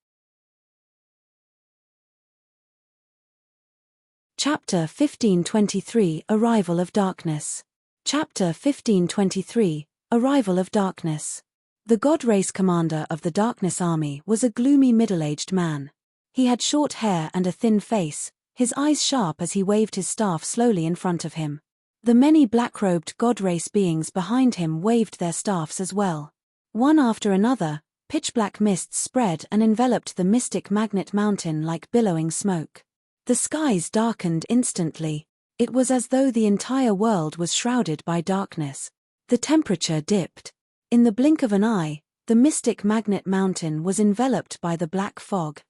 Chapter 1523 Arrival of Darkness. Chapter 1523 Arrival of Darkness. The God race commander of the Darkness Army was a gloomy middle-aged man. He had short hair and a thin face, his eyes sharp as he waved his staff slowly in front of him. The many black-robed God race beings behind him waved their staffs as well. One after another, pitch-black mists spread and enveloped the mystic magnet mountain like billowing smoke. The skies darkened instantly. It was as though the entire world was shrouded by darkness. The temperature dipped. In the blink of an eye, the mystic magnet mountain was enveloped by the black fog.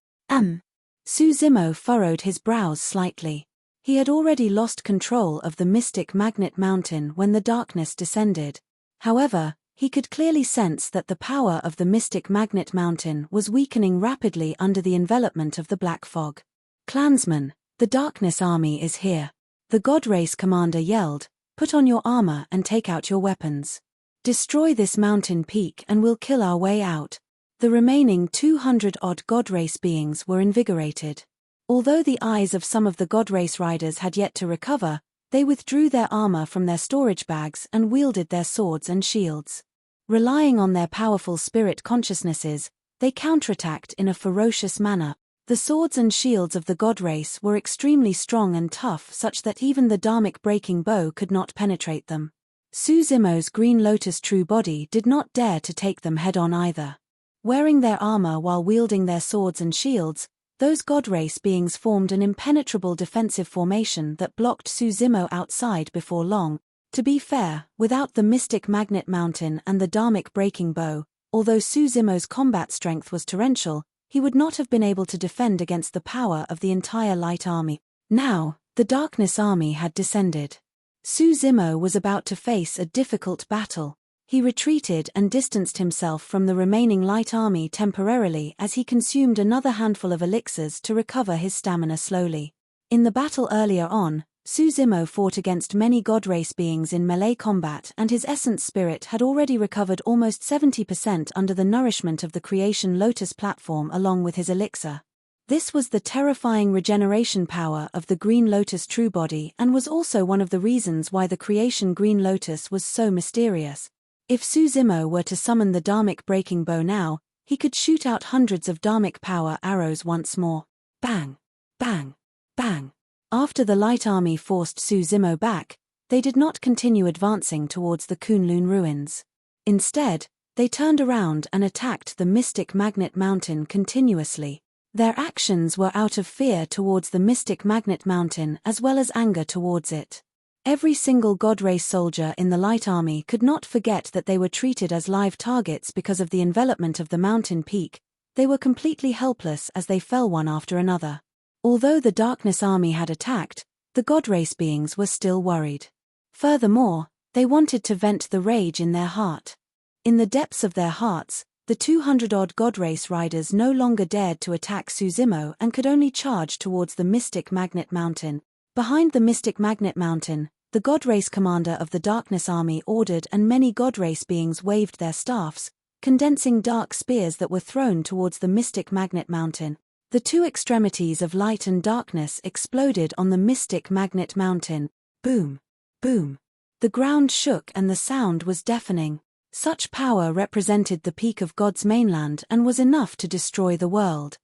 Suzumo furrowed his brows slightly. He had already lost control of the mystic magnet mountain when the darkness descended. However, he could clearly sense that the power of the mystic magnet mountain was weakening rapidly under the envelopment of the black fog. "Clansmen, the Darkness Army is here." The God race commander yelled, "Put on your armor and take out your weapons. Destroy this mountain peak and we'll kill our way out." The remaining 200-odd God race beings were invigorated. Although the eyes of some of the God race riders had yet to recover, they withdrew their armor from their storage bags and wielded their swords and shields. Relying on their powerful spirit consciousnesses, they counterattacked in a ferocious manner. The swords and shields of the God race were extremely strong and tough, such that even the dharmic breaking bow could not penetrate them. Suzumo's Green Lotus true body did not dare to take them head-on either. Wearing their armor while wielding their swords and shields, those God race beings formed an impenetrable defensive formation that blocked Suzumo outside before long. To be fair, without the mystic magnet mountain and the dharmic breaking bow, although Suzumo's combat strength was torrential, he would not have been able to defend against the power of the entire Light Army. Now, the Darkness Army had descended. Suzumo was about to face a difficult battle. He retreated and distanced himself from the remaining Light Army temporarily as he consumed another handful of elixirs to recover his stamina slowly. In the battle earlier on, Suzumo fought against many God race beings in melee combat, and his essence spirit had already recovered almost 70% under the nourishment of the Creation Lotus platform along with his elixir. This was the terrifying regeneration power of the Green Lotus true body and was also one of the reasons why the Creation Green Lotus was so mysterious. If Suzumo were to summon the dharmic breaking bow now, he could shoot out hundreds of dharmic power arrows once more. Bang! Bang! Bang! After the light army forced Su Zimo back, they did not continue advancing towards the Kunlun ruins. Instead, they turned around and attacked the mystic magnet mountain continuously. Their actions were out of fear towards the mystic magnet mountain as well as anger towards it. Every single God race soldier in the light army could not forget that they were treated as live targets because of the envelopment of the mountain peak. They were completely helpless as they fell one after another. Although the darkness army had attacked, the God race beings were still worried. Furthermore, they wanted to vent the rage in their heart. In the depths of their hearts, the 200-odd God race riders no longer dared to attack Su Zimo and could only charge towards the mystic magnet mountain. Behind the mystic magnet mountain, the God race commander of the darkness army ordered, and many God race beings waved their staffs, condensing dark spears that were thrown towards the mystic magnet mountain. The two extremities of light and darkness exploded on the mystic magnet mountain. Boom! Boom! The ground shook and the sound was deafening. Such power represented the peak of God's mainland and was enough to destroy the world.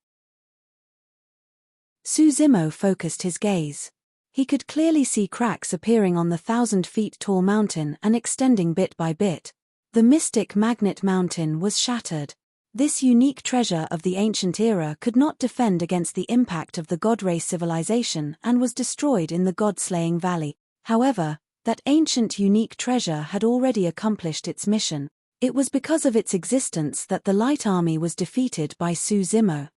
Su Zimo focused his gaze. He could clearly see cracks appearing on the 1,000-feet-tall mountain and extending bit by bit. The mystic magnet mountain was shattered. This unique treasure of the ancient era could not defend against the impact of the God race civilization and was destroyed in the God-slaying valley. However, that ancient unique treasure had already accomplished its mission. It was because of its existence that the light army was defeated by Su Zimo.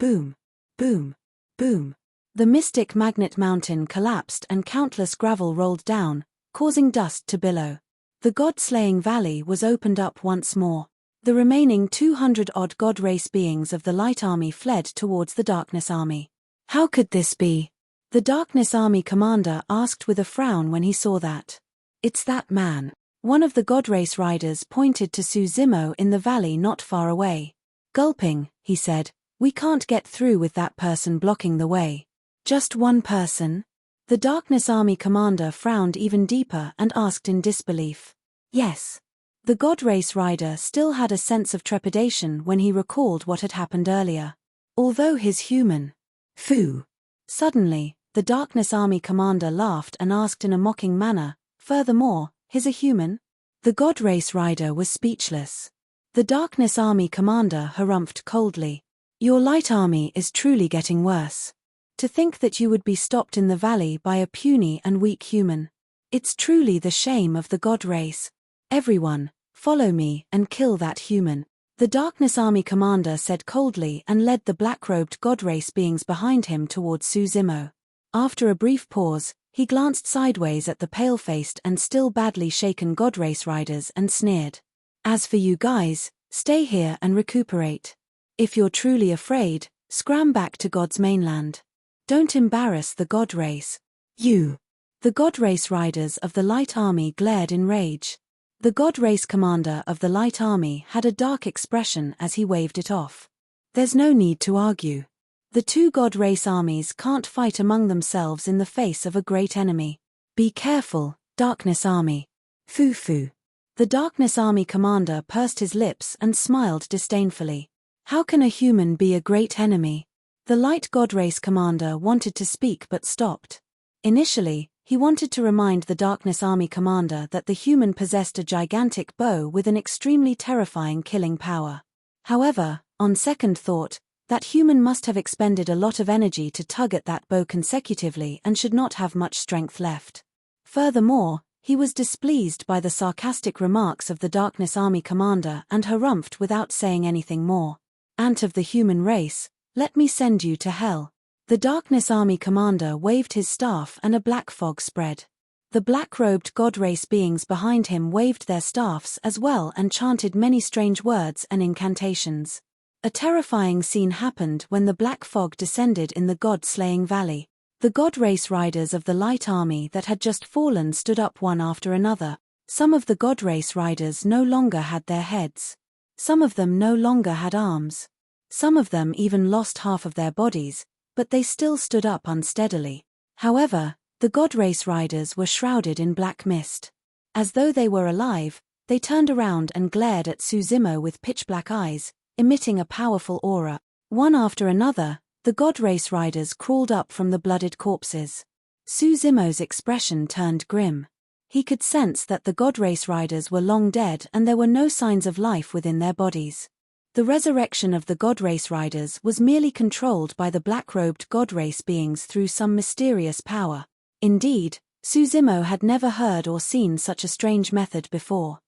Boom! Boom! Boom! The mystic magnet mountain collapsed and countless gravel rolled down, causing dust to billow. The God-slaying valley was opened up once more. The remaining 200-odd God race beings of the light army fled towards the darkness army. How could this be? The darkness army commander asked with a frown when he saw that. It's that man. One of the God race riders pointed to Su Zimo in the valley not far away. Gulping, he said, "We can't get through with that person blocking the way." Just one person? The darkness army commander frowned even deeper and asked in disbelief. Yes. The God race rider still had a sense of trepidation when he recalled what had happened earlier. Although he's human. Phoo. Suddenly, the darkness army commander laughed and asked in a mocking manner, "Furthermore, he's a human?" The God race rider was speechless. The darkness army commander harumphed coldly. "Your light army is truly getting worse. To think that you would be stopped in the valley by a puny and weak human. It's truly the shame of the God race. Everyone, follow me and kill that human." The darkness army commander said coldly and led the black-robed God race beings behind him towards Su Zimo. After a brief pause, he glanced sideways at the pale-faced and still badly shaken God race riders and sneered. "As for you guys, stay here and recuperate. If you're truly afraid, scram back to God's mainland. Don't embarrass the God race. You." The God race riders of the light army glared in rage. The God race commander of the light army had a dark expression as he waved it off. "There's no need to argue. The two God race armies can't fight among themselves in the face of a great enemy. Be careful, darkness army." Foo-foo. The darkness army commander pursed his lips and smiled disdainfully. How can a human be a great enemy? The light God race commander wanted to speak but stopped. Initially, he wanted to remind the darkness army commander that the human possessed a gigantic bow with an extremely terrifying killing power. However, on second thought, that human must have expended a lot of energy to tug at that bow consecutively and should not have much strength left. Furthermore, he was displeased by the sarcastic remarks of the darkness army commander and harumphed without saying anything more. "Ant of the human race, let me send you to hell." The darkness army commander waved his staff and a black fog spread. The black-robed God race beings behind him waved their staffs as well and chanted many strange words and incantations. A terrifying scene happened when the black fog descended in the God-slaying valley. The God race riders of the light army that had just fallen stood up one after another. Some of the God race riders no longer had their heads. Some of them no longer had arms. Some of them even lost half of their bodies, but they still stood up unsteadily. However, the God race riders were shrouded in black mist. As though they were alive, They turned around and glared at Suzimo with pitch-black eyes, emitting a powerful aura. One after another, the god race riders crawled up from the blooded corpses. Suzimo's expression turned grim. He could sense that the god race riders were long dead and there were no signs of life within their bodies. The resurrection of the god race riders was merely controlled by the black-robed god race beings through some mysterious power. Indeed, Suzimo had never heard or seen such a strange method before.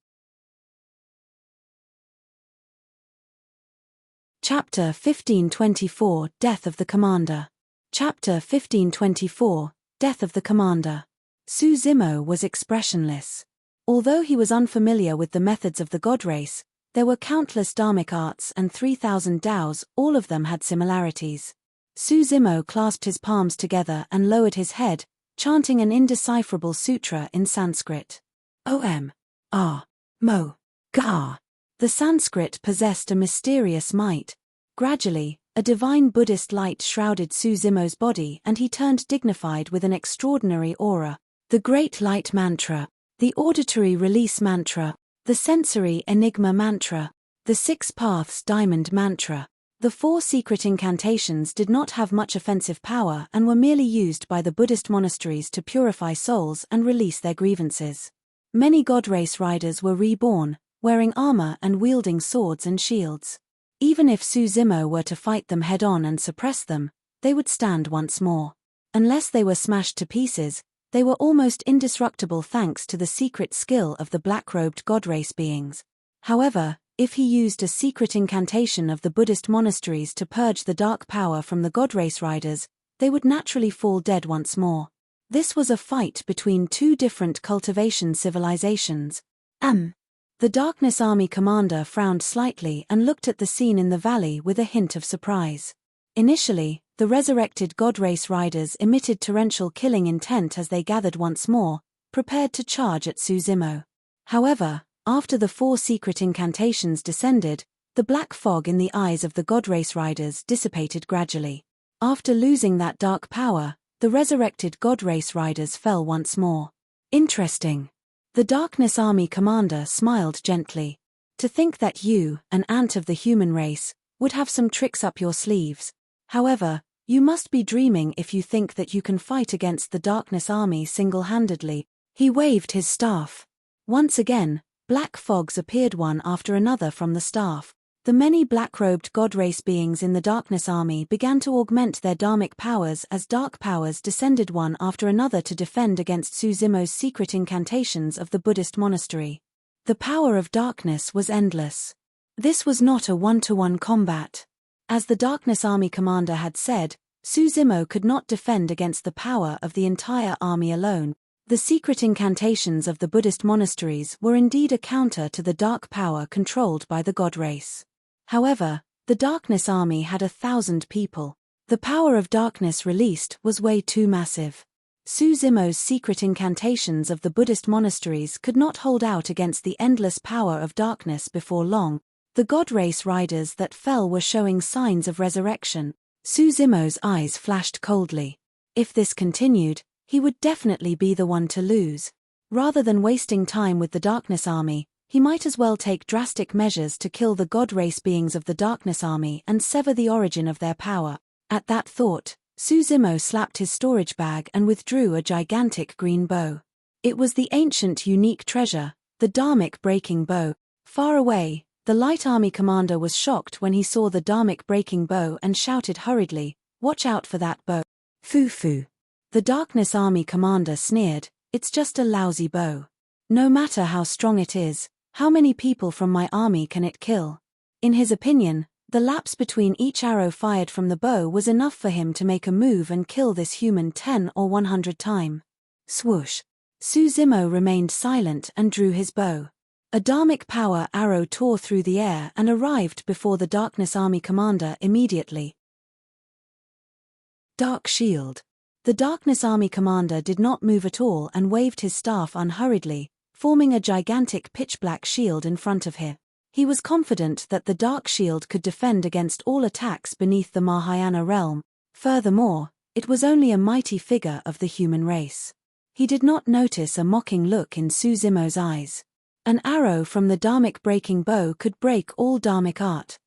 Chapter 1524 Death of the Commander. Chapter 1524 Death of the Commander. Suzimo was expressionless. Although he was unfamiliar with the methods of the god race, there were countless dharmic arts and 3,000 Taos, all of them had similarities. Suzimo clasped his palms together and lowered his head, chanting an indecipherable sutra in Sanskrit. Om. Ah. Mo. Ga. The Sanskrit possessed a mysterious might. Gradually, a divine Buddhist light shrouded Suzimo's body and he turned dignified with an extraordinary aura. The Great Light Mantra, the Auditory Release Mantra, the Sensory Enigma Mantra, the Six Paths Diamond Mantra. The 4 secret incantations did not have much offensive power and were merely used by the Buddhist monasteries to purify souls and release their grievances. Many god race riders were reborn, wearing armor and wielding swords and shields. Even if Suzimo were to fight them head-on and suppress them, they would stand once more. Unless they were smashed to pieces, they were almost indestructible thanks to the secret skill of the black-robed god race beings. However, if he used a secret incantation of the Buddhist monasteries to purge the dark power from the god race riders, they would naturally fall dead once more. This was a fight between 2 different cultivation civilizations. The Darkness Army commander frowned slightly and looked at the scene in the valley with a hint of surprise. Initially, the resurrected god race riders emitted torrential killing intent as they gathered once more, prepared to charge at Suzimo. However, after the 4 secret incantations descended, the black fog in the eyes of the god race riders dissipated gradually. After losing that dark power, the resurrected god race riders fell once more. Interesting. The Darkness Army commander smiled gently. To think that you, an ant of the human race, would have some tricks up your sleeves. However, you must be dreaming if you think that you can fight against the Darkness Army single-handedly. He waved his staff. Once again, black fogs appeared one after another from the staff. The many black-robed god race beings in the Darkness Army began to augment their dharmic powers as dark powers descended one after another to defend against Suzimo's secret incantations of the Buddhist monastery. The power of darkness was endless. This was not a one-to-one combat. As the Darkness Army commander had said, Suzimo could not defend against the power of the entire army alone. The secret incantations of the Buddhist monasteries were indeed a counter to the dark power controlled by the god race. However, the Darkness Army had 1,000 people. The power of darkness released was way too massive. Suzimo's secret incantations of the Buddhist monasteries could not hold out against the endless power of darkness before long. The god race riders that fell were showing signs of resurrection. Suzimo's eyes flashed coldly. If this continued, he would definitely be the one to lose. Rather than wasting time with the Darkness Army, he might as well take drastic measures to kill the god race beings of the Darkness Army and sever the origin of their power. At that thought, Suzimo slapped his storage bag and withdrew a gigantic green bow. It was the ancient unique treasure, the dharmic breaking bow. Far away, the Light Army commander was shocked when he saw the dharmic breaking bow and shouted hurriedly, "Watch out for that bow." Foo-foo. The Darkness Army commander sneered, "It's just a lousy bow. No matter how strong it is, how many people from my army can it kill?" In his opinion, the lapse between each arrow fired from the bow was enough for him to make a move and kill this human 10 or 100 times. Swoosh. Suzimo remained silent and drew his bow. A dharmic power arrow tore through the air and arrived before the Darkness Army commander immediately. Dark Shield. The Darkness Army commander did not move at all and waved his staff unhurriedly, forming a gigantic pitch-black shield in front of him. He was confident that the Dark Shield could defend against all attacks beneath the Mahayana realm. Furthermore, it was only a mighty figure of the human race. He did not notice a mocking look in Suzimo's eyes. An arrow from the dharmic breaking bow could break all dharmic art.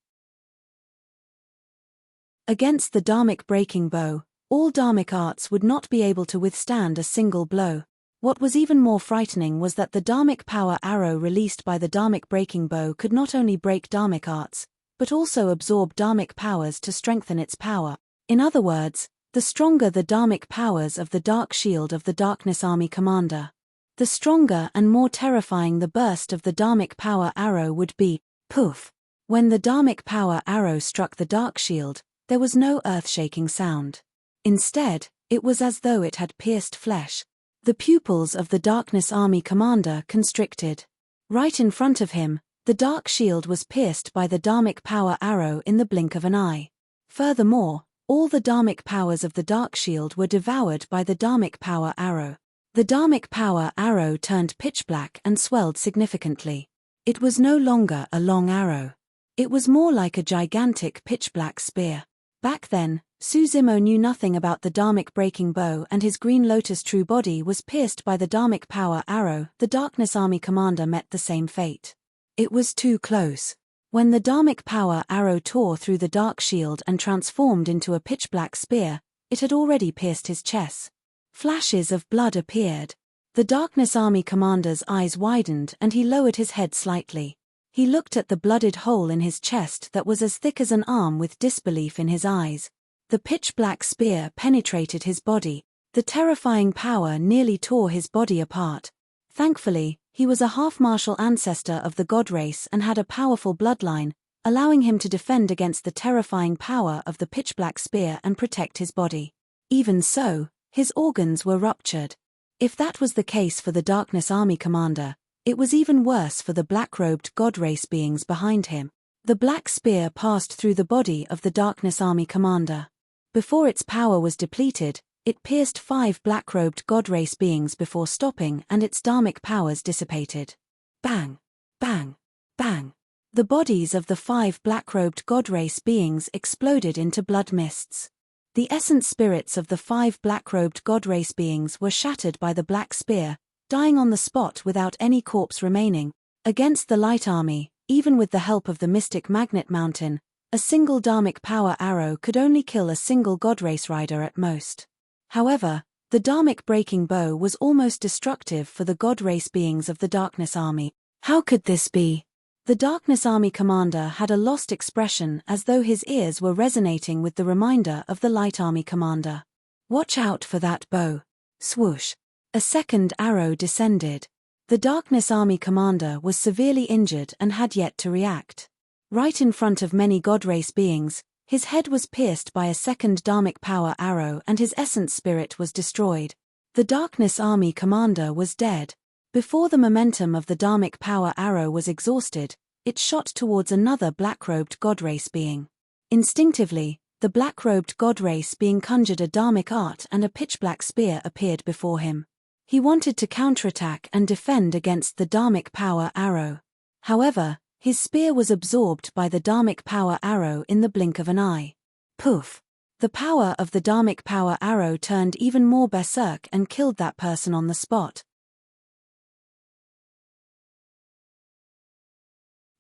Against the dharmic breaking bow, all dharmic arts would not be able to withstand a single blow. What was even more frightening was that the dharmic power arrow released by the dharmic breaking bow could not only break dharmic arts, but also absorb dharmic powers to strengthen its power. In other words, the stronger the dharmic powers of the dark shield of the Darkness Army commander, the stronger and more terrifying the burst of the dharmic power arrow would be. Poof! When the dharmic power arrow struck the dark shield, there was no earth-shaking sound. Instead, it was as though it had pierced flesh. The pupils of the Darkness Army commander constricted. Right in front of him, the dark shield was pierced by the dharmic power arrow in the blink of an eye. Furthermore, all the dharmic powers of the dark shield were devoured by the dharmic power arrow. The dharmic power arrow turned pitch black and swelled significantly. It was no longer a long arrow. It was more like a gigantic pitch black spear. Back then, Suzimo knew nothing about the dharmic breaking bow, and his Green Lotus true body was pierced by the dharmic power arrow. The Darkness Army commander met the same fate. It was too close. When the dharmic power arrow tore through the dark shield and transformed into a pitch black spear, it had already pierced his chest. Flashes of blood appeared. The Darkness Army commander's eyes widened and he lowered his head slightly. He looked at the blooded hole in his chest that was as thick as an arm with disbelief in his eyes. The pitch-black spear penetrated his body. The terrifying power nearly tore his body apart. Thankfully, he was a half-martial ancestor of the god race and had a powerful bloodline, allowing him to defend against the terrifying power of the pitch-black spear and protect his body. Even so, his organs were ruptured. If that was the case for the Darkness Army commander, it was even worse for the black-robed god race beings behind him. The black spear passed through the body of the Darkness Army commander. Before its power was depleted, it pierced 5 black-robed god race beings before stopping, and its dharmic powers dissipated. Bang! Bang! Bang! The bodies of the 5 black-robed god race beings exploded into blood mists. The essence spirits of the 5 black-robed god race beings were shattered by the black spear, dying on the spot without any corpse remaining. Against the Light Army, even with the help of the mystic magnet mountain, a single dharmic power arrow could only kill a single god race rider at most. However, the dharmic breaking bow was almost destructive for the god race beings of the Darkness Army. How could this be? The Darkness Army commander had a lost expression, as though his ears were resonating with the reminder of the Light Army commander. Watch out for that bow. Swoosh. A second arrow descended. The Darkness Army commander was severely injured and had yet to react. Right in front of many god race beings, his head was pierced by a second dharmic power arrow and his essence spirit was destroyed. The Darkness Army commander was dead. Before the momentum of the dharmic power arrow was exhausted, it shot towards another black-robed god race being. Instinctively, the black-robed god race being conjured a dharmic art and a pitch-black spear appeared before him. He wanted to counterattack and defend against the dharmic power arrow. However, his spear was absorbed by the dharmic power arrow in the blink of an eye. Poof! The power of the dharmic power arrow turned even more berserk and killed that person on the spot.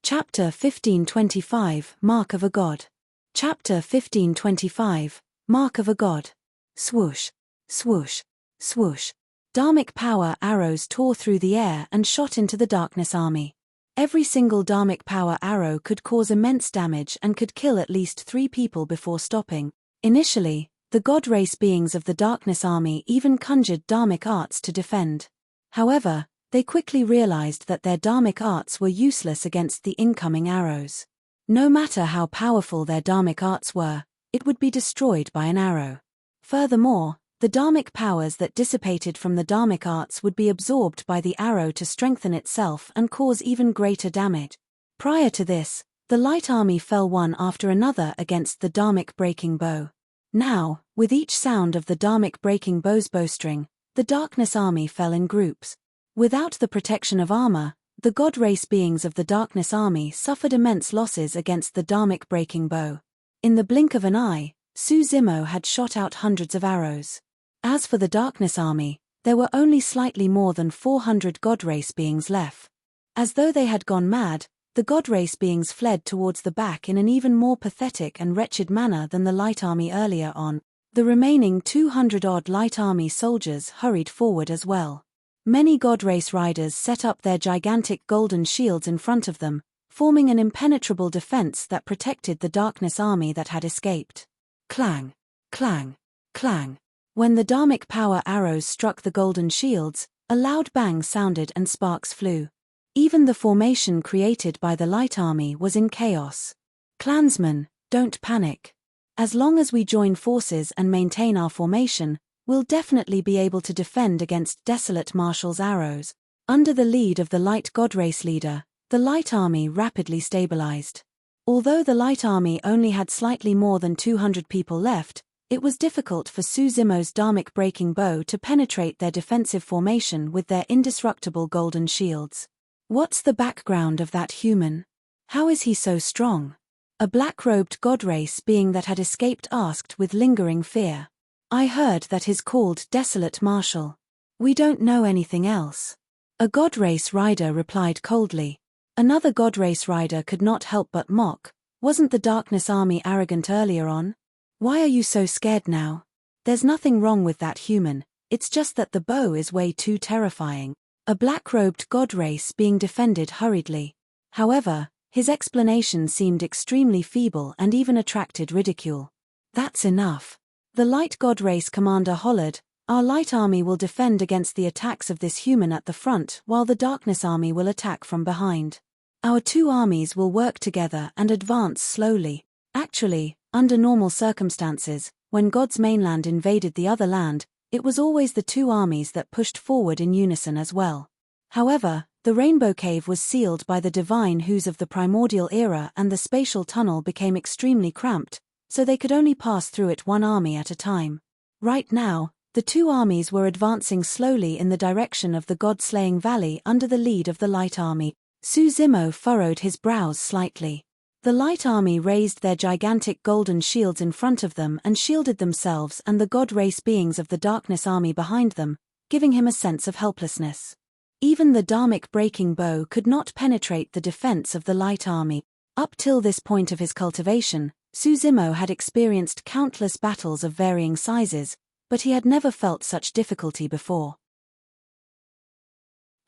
Chapter 1525, Mark of a God. Chapter 1525, Mark of a God. Swoosh, swoosh, swoosh. Dharmic power arrows tore through the air and shot into the Darkness Army. Every single dharmic power arrow could cause immense damage and could kill at least 3 people before stopping. Initially, the god race beings of the Darkness Army even conjured dharmic arts to defend. However, they quickly realized that their dharmic arts were useless against the incoming arrows. No matter how powerful their dharmic arts were, it would be destroyed by an arrow. Furthermore, the dharmic powers that dissipated from the dharmic arts would be absorbed by the arrow to strengthen itself and cause even greater damage. Prior to this, the Light Army fell one after another against the dharmic breaking bow. Now, with each sound of the dharmic breaking bow's bowstring, the Darkness Army fell in groups. Without the protection of armor, the god race beings of the Darkness Army suffered immense losses against the dharmic breaking bow. In the blink of an eye, Suzimo had shot out hundreds of arrows. As for the Darkness Army, there were only slightly more than 400 god race beings left. As though they had gone mad, the god race beings fled towards the back in an even more pathetic and wretched manner than the light army earlier on. The remaining 200-odd light army soldiers hurried forward as well. Many god race riders set up their gigantic golden shields in front of them, forming an impenetrable defense that protected the darkness army that had escaped. Clang! Clang! Clang! When the dharmic power arrows struck the golden shields, a loud bang sounded and sparks flew. Even the formation created by the light army was in chaos. Clansmen, don't panic. As long as we join forces and maintain our formation, we'll definitely be able to defend against desolate Marshall's arrows. Under the lead of the light god race leader, the light army rapidly stabilized. Although the light army only had slightly more than 200 people left, it was difficult for Suzimo's dharmic breaking bow to penetrate their defensive formation with their indestructible golden shields. What's the background of that human? How is he so strong? A black-robed god race being that had escaped asked with lingering fear. I heard that he's called Desolate Marshall. We don't know anything else. A god race rider replied coldly. Another god race rider could not help but mock. Wasn't the darkness army arrogant earlier on? Why are you so scared now? There's nothing wrong with that human, it's just that the bow is way too terrifying. A black-robed god race being defended hurriedly. However, his explanation seemed extremely feeble and even attracted ridicule. That's enough. The light god race commander hollered, our light army will defend against the attacks of this human at the front while the darkness army will attack from behind. Our two armies will work together and advance slowly. Actually, under normal circumstances, when God's mainland invaded the other land, it was always the two armies that pushed forward in unison as well. However, the Rainbow Cave was sealed by the divine hues of the primordial era and the spatial tunnel became extremely cramped, so they could only pass through it one army at a time. Right now, the two armies were advancing slowly in the direction of the God-slaying valley under the lead of the light army. Suzimo furrowed his brows slightly. The light army raised their gigantic golden shields in front of them and shielded themselves and the god race beings of the darkness army behind them, giving him a sense of helplessness. Even the dharmic breaking bow could not penetrate the defense of the light army. Up till this point of his cultivation, Suzimo had experienced countless battles of varying sizes, but he had never felt such difficulty before.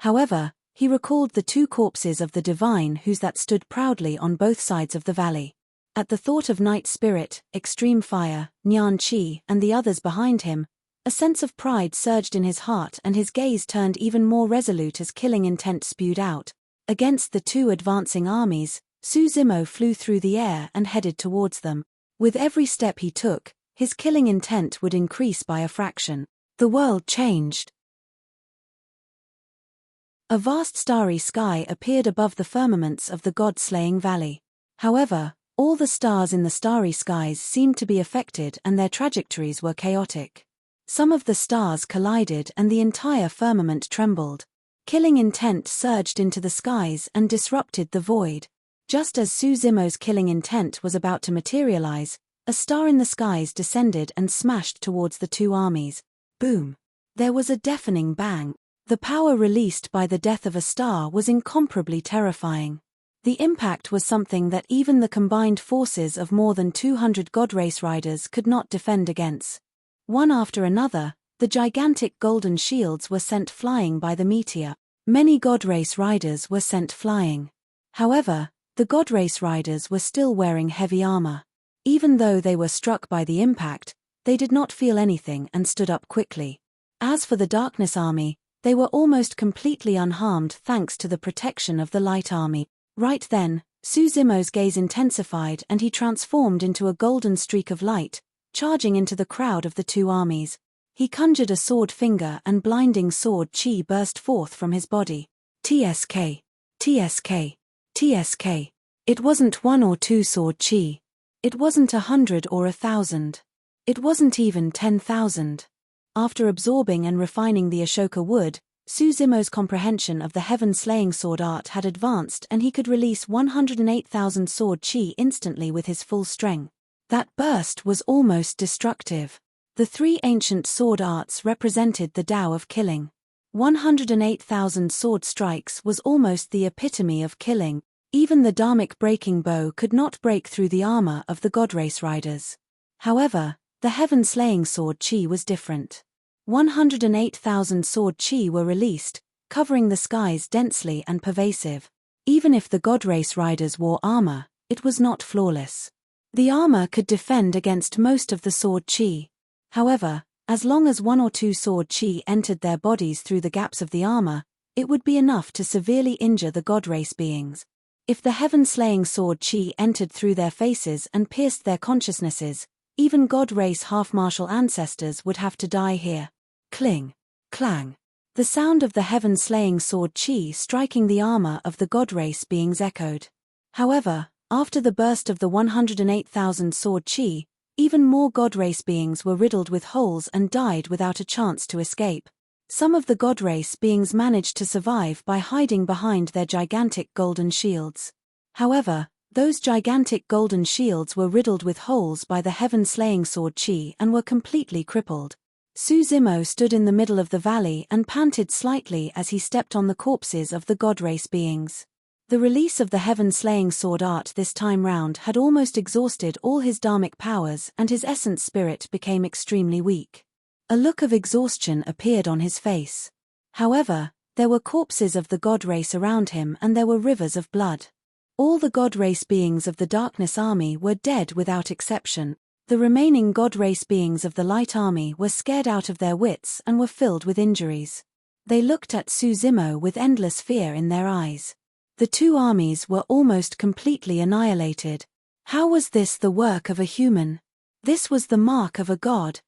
However, he recalled the two corpses of the divine hues that stood proudly on both sides of the valley. At the thought of Night Spirit, Extreme Fire, Nyan Chi, and the others behind him, a sense of pride surged in his heart and his gaze turned even more resolute as killing intent spewed out. Against the two advancing armies, Suzimo flew through the air and headed towards them. With every step he took, his killing intent would increase by a fraction. The world changed. A vast starry sky appeared above the firmaments of the god-slaying valley. However, all the stars in the starry skies seemed to be affected and their trajectories were chaotic. Some of the stars collided and the entire firmament trembled. Killing intent surged into the skies and disrupted the void. Just as Suzimo's killing intent was about to materialize, a star in the skies descended and smashed towards the two armies. Boom! There was a deafening bang. The power released by the death of a star was incomparably terrifying. The impact was something that even the combined forces of more than 200 god race riders could not defend against. One after another, the gigantic golden shields were sent flying by the meteor. Many god race riders were sent flying. However, the god race riders were still wearing heavy armor. Even though they were struck by the impact, they did not feel anything and stood up quickly. As for the darkness army, they were almost completely unharmed thanks to the protection of the light army. Right then, Suzimo's gaze intensified and he transformed into a golden streak of light, charging into the crowd of the two armies. He conjured a sword finger and blinding sword chi burst forth from his body. TSK. TSK. TSK. It wasn't one or two sword chi. It wasn't 100 or 1,000. It wasn't even 10,000. After absorbing and refining the Ashoka wood, Suzimo's comprehension of the heaven-slaying sword art had advanced and he could release 108,000 sword chi instantly with his full strength. That burst was almost destructive. The three ancient sword arts represented the Tao of killing. 108,000 sword strikes was almost the epitome of killing. Even the dharmic breaking bow could not break through the armor of the god race riders. However, the heaven-slaying sword chi was different. 108,000 sword chi were released, covering the skies densely and pervasive. Even if the god race riders wore armor, it was not flawless. The armor could defend against most of the sword chi. However, as long as one or two sword chi entered their bodies through the gaps of the armor, it would be enough to severely injure the god race beings. If the heaven-slaying sword chi entered through their faces and pierced their consciousnesses, even god race half-martial ancestors would have to die here. Cling. Clang. The sound of the heaven-slaying sword chi striking the armor of the god race beings echoed. However, after the burst of the 108,000 sword chi, even more god race beings were riddled with holes and died without a chance to escape. Some of the god race beings managed to survive by hiding behind their gigantic golden shields. However, those gigantic golden shields were riddled with holes by the heaven-slaying sword chi and were completely crippled. Su Zimo stood in the middle of the valley and panted slightly as he stepped on the corpses of the god race beings. The release of the heaven-slaying sword art this time round had almost exhausted all his dharmic powers and his essence spirit became extremely weak. A look of exhaustion appeared on his face. However, there were corpses of the god race around him and there were rivers of blood. All the god race beings of the darkness army were dead without exception. The remaining god race beings of the light army were scared out of their wits and were filled with injuries. They looked at Su Zimo with endless fear in their eyes. The two armies were almost completely annihilated. How was this the work of a human? This was the mark of a god.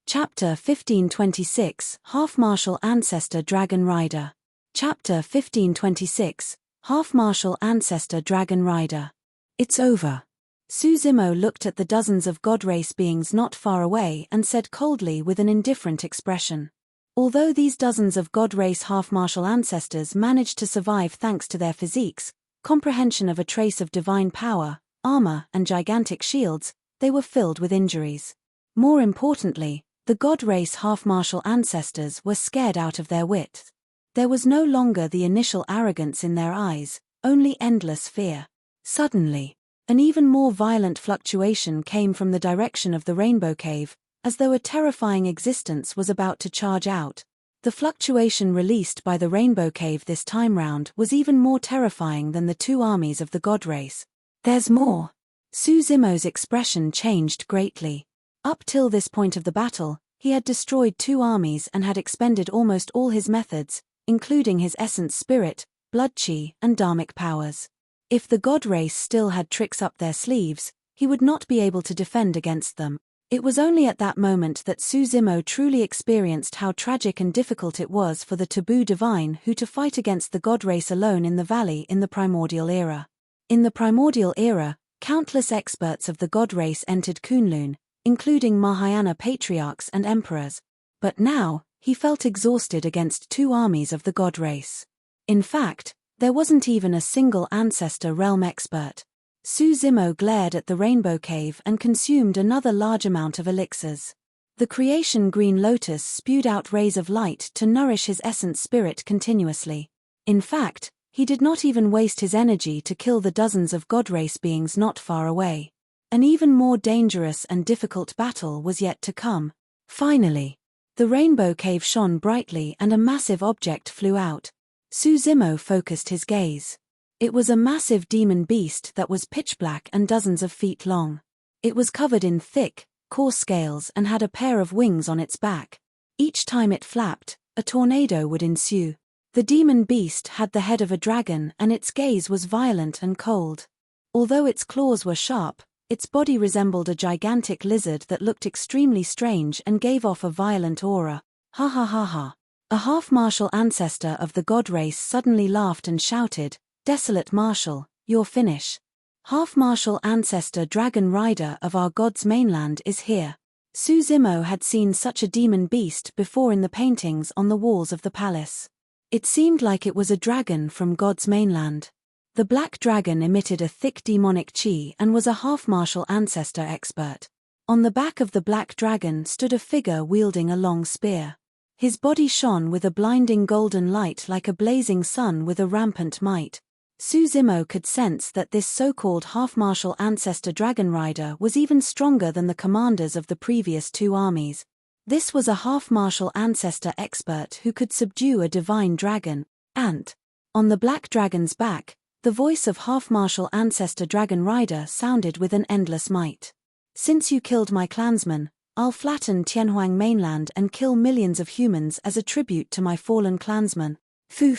Chapter 1526, Half-Martial Ancestor Dragon Rider. Chapter 1526, Half-Martial Ancestor Dragon Rider. It's over. Su Zimo looked at the dozens of god race beings not far away and said coldly with an indifferent expression. Although these dozens of god race half-martial ancestors managed to survive thanks to their physiques, comprehension of a trace of divine power, armor, and gigantic shields, they were filled with injuries. More importantly, the god race half-martial ancestors were scared out of their wits. There was no longer the initial arrogance in their eyes, only endless fear. Suddenly, an even more violent fluctuation came from the direction of the Rainbow Cave, as though a terrifying existence was about to charge out. The fluctuation released by the Rainbow Cave this time round was even more terrifying than the two armies of the god race. There's more. Su Zimo's expression changed greatly. Up till this point of the battle, he had destroyed two armies and had expended almost all his methods, including his essence spirit, blood chi, and dharmic powers. If the god race still had tricks up their sleeves, he would not be able to defend against them. It was only at that moment that Su Zimo truly experienced how tragic and difficult it was for the taboo divine who to fight against the god race alone in the valley in the primordial era. In the primordial era, countless experts of the god race entered Kunlun, including Mahayana patriarchs and emperors. But now, he felt exhausted against two armies of the god race. In fact, there wasn't even a single ancestor realm expert. Su Zimo glared at the Rainbow Cave and consumed another large amount of elixirs. The creation green lotus spewed out rays of light to nourish his essence spirit continuously. In fact, he did not even waste his energy to kill the dozens of god race beings not far away. An even more dangerous and difficult battle was yet to come. Finally, the Rainbow Cave shone brightly and a massive object flew out. Su Zimo focused his gaze. It was a massive demon beast that was pitch black and dozens of feet long. It was covered in thick, coarse scales and had a pair of wings on its back. Each time it flapped, a tornado would ensue. The demon beast had the head of a dragon and its gaze was violent and cold. Although its claws were sharp, its body resembled a gigantic lizard that looked extremely strange and gave off a violent aura. Ha ha ha ha. A half-martial ancestor of the god race suddenly laughed and shouted, "Desolate Martial, your finish. Half-martial ancestor dragon rider of our god's mainland is here." Su Zimo had seen such a demon beast before in the paintings on the walls of the palace. It seemed like it was a dragon from God's mainland. The black dragon emitted a thick demonic chi and was a half-martial ancestor expert. On the back of the black dragon stood a figure wielding a long spear. His body shone with a blinding golden light like a blazing sun with a rampant might. Suzumo could sense that this so-called half-martial ancestor dragon rider was even stronger than the commanders of the previous two armies. This was a half-martial ancestor expert who could subdue a divine dragon, and, on the black dragon's back, the voice of half-martial ancestor dragon rider sounded with an endless might. Since you killed my clansmen, I'll flatten Tianhuang mainland and kill millions of humans as a tribute to my fallen clansmen. Fu.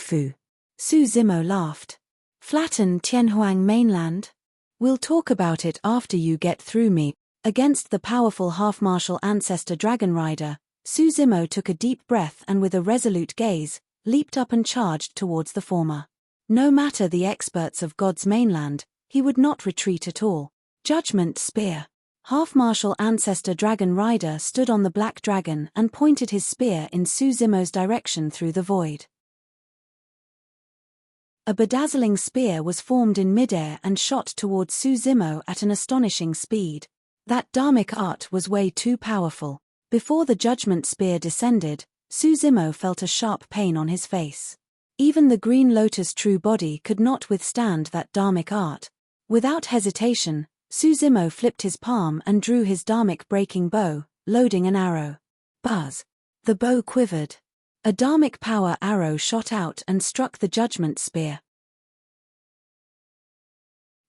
Suzumo laughed. Flatten Tianhuang mainland? We'll talk about it after you get through me. Against the powerful half-martial ancestor dragon rider, Suzumo took a deep breath and with a resolute gaze, leaped up and charged towards the former. No matter the experts of God's mainland, he would not retreat at all. Judgment spear. Half-martial ancestor dragon rider stood on the black dragon and pointed his spear in Suzumo's direction through the void. A bedazzling spear was formed in midair and shot towards Suzumo at an astonishing speed. That dharmic art was way too powerful. Before the judgment spear descended, Suzumo felt a sharp pain on his face. Even the green lotus true body could not withstand that dharmic art. Without hesitation, Suzumo flipped his palm and drew his dharmic breaking bow, loading an arrow. Buzz! The bow quivered. A dharmic power arrow shot out and struck the judgment spear.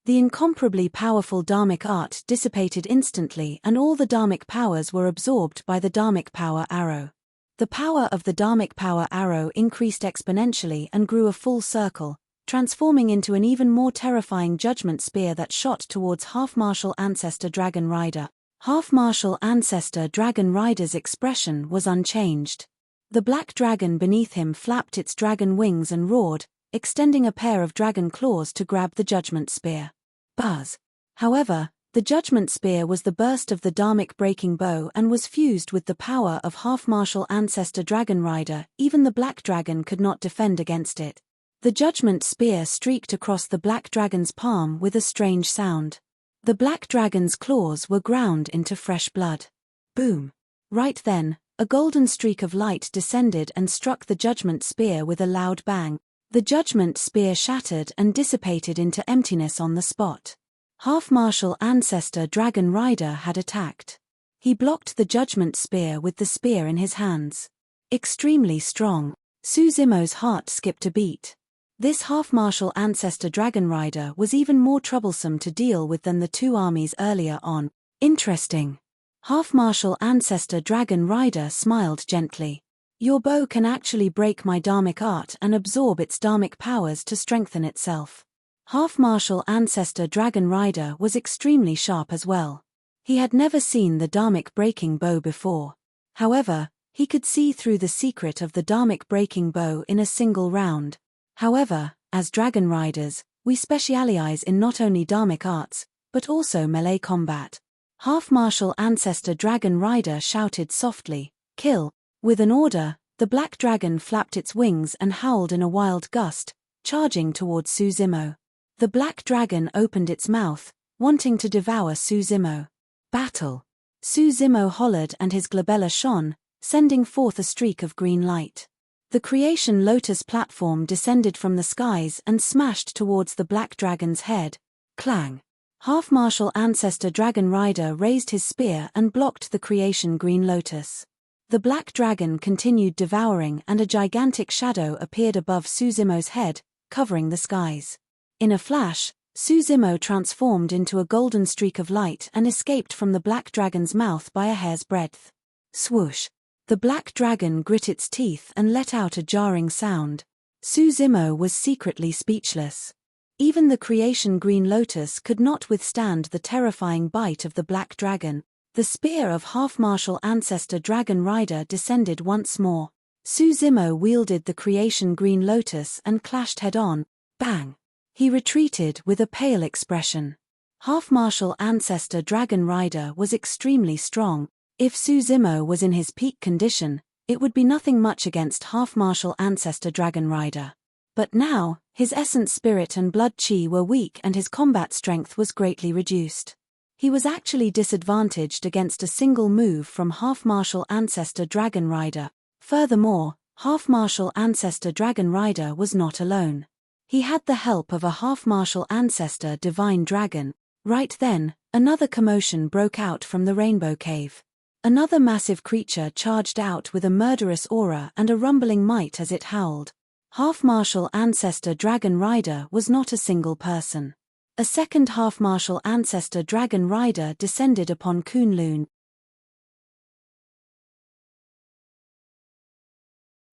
The incomparably powerful dharmic art dissipated instantly and all the dharmic powers were absorbed by the dharmic power arrow. The power of the dharmic power arrow increased exponentially and grew a full circle, transforming into an even more terrifying judgment spear that shot towards half-martial ancestor dragon rider. Half-martial ancestor dragon rider's expression was unchanged. The black dragon beneath him flapped its dragon wings and roared, extending a pair of dragon claws to grab the judgment spear. Buzz! However, the judgment spear was the burst of the dharmic breaking bow and was fused with the power of half-martial ancestor dragon rider. Even the black dragon could not defend against it. The judgment spear streaked across the black dragon's palm with a strange sound. The black dragon's claws were ground into fresh blood. Boom! Right then, a golden streak of light descended and struck the judgment spear with a loud bang. The judgment spear shattered and dissipated into emptiness on the spot. Half-martial ancestor dragon rider had attacked. He blocked the judgment spear with the spear in his hands. Extremely strong. Suzumo's heart skipped a beat. This half-martial ancestor dragon rider was even more troublesome to deal with than the two armies earlier on. Interesting. Half-martial ancestor dragon rider smiled gently. Your bow can actually break my dharmic art and absorb its dharmic powers to strengthen itself. Half-martial ancestor dragon rider was extremely sharp as well. He had never seen the dharmic breaking bow before. However, he could see through the secret of the dharmic breaking bow in a single round. However, as dragon riders, we specialize in not only dharmic arts, but also melee combat. Half-martial ancestor dragon rider shouted softly, "Kill!" With an order, the black dragon flapped its wings and howled in a wild gust, charging towards Suzumo. The black dragon opened its mouth, wanting to devour Suzumo. Battle! Suzumo hollered and his glabella shone, sending forth a streak of green light. The creation lotus platform descended from the skies and smashed towards the black dragon's head. Clang! Half-martial ancestor dragon rider raised his spear and blocked the creation green lotus. The black dragon continued devouring and a gigantic shadow appeared above Suzumo's head, covering the skies. In a flash, Suzumo transformed into a golden streak of light and escaped from the black dragon's mouth by a hair's breadth. Swoosh! The black dragon grit its teeth and let out a jarring sound. Suzumo was secretly speechless. Even the creation green lotus could not withstand the terrifying bite of the black dragon. The spear of half-martial ancestor dragon rider descended once more. Suzumo wielded the creation green lotus and clashed head-on. Bang! He retreated with a pale expression. Half-martial ancestor dragon rider was extremely strong. If Suzumo was in his peak condition, it would be nothing much against half-martial ancestor dragon rider. But now, his essence spirit and blood chi were weak and his combat strength was greatly reduced. He was actually disadvantaged against a single move from half-martial ancestor Dragon Rider. Furthermore, half-martial ancestor Dragon Rider was not alone. He had the help of a half-martial ancestor Divine Dragon. Right then, another commotion broke out from the Rainbow Cave. Another massive creature charged out with a murderous aura and a rumbling might as it howled. Half-martial ancestor Dragon Rider was not a single person. A second half-martial ancestor Dragon Rider descended upon Kunlun.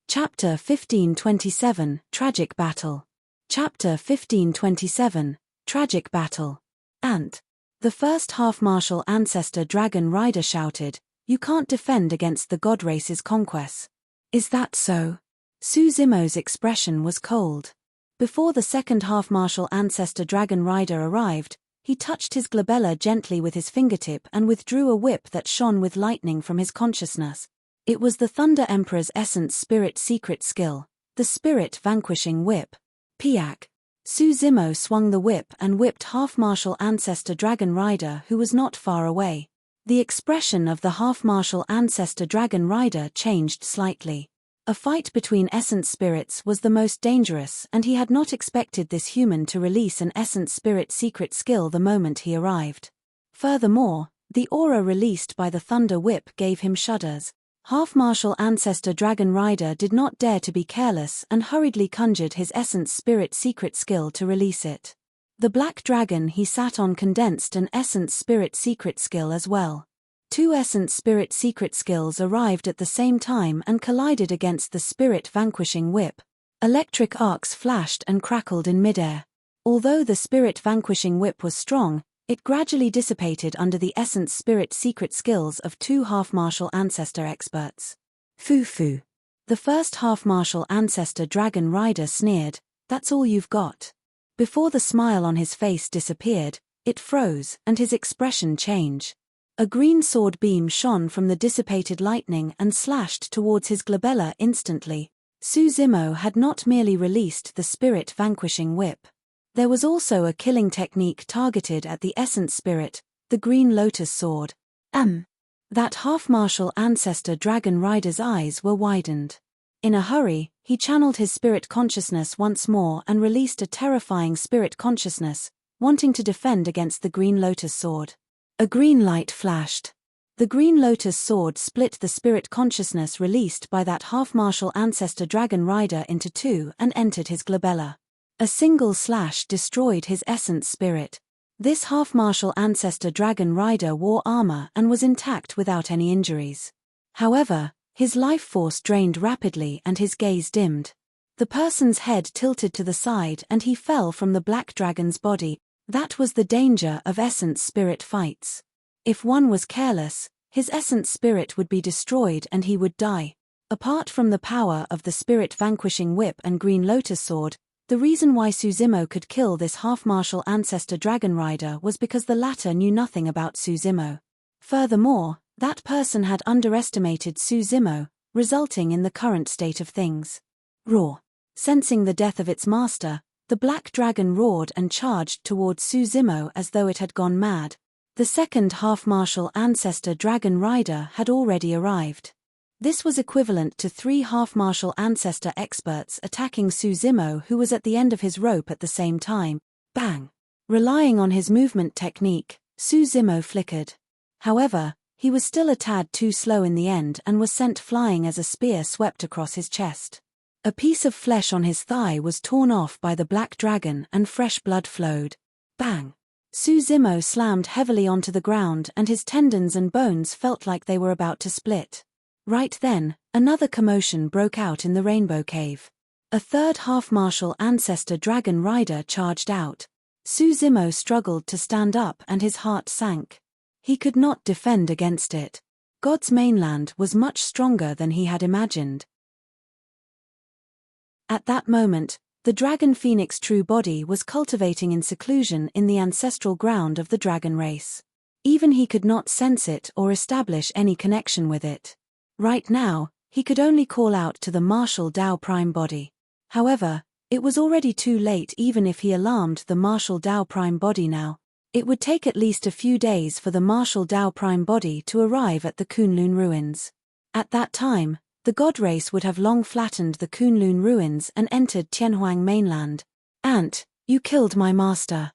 Chapter 1527, Tragic Battle. Chapter 1527, Tragic Battle. Ant. The first half-martial ancestor Dragon Rider shouted, "You can't defend against the god race's conquests." "Is that so?" Su Zimo's expression was cold. Before the second half-martial ancestor Dragon Rider arrived, he touched his glabella gently with his fingertip and withdrew a whip that shone with lightning from his consciousness. It was the Thunder Emperor's essence spirit secret skill, the Spirit Vanquishing Whip. Piak. Su Zimo swung the whip and whipped half-martial ancestor Dragon Rider who was not far away. The expression of the half-martial ancestor Dragon Rider changed slightly. A fight between essence spirits was the most dangerous and he had not expected this human to release an essence spirit secret skill the moment he arrived. Furthermore, the aura released by the Thunder Whip gave him shudders. Half-martial ancestor Dragon Rider did not dare to be careless and hurriedly conjured his essence spirit secret skill to release it. The black dragon he sat on condensed an essence spirit secret skill as well. Two essence spirit secret skills arrived at the same time and collided against the Spirit Vanquishing Whip. Electric arcs flashed and crackled in midair. Although the Spirit Vanquishing Whip was strong, it gradually dissipated under the essence spirit secret skills of two half-martial ancestor experts. Foo-foo. The first half-martial ancestor Dragon Rider sneered, "That's all you've got." Before the smile on his face disappeared, it froze and his expression changed. A green sword beam shone from the dissipated lightning and slashed towards his glabella instantly. Su Zimo had not merely released the Spirit Vanquishing Whip. There was also a killing technique targeted at the essence spirit, the Green Lotus Sword. That half-martial ancestor Dragon Rider's eyes were widened. In a hurry, he channeled his spirit consciousness once more and released a terrifying spirit consciousness, wanting to defend against the Green Lotus Sword. A green light flashed. The Green Lotus Sword split the spirit consciousness released by that half-martial ancestor Dragon Rider into two and entered his glabella. A single slash destroyed his essence spirit. This half-martial ancestor Dragon Rider wore armor and was intact without any injuries. However, his life force drained rapidly and his gaze dimmed. The person's head tilted to the side and he fell from the black dragon's body. That was the danger of essence spirit fights. If one was careless, his essence spirit would be destroyed and he would die. Apart from the power of the Spirit Vanquishing Whip and Green Lotus Sword, the reason why Su Zimo could kill this half-martial ancestor Dragon Rider was because the latter knew nothing about Su Zimo. Furthermore, that person had underestimated Su Zimo, resulting in the current state of things. Roar. Sensing the death of its master, the black dragon roared and charged towards Su Zimo as though it had gone mad. The second half-martial ancestor Dragon Rider had already arrived. This was equivalent to three half-martial ancestor experts attacking Su Zimo, who was at the end of his rope at the same time. Bang! Relying on his movement technique, Su Zimo flickered. However, he was still a tad too slow in the end and was sent flying as a spear swept across his chest. A piece of flesh on his thigh was torn off by the black dragon and fresh blood flowed. Bang! Su Zimo slammed heavily onto the ground and his tendons and bones felt like they were about to split. Right then, another commotion broke out in the Rainbow Cave. A third half-martial ancestor Dragon Rider charged out. Su Zimo struggled to stand up and his heart sank. He could not defend against it. God's mainland was much stronger than he had imagined. At that moment, the Dragon Phoenix true body was cultivating in seclusion in the ancestral ground of the dragon race. Even he could not sense it or establish any connection with it. Right now, he could only call out to the martial Dao Prime body. However, it was already too late even if he alarmed the martial Dao Prime body now. It would take at least a few days for the martial Dao Prime body to arrive at the Kunlun ruins. At that time, the god race would have long flattened the Kunlun ruins and entered Tianhuang mainland. Ant, you killed my master.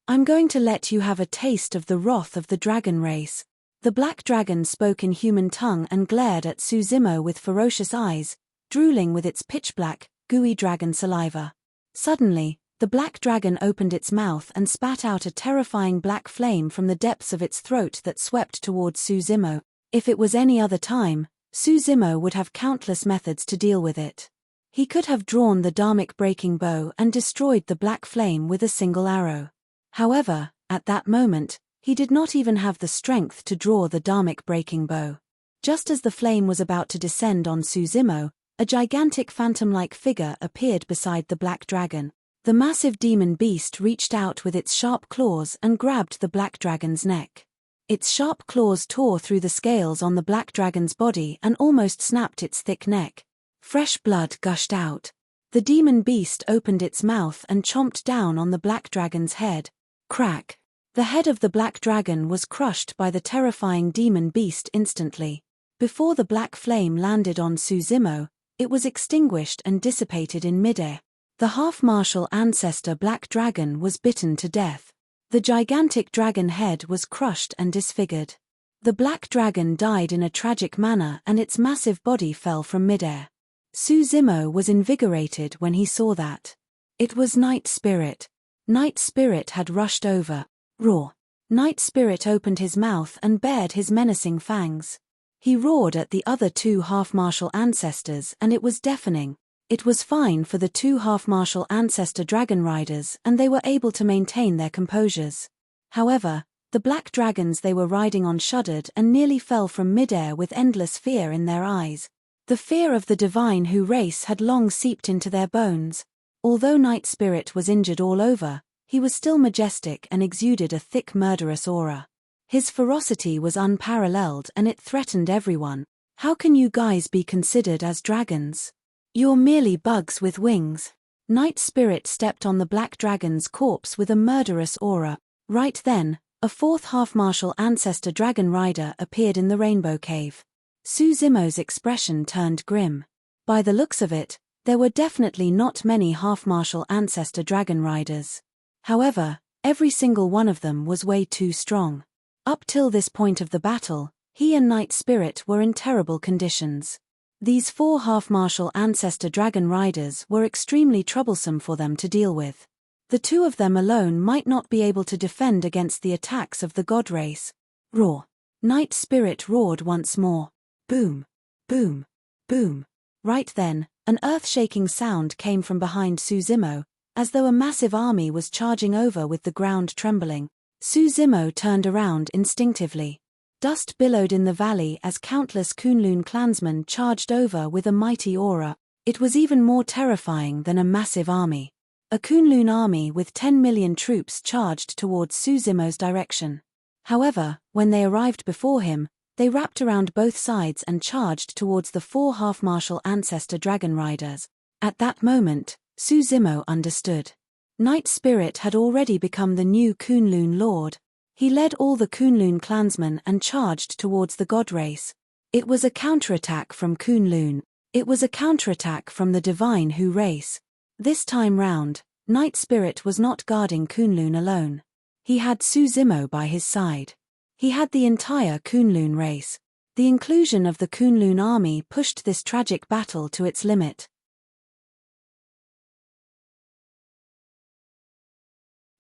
I'm going to let you have a taste of the wrath of the dragon race. The black dragon spoke in human tongue and glared at Su Zimo with ferocious eyes, drooling with its pitch-black, gooey dragon saliva. Suddenly, the black dragon opened its mouth and spat out a terrifying black flame from the depths of its throat that swept towards Su Zimo. If it was any other time, Su Zimo would have countless methods to deal with it. He could have drawn the dharmic breaking bow and destroyed the black flame with a single arrow. However, at that moment, he did not even have the strength to draw the dharmic breaking bow. Just as the flame was about to descend on Su Zimo, a gigantic phantom-like figure appeared beside the black dragon. The massive demon beast reached out with its sharp claws and grabbed the black dragon's neck. Its sharp claws tore through the scales on the black dragon's body and almost snapped its thick neck. Fresh blood gushed out. The demon beast opened its mouth and chomped down on the black dragon's head. Crack! The head of the black dragon was crushed by the terrifying demon beast instantly. Before the black flame landed on Su Zimo, it was extinguished and dissipated in midair. The half-martial ancestor black dragon was bitten to death. The gigantic dragon head was crushed and disfigured. The black dragon died in a tragic manner and its massive body fell from midair. Su Zimo was invigorated when he saw that. It was Night Spirit. Night Spirit had rushed over. Roar! Night Spirit opened his mouth and bared his menacing fangs. He roared at the other two half-martial ancestors and it was deafening. It was fine for the two half-martial ancestor dragon riders and they were able to maintain their composures. However, the black dragons they were riding on shuddered and nearly fell from midair with endless fear in their eyes. The fear of the divine Hu race had long seeped into their bones. Although Night Spirit was injured all over, he was still majestic and exuded a thick murderous aura. His ferocity was unparalleled and it threatened everyone. How can you guys be considered as dragons? You're merely bugs with wings. Night Spirit stepped on the black dragon's corpse with a murderous aura. Right then, a fourth half-martial ancestor dragon rider appeared in the Rainbow Cave. Su Zimo's expression turned grim. By the looks of it, there were definitely not many half-martial ancestor dragon riders. However, every single one of them was way too strong. Up till this point of the battle, he and Night Spirit were in terrible conditions. These four half-martial ancestor dragon riders were extremely troublesome for them to deal with. The two of them alone might not be able to defend against the attacks of the god race. Roar! Night Spirit roared once more. Boom! Boom! Boom! Right then, an earth-shaking sound came from behind Su Zimo, as though a massive army was charging over with the ground trembling. Su Zimo turned around instinctively. Dust billowed in the valley as countless Kunlun clansmen charged over with a mighty aura. It was even more terrifying than a massive army. A Kunlun army with 10 million troops charged towards Su Zimo's direction. However, when they arrived before him, they wrapped around both sides and charged towards the four half-martial ancestor dragon riders. At that moment, Su Zimo understood. Night Spirit had already become the new Kunlun lord. He led all the Kunlun clansmen and charged towards the god race. It was a counterattack from Kunlun. It was a counterattack from the divine Hu race. This time round, Night Spirit was not guarding Kunlun alone. He had Su Zimo by his side. He had the entire Kunlun race. The inclusion of the Kunlun army pushed this tragic battle to its limit.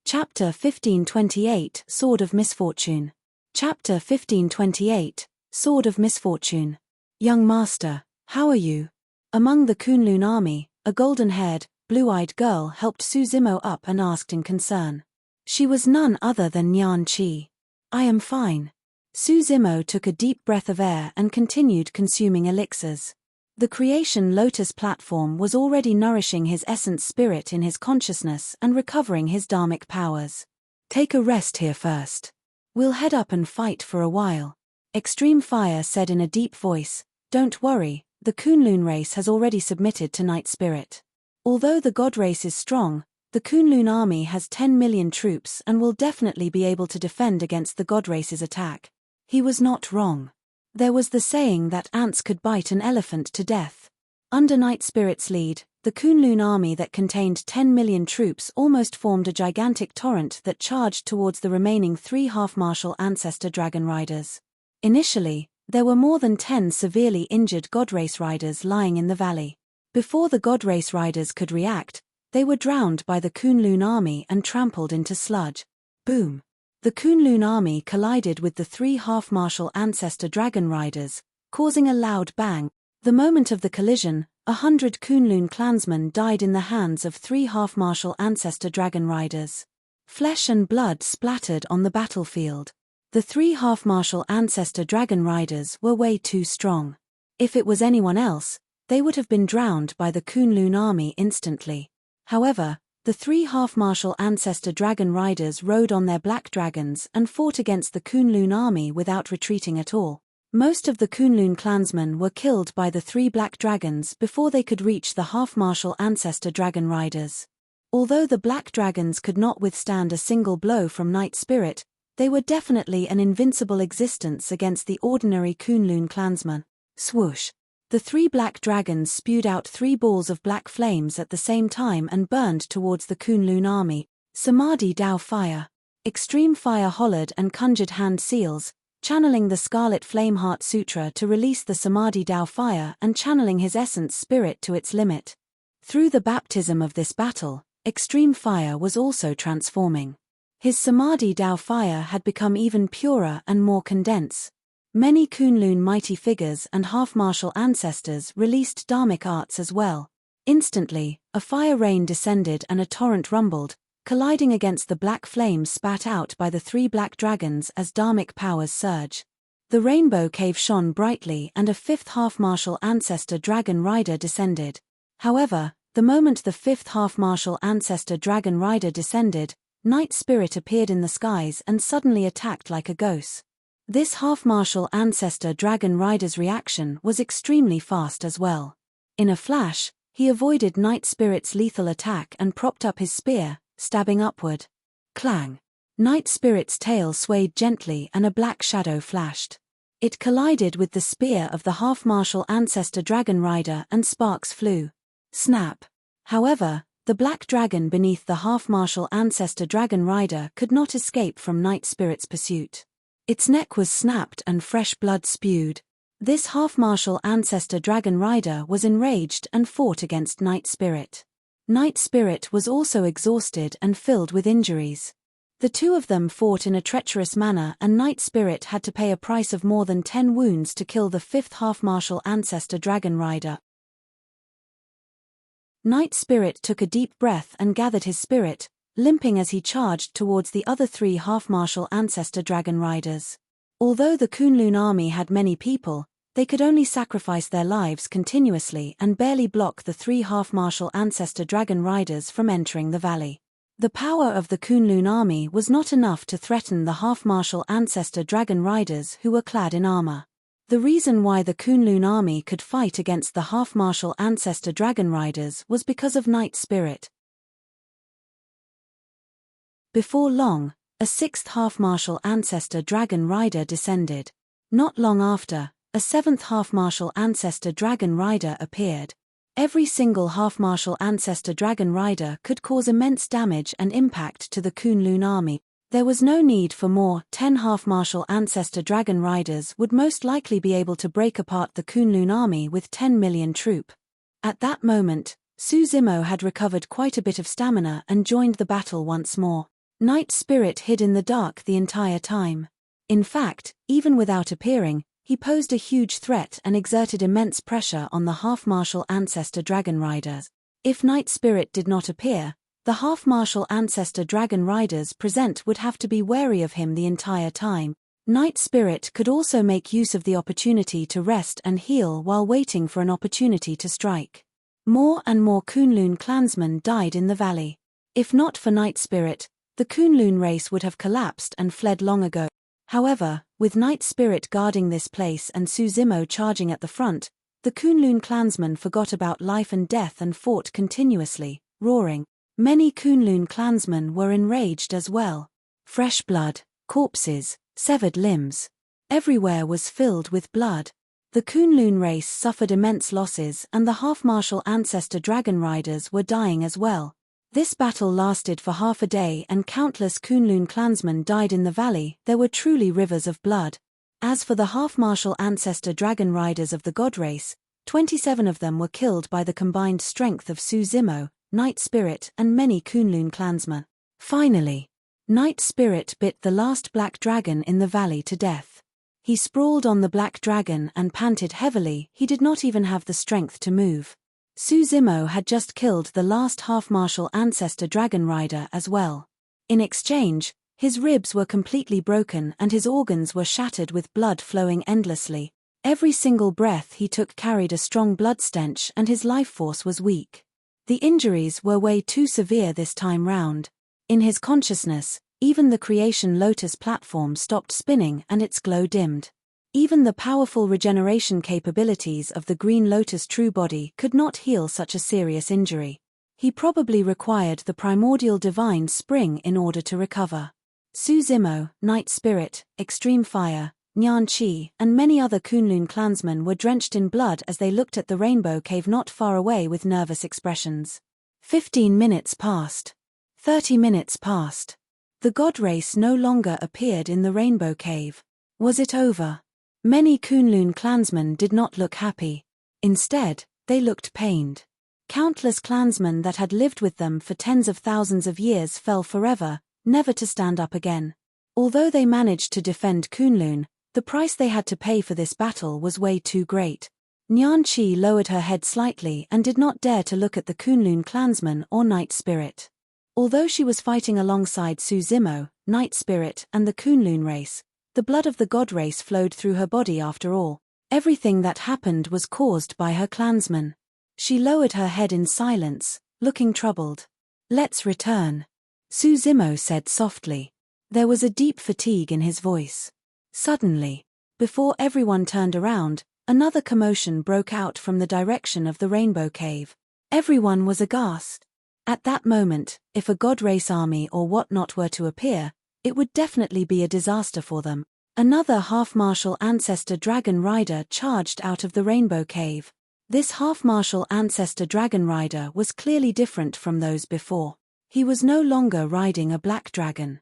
Chapter 1528 Sword of Misfortune. Chapter 1528 Sword of Misfortune. Young master, how are you? Among the Kunlun army, a golden-haired, blue-eyed girl helped Su Zimo up and asked in concern. She was none other than Nyan Qi. I am fine. Su Zimo took a deep breath of air and continued consuming elixirs. The creation lotus platform was already nourishing his essence spirit in his consciousness and recovering his dharmic powers. Take a rest here first. We'll head up and fight for a while. Extreme Fire said in a deep voice, don't worry, the Kunlun race has already submitted to Night Spirit. Although the god race is strong, The Kunlun army has 10 million troops and will definitely be able to defend against the god race's attack. He was not wrong. There was the saying that ants could bite an elephant to death. Under Night Spirit's lead, the Kunlun army that contained 10 million troops almost formed a gigantic torrent that charged towards the remaining 3 half-martial ancestor dragon riders. Initially, there were more than 10 severely injured god race riders lying in the valley. Before the god race riders could react, they were drowned by the Kunlun army and trampled into sludge. Boom! The Kunlun army collided with the 3 half-martial ancestor dragon riders, causing a loud bang. The moment of the collision, 100 Kunlun clansmen died in the hands of 3 half-martial ancestor dragon riders. Flesh and blood splattered on the battlefield. The 3 half-martial ancestor dragon riders were way too strong. If it was anyone else, they would have been drowned by the Kunlun army instantly. However, the 3 half-martial ancestor dragon riders rode on their black dragons and fought against the Kunlun army without retreating at all. Most of the Kunlun clansmen were killed by the 3 black dragons before they could reach the half-martial ancestor dragon riders. Although the black dragons could not withstand a single blow from Night Spirit, they were definitely an invincible existence against the ordinary Kunlun clansmen. Swoosh! The 3 black dragons spewed out 3 balls of black flames at the same time and burned towards the Kunlun army. Samadhi Dao Fire. Extreme Fire hollered and conjured hand seals, channeling the Scarlet Flameheart Sutra to release the Samadhi Dao Fire and channeling his essence spirit to its limit. Through the baptism of this battle, Extreme Fire was also transforming. His Samadhi Dao Fire had become even purer and more condensed. Many Kunlun mighty figures and half-martial ancestors released dharmic arts as well. Instantly, a fire rain descended and a torrent rumbled, colliding against the black flames spat out by the 3 black dragons as dharmic powers surge. The rainbow cave shone brightly and a 5th half-martial ancestor dragon rider descended. However, the moment the 5th half-martial ancestor dragon rider descended, Night Spirit appeared in the skies and suddenly attacked like a ghost. This half-martial ancestor dragon rider's reaction was extremely fast as well. In a flash, he avoided Night Spirit's lethal attack and propped up his spear, stabbing upward. Clang! Night Spirit's tail swayed gently and a black shadow flashed. It collided with the spear of the half-martial ancestor dragon rider and sparks flew. Snap! However, the black dragon beneath the half-martial ancestor dragon rider could not escape from Night Spirit's pursuit. Its neck was snapped and fresh blood spewed. This half-martial ancestor dragon rider was enraged and fought against Night Spirit. Night Spirit was also exhausted and filled with injuries. The 2 of them fought in a treacherous manner and Night Spirit had to pay a price of more than 10 wounds to kill the 5th half-martial ancestor dragon rider. Night Spirit took a deep breath and gathered his spirit, limping as he charged towards the other 3 half-martial ancestor dragon riders. Although the Kunlun army had many people, they could only sacrifice their lives continuously and barely block the 3 half-martial ancestor dragon riders from entering the valley. The power of the Kunlun army was not enough to threaten the half-martial ancestor dragon riders who were clad in armor. The reason why the Kunlun army could fight against the half-martial ancestor dragon riders was because of Night Spirit. Before long, a 6th half-martial ancestor dragon rider descended. Not long after, a 7th half-martial ancestor dragon rider appeared. Every single half-martial ancestor dragon rider could cause immense damage and impact to the Kunlun army. There was no need for more. 10 half-martial ancestor dragon riders would most likely be able to break apart the Kunlun army with 10 million troop. At that moment, Su Zimo had recovered quite a bit of stamina and joined the battle once more. Night Spirit hid in the dark the entire time. In fact, even without appearing, he posed a huge threat and exerted immense pressure on the half-martial ancestor dragon riders. If Night Spirit did not appear, the half-martial ancestor dragon riders present would have to be wary of him the entire time. Night Spirit could also make use of the opportunity to rest and heal while waiting for an opportunity to strike. More and more Kunlun clansmen died in the valley. If not for Night Spirit, the Kunlun race would have collapsed and fled long ago. However, with Night Spirit guarding this place and Su Zimo charging at the front, the Kunlun clansmen forgot about life and death and fought continuously, roaring. Many Kunlun clansmen were enraged as well. Fresh blood, corpses, severed limbs. Everywhere was filled with blood. The Kunlun race suffered immense losses and the half-martial ancestor dragon riders were dying as well. This battle lasted for half a day and countless Kunlun clansmen died in the valley. There were truly rivers of blood. As for the half-martial ancestor dragon riders of the god race, 27 of them were killed by the combined strength of Su Zimo, Night Spirit and many Kunlun clansmen. Finally, Night Spirit bit the last black dragon in the valley to death. He sprawled on the black dragon and panted heavily. He did not even have the strength to move. Su Zimo had just killed the last half-martial ancestor dragon rider as well. In exchange, his ribs were completely broken and his organs were shattered with blood flowing endlessly. Every single breath he took carried a strong blood stench and his life force was weak. The injuries were way too severe this time round. In his consciousness, even the creation lotus platform stopped spinning and its glow dimmed. Even the powerful regeneration capabilities of the green lotus true body could not heal such a serious injury. He probably required the primordial divine spring in order to recover. Su Zimo, Night Spirit, Extreme Fire, Nyan Chi, and many other Kunlun clansmen were drenched in blood as they looked at the rainbow cave not far away with nervous expressions. 15 minutes passed. 30 minutes passed. The god race no longer appeared in the rainbow cave. Was it over? Many Kunlun clansmen did not look happy. Instead, they looked pained. Countless clansmen that had lived with them for tens of thousands of years fell forever, never to stand up again. Although they managed to defend Kunlun, the price they had to pay for this battle was way too great. Nyan Chi lowered her head slightly and did not dare to look at the Kunlun clansman or Night Spirit. Although she was fighting alongside Su Zimo, Night Spirit, and the Kunlun race, the blood of the god race flowed through her body after all. Everything that happened was caused by her clansmen. She lowered her head in silence, looking troubled. "Let's return," Su Zimo said softly. There was a deep fatigue in his voice. Suddenly, before everyone turned around, another commotion broke out from the direction of the rainbow cave. Everyone was aghast. At that moment, if a god race army or whatnot were to appear, it would definitely be a disaster for them. Another half-martial ancestor dragon rider charged out of the rainbow cave. This half-martial ancestor dragon rider was clearly different from those before. He was no longer riding a black dragon.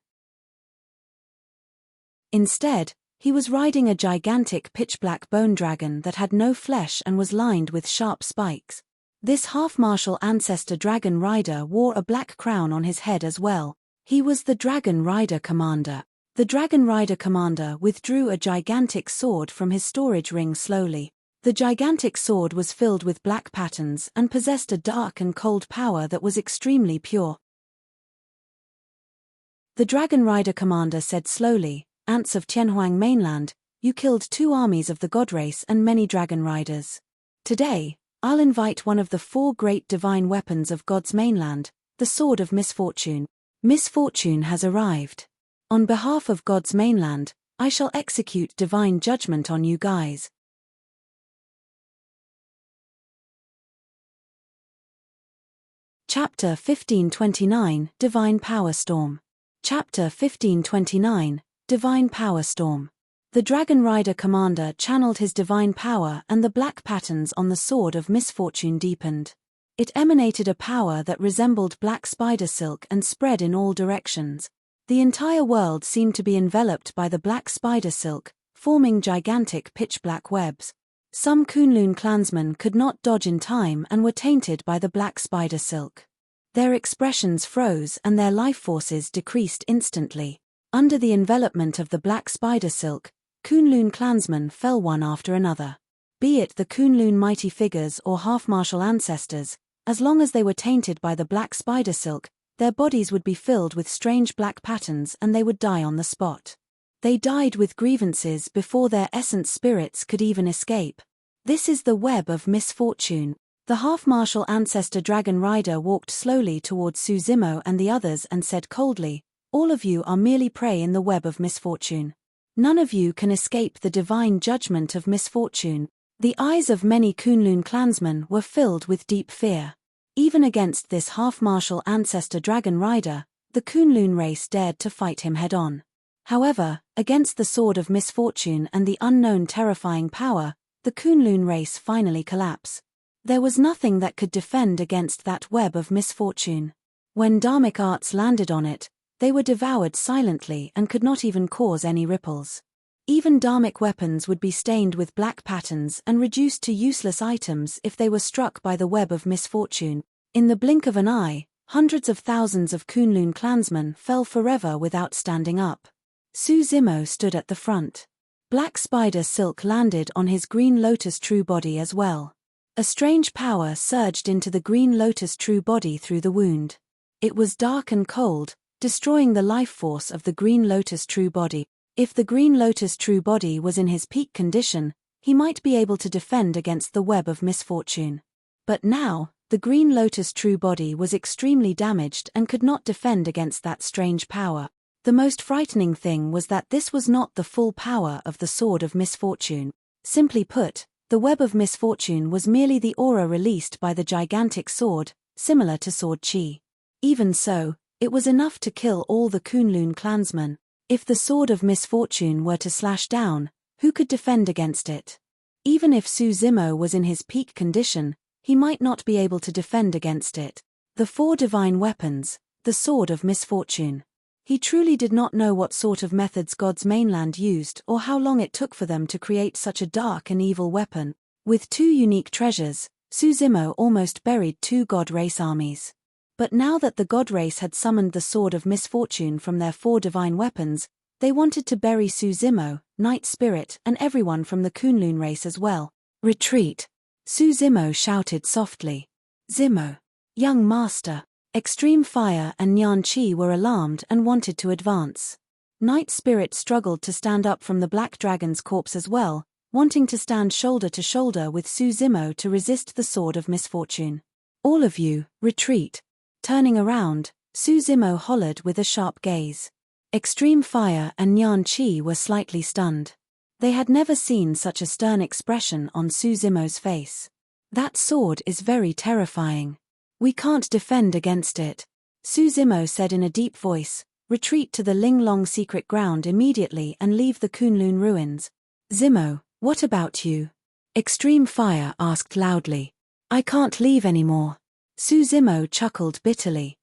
Instead, he was riding a gigantic pitch-black bone dragon that had no flesh and was lined with sharp spikes. This half-martial ancestor dragon rider wore a black crown on his head as well. He was the Dragon Rider Commander. The Dragon Rider Commander withdrew a gigantic sword from his storage ring slowly. The gigantic sword was filled with black patterns and possessed a dark and cold power that was extremely pure. The Dragon Rider Commander said slowly, "Ants of Tianhuang mainland, you killed 2 armies of the god race and many dragon riders. Today, I'll invite one of the 4 great divine weapons of God's mainland, the Sword of Misfortune. Misfortune has arrived. On behalf of God's mainland, I shall execute divine judgment on you guys." Chapter 1529, Divine Power Storm. Chapter 1529, Divine Power Storm. The Dragon Rider Commander channeled his divine power and the black patterns on the Sword of Misfortune deepened. It emanated a power that resembled black spider silk and spread in all directions. The entire world seemed to be enveloped by the black spider silk, forming gigantic pitch-black webs. Some Kunlun clansmen could not dodge in time and were tainted by the black spider silk. Their expressions froze and their life forces decreased instantly. Under the envelopment of the black spider silk, Kunlun clansmen fell one after another. Be it the Kunlun mighty figures or half-martial ancestors, as long as they were tainted by the black spider silk, their bodies would be filled with strange black patterns and they would die on the spot. They died with grievances before their essence spirits could even escape. This is the web of misfortune. The half-martial ancestor dragon rider walked slowly towards Su Zimo and the others and said coldly, "All of you are merely prey in the web of misfortune. None of you can escape the divine judgment of misfortune." The eyes of many Kunlun clansmen were filled with deep fear. Even against this half-martial ancestor dragon rider, the Kunlun race dared to fight him head-on. However, against the sword of misfortune and the unknown terrifying power, the Kunlun race finally collapsed. There was nothing that could defend against that web of misfortune. When dharmic arts landed on it, they were devoured silently and could not even cause any ripples. Even dharmic weapons would be stained with black patterns and reduced to useless items if they were struck by the web of misfortune. In the blink of an eye, hundreds of thousands of Kunlun clansmen fell forever without standing up. Su Zimo stood at the front. Black spider silk landed on his green lotus true body as well. A strange power surged into the green lotus true body through the wound. It was dark and cold, destroying the life force of the green lotus true body. If the green lotus true body was in his peak condition, he might be able to defend against the web of misfortune. But now, the green lotus true body was extremely damaged and could not defend against that strange power. The most frightening thing was that this was not the full power of the sword of misfortune. Simply put, the web of misfortune was merely the aura released by the gigantic sword, similar to sword chi. Even so, it was enough to kill all the Kunlun clansmen. If the sword of misfortune were to slash down, who could defend against it? Even if Su Zimo was in his peak condition, he might not be able to defend against it. The four divine weapons, the sword of misfortune. He truly did not know what sort of methods God's mainland used or how long it took for them to create such a dark and evil weapon. With two unique treasures, Su Zimo almost buried two god race armies. But now that the god race had summoned the sword of misfortune from their four divine weapons, they wanted to bury Su Zimo, Night Spirit, and everyone from the Kunlun race as well. Retreat! Su Zimo shouted softly. Zimo! Young master! Extreme Fire and Nyan Chi were alarmed and wanted to advance. Night Spirit struggled to stand up from the Black Dragon's corpse as well, wanting to stand shoulder to shoulder with Su Zimo to resist the sword of misfortune. All of you, retreat! Turning around, Su Zimo hollered with a sharp gaze. Extreme Fire and Nyan Chi were slightly stunned. They had never seen such a stern expression on Su Zimo's face. That sword is very terrifying. We can't defend against it. Su Zimo said in a deep voice, retreat to the Linglong secret ground immediately and leave the Kunlun ruins. Zimo, what about you? Extreme Fire asked loudly. I can't leave anymore. Su Zimo chuckled bitterly.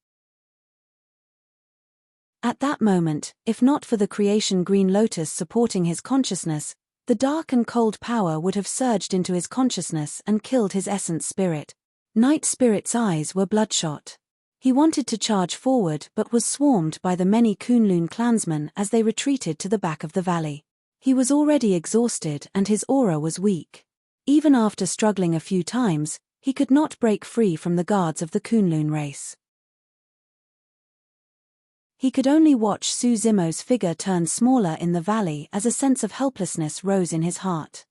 At that moment, if not for the creation Green Lotus supporting his consciousness, the dark and cold power would have surged into his consciousness and killed his essence spirit. Night Spirit's eyes were bloodshot. He wanted to charge forward but was swarmed by the many Kunlun clansmen as they retreated to the back of the valley. He was already exhausted and his aura was weak. Even after struggling a few times, he could not break free from the guards of the Kunlun race. He could only watch Su Zimo's figure turn smaller in the valley as a sense of helplessness rose in his heart.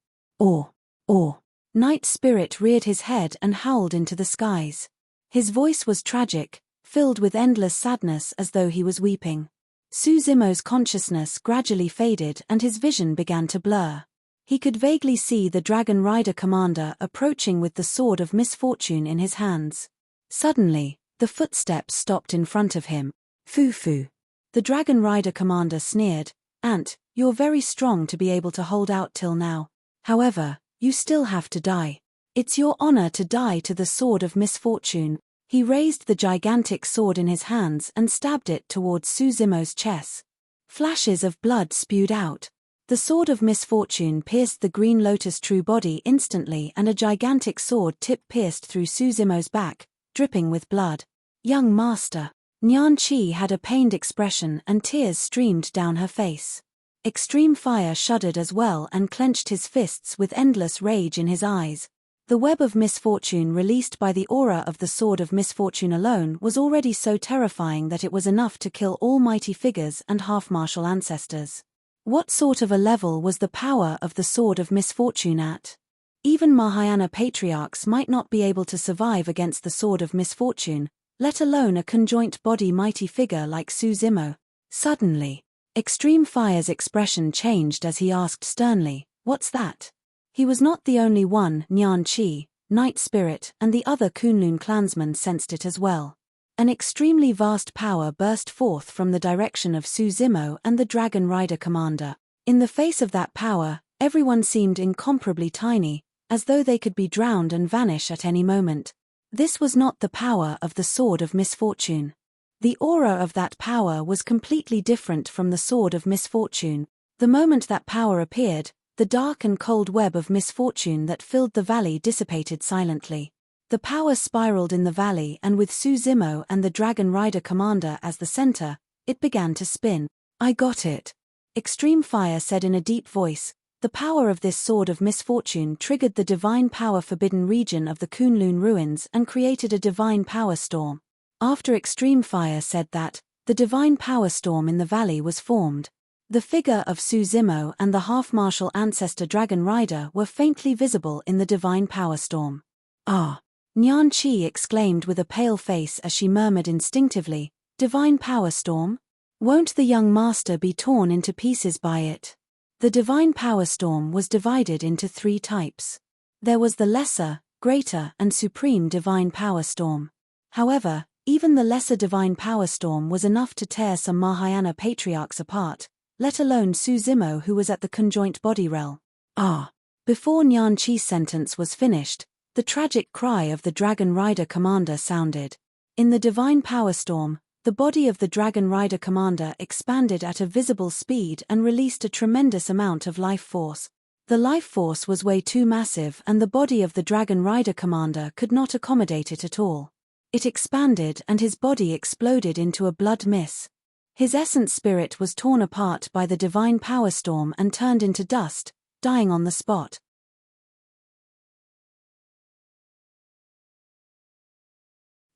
Night Spirit reared his head and howled into the skies. His voice was tragic, filled with endless sadness as though he was weeping. Su Zimo's consciousness gradually faded and his vision began to blur. He could vaguely see the Dragon Rider commander approaching with the sword of misfortune in his hands. Suddenly, the footsteps stopped in front of him. Foo. The Dragon Rider commander sneered, Ant, you're very strong to be able to hold out till now. However, you still have to die. It's your honor to die to the sword of misfortune. He raised the gigantic sword in his hands and stabbed it towards Su Zimo's chest. Flashes of blood spewed out. The sword of misfortune pierced the Green Lotus true body instantly and a gigantic sword tip pierced through Su Zimo's back, dripping with blood. Young master. Nyan Chi had a pained expression and tears streamed down her face. Extreme Fire shuddered as well and clenched his fists with endless rage in his eyes. The web of misfortune released by the aura of the sword of misfortune alone was already so terrifying that it was enough to kill all mighty figures and half-martial ancestors. What sort of a level was the power of the sword of misfortune at? Even Mahayana patriarchs might not be able to survive against the sword of misfortune, let alone a conjoint body mighty figure like Su Zimo. Suddenly, Extreme Fire's expression changed as he asked sternly, "What's that?" He was not the only one, Nyan Chi, Night Spirit, and the other Kunlun clansmen sensed it as well. An extremely vast power burst forth from the direction of Su Zimo and the Dragon Rider commander. In the face of that power, everyone seemed incomparably tiny, as though they could be drowned and vanish at any moment. This was not the power of the Sword of Misfortune. The aura of that power was completely different from the Sword of Misfortune. The moment that power appeared, the dark and cold web of misfortune that filled the valley dissipated silently. The power spiraled in the valley, and with Su Zimo and the Dragon Rider commander as the center, it began to spin. "I got it," Extreme Fire said in a deep voice. The power of this Sword of Misfortune triggered the divine power forbidden region of the Kunlun ruins and created a divine power storm. After Extreme Fire said that, the divine power storm in the valley was formed. The figure of Su Zimo and the half-martial ancestor Dragon Rider were faintly visible in the divine power storm. "Ah!" Nyan Chi exclaimed with a pale face as she murmured instinctively, "Divine power storm? Won't the young master be torn into pieces by it?" The divine power storm was divided into 3 types. There was the lesser, greater, and supreme divine power storm. However, even the lesser divine power storm was enough to tear some Mahayana patriarchs apart, let alone Su Zimo, who was at the conjoint body realm. "Ah!" Before Nyan Chi's sentence was finished, the tragic cry of the Dragon Rider commander sounded. In the divine power storm, the body of the Dragon Rider commander expanded at a visible speed and released a tremendous amount of life force. The life force was way too massive, and the body of the Dragon Rider commander could not accommodate it at all. It expanded and his body exploded into a blood mist. His essence spirit was torn apart by the divine power storm and turned into dust, dying on the spot.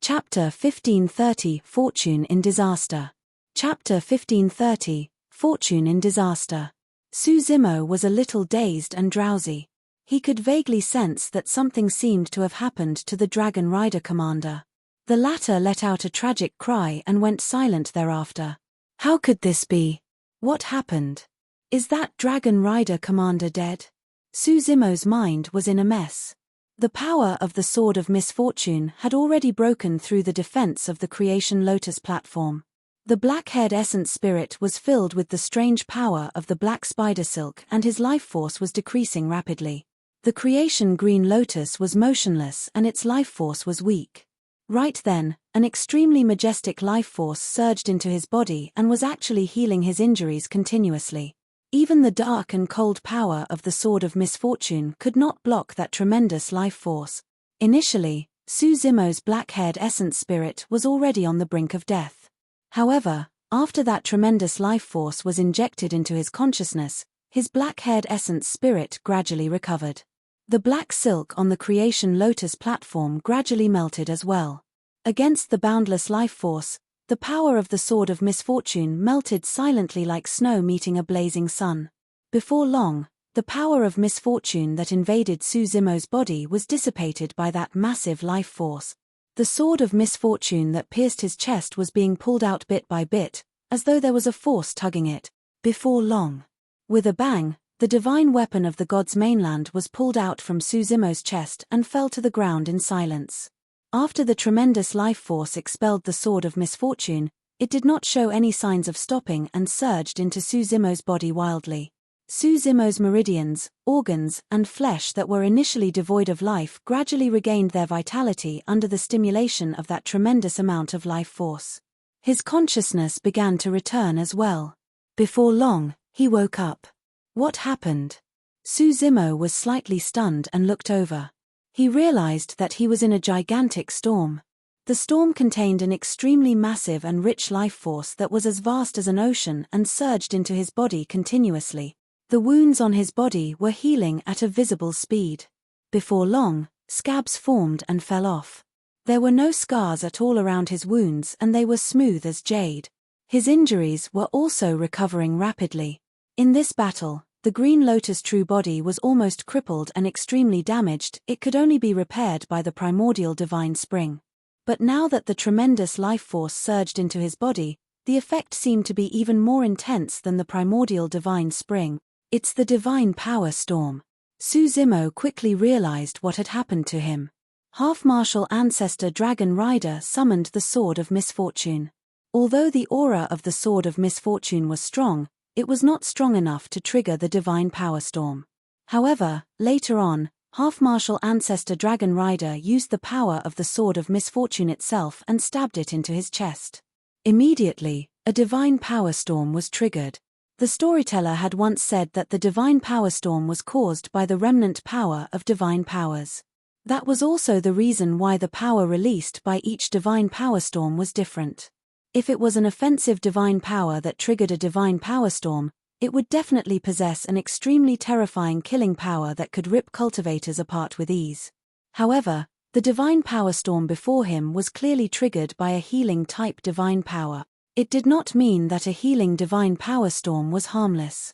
Chapter 1530 Fortune in Disaster. Chapter 1530 Fortune in Disaster. Su Zimo was a little dazed and drowsy. He could vaguely sense that something seemed to have happened to the Dragon Rider commander. The latter let out a tragic cry and went silent thereafter. How could this be? What happened? Is that Dragon Rider commander dead? Su Zimo's mind was in a mess. The power of the Sword of Misfortune had already broken through the defense of the Creation Lotus platform. The black-haired essence spirit was filled with the strange power of the black spider silk, and his life force was decreasing rapidly. The Creation Green Lotus was motionless and its life force was weak. Right then, an extremely majestic life force surged into his body and was actually healing his injuries continuously. Even the dark and cold power of the Sword of Misfortune could not block that tremendous life force. Initially, Su Zimo's black-haired essence spirit was already on the brink of death. However, after that tremendous life force was injected into his consciousness, his black-haired essence spirit gradually recovered. The black silk on the Creation Lotus platform gradually melted as well. Against the boundless life force, the power of the Sword of Misfortune melted silently like snow meeting a blazing sun. Before long, the power of misfortune that invaded Su Zimo's body was dissipated by that massive life force. The Sword of Misfortune that pierced his chest was being pulled out bit by bit, as though there was a force tugging it. Before long, with a bang, the divine weapon of the god's mainland was pulled out from Su Zimo's chest and fell to the ground in silence. After the tremendous life force expelled the Sword of Misfortune, it did not show any signs of stopping and surged into Su Zimo's body wildly. Su Zimo's meridians, organs, and flesh that were initially devoid of life gradually regained their vitality under the stimulation of that tremendous amount of life force. His consciousness began to return as well. Before long, he woke up. What happened? Su Zimo was slightly stunned and looked over. He realized that he was in a gigantic storm. The storm contained an extremely massive and rich life force that was as vast as an ocean and surged into his body continuously. The wounds on his body were healing at a visible speed. Before long, scabs formed and fell off. There were no scars at all around his wounds and they were smooth as jade. His injuries were also recovering rapidly. In this battle, the Green Lotus true body was almost crippled and extremely damaged. It could only be repaired by the primordial divine spring. But now that the tremendous life force surged into his body, the effect seemed to be even more intense than the primordial divine spring. It's the divine power storm. Suzimo quickly realized what had happened to him. Half-martial ancestor Dragon Rider summoned the Sword of Misfortune. Although the aura of the Sword of Misfortune was strong, it was not strong enough to trigger the divine power storm. However, later on, half-martial ancestor Dragon Rider used the power of the Sword of Misfortune itself and stabbed it into his chest. Immediately, a divine power storm was triggered. The storyteller had once said that the divine power storm was caused by the remnant power of divine powers. That was also the reason why the power released by each divine power storm was different. If it was an offensive divine power that triggered a divine power storm, it would definitely possess an extremely terrifying killing power that could rip cultivators apart with ease. However, the divine power storm before him was clearly triggered by a healing type divine power. It did not mean that a healing divine power storm was harmless.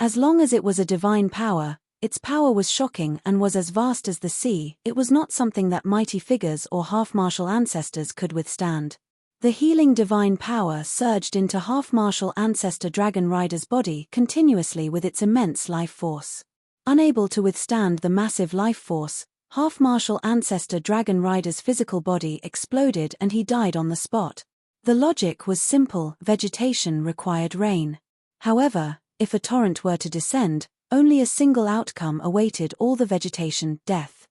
As long as it was a divine power, its power was shocking and was as vast as the sea. It was not something that mighty figures or half-martial ancestors could withstand. The healing divine power surged into half-martial ancestor Dragon Rider's body continuously with its immense life force. Unable to withstand the massive life force, half-martial ancestor Dragon Rider's physical body exploded and he died on the spot. The logic was simple: vegetation required rain. However, if a torrent were to descend, only a single outcome awaited all the vegetation: death.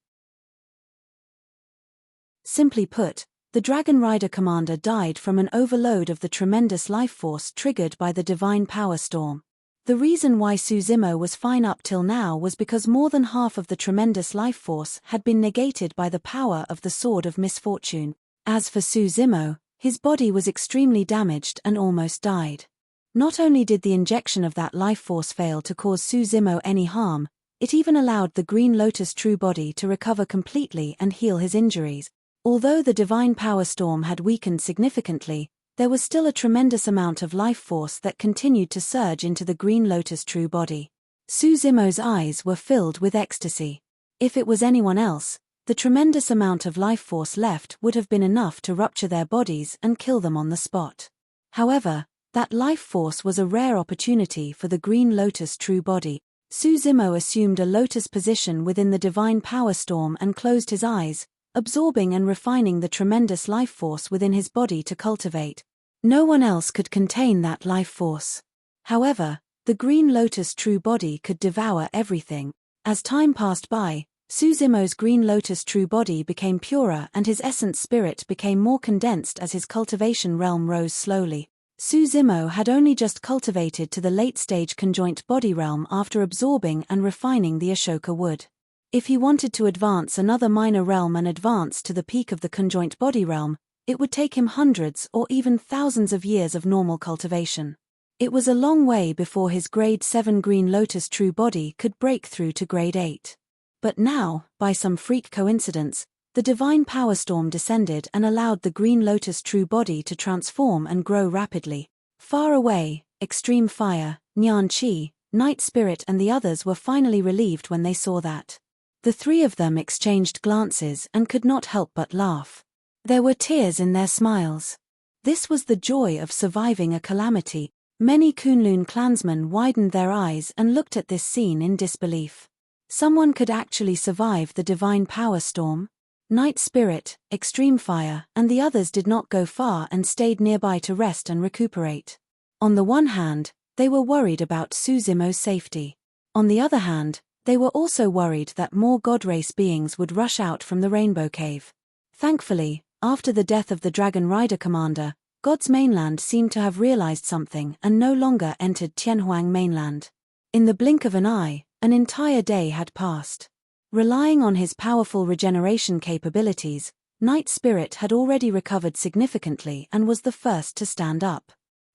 Simply put, the Dragon Rider commander died from an overload of the tremendous life force triggered by the divine power storm. The reason why Suzimo was fine up till now was because more than half of the tremendous life force had been negated by the power of the Sword of Misfortune. As for Suzimo, his body was extremely damaged and almost died. Not only did the injection of that life force fail to cause Suzimo any harm, it even allowed the Green Lotus true body to recover completely and heal his injuries. Although the divine power storm had weakened significantly, there was still a tremendous amount of life force that continued to surge into the Green Lotus true body. Suzimo's eyes were filled with ecstasy. If it was anyone else, the tremendous amount of life force left would have been enough to rupture their bodies and kill them on the spot. However, that life force was a rare opportunity for the Green Lotus true body. Suzimo assumed a lotus position within the divine power storm and closed his eyes, absorbing and refining the tremendous life force within his body to cultivate. No one else could contain that life force. However, the Green Lotus true body could devour everything. As time passed by, Suzimo's Green Lotus true body became purer and his essence spirit became more condensed as his cultivation realm rose slowly. Suzimo had only just cultivated to the late-stage conjoint body realm after absorbing and refining the Ashoka wood. If he wanted to advance another minor realm and advance to the peak of the conjoint body realm, it would take him hundreds or even thousands of years of normal cultivation. It was a long way before his grade 7 Green Lotus true body could break through to grade 8. But now, by some freak coincidence, the divine power storm descended and allowed the Green Lotus true body to transform and grow rapidly. Far away, Extreme Fire, Nyan Chi, Night Spirit and the others were finally relieved when they saw that. The three of them exchanged glances and could not help but laugh. There were tears in their smiles. This was the joy of surviving a calamity. Many Kunlun clansmen widened their eyes and looked at this scene in disbelief. Someone could actually survive the divine power storm? Night Spirit, Extreme Fire, and the others did not go far and stayed nearby to rest and recuperate. On the one hand, they were worried about Suzimo's safety. On the other hand, they were also worried that more god race beings would rush out from the Rainbow Cave. Thankfully, after the death of the Dragon Rider commander, God's mainland seemed to have realized something and no longer entered Tianhuang mainland. In the blink of an eye, an entire day had passed. Relying on his powerful regeneration capabilities, Night Spirit had already recovered significantly and was the first to stand up.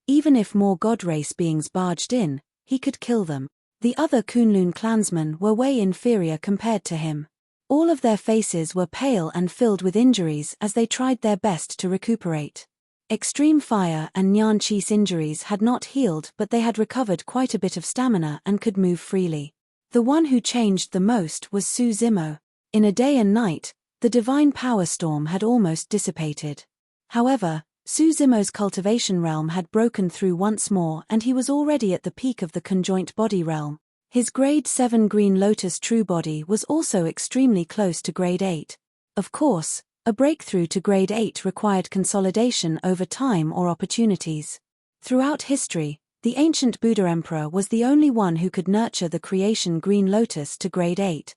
Even if more god race beings barged in, he could kill them. The other Kunlun clansmen were way inferior compared to him. All of their faces were pale and filled with injuries as they tried their best to recuperate. Extreme Fire and Nyan Chi's injuries had not healed, but they had recovered quite a bit of stamina and could move freely. The one who changed the most was Suzimo. In a day and night, the divine power storm had almost dissipated. However, Suzimo's cultivation realm had broken through once more and he was already at the peak of the conjoint body realm. His grade 7 green lotus true body was also extremely close to grade 8. Of course, a breakthrough to grade 8 required consolidation over time or opportunities. Throughout history, the ancient Buddha Emperor was the only one who could nurture the creation green lotus to grade 8.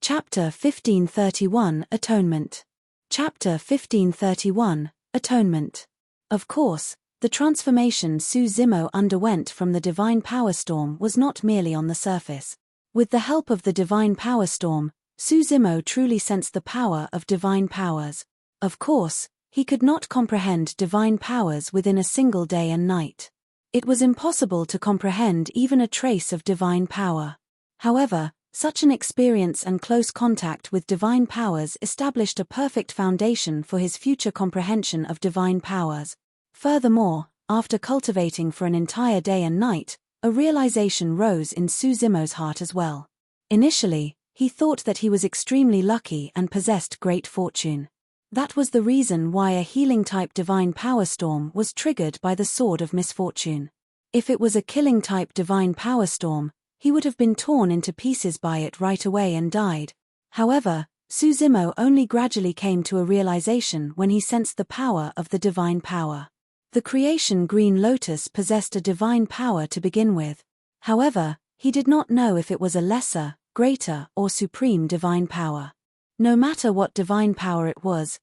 Chapter 1531 Atonement. Chapter 1531 Atonement. Of course, the transformation Su Zimo underwent from the divine power storm was not merely on the surface. With the help of the divine power storm, Su Zimo truly sensed the power of divine powers. Of course, he could not comprehend divine powers within a single day and night. It was impossible to comprehend even a trace of divine power. However, such an experience and close contact with divine powers established a perfect foundation for his future comprehension of divine powers. Furthermore, after cultivating for an entire day and night, a realization rose in Su Zimo's heart as well. Initially, he thought that he was extremely lucky and possessed great fortune. That was the reason why a healing-type divine power storm was triggered by the Sword of Misfortune. If it was a killing-type divine power storm, he would have been torn into pieces by it right away and died. However, Su Zimo only gradually came to a realization when he sensed the power of the divine power. The creation green lotus possessed a divine power to begin with. However, he did not know if it was a lesser, greater, or supreme divine power. No matter what divine power it was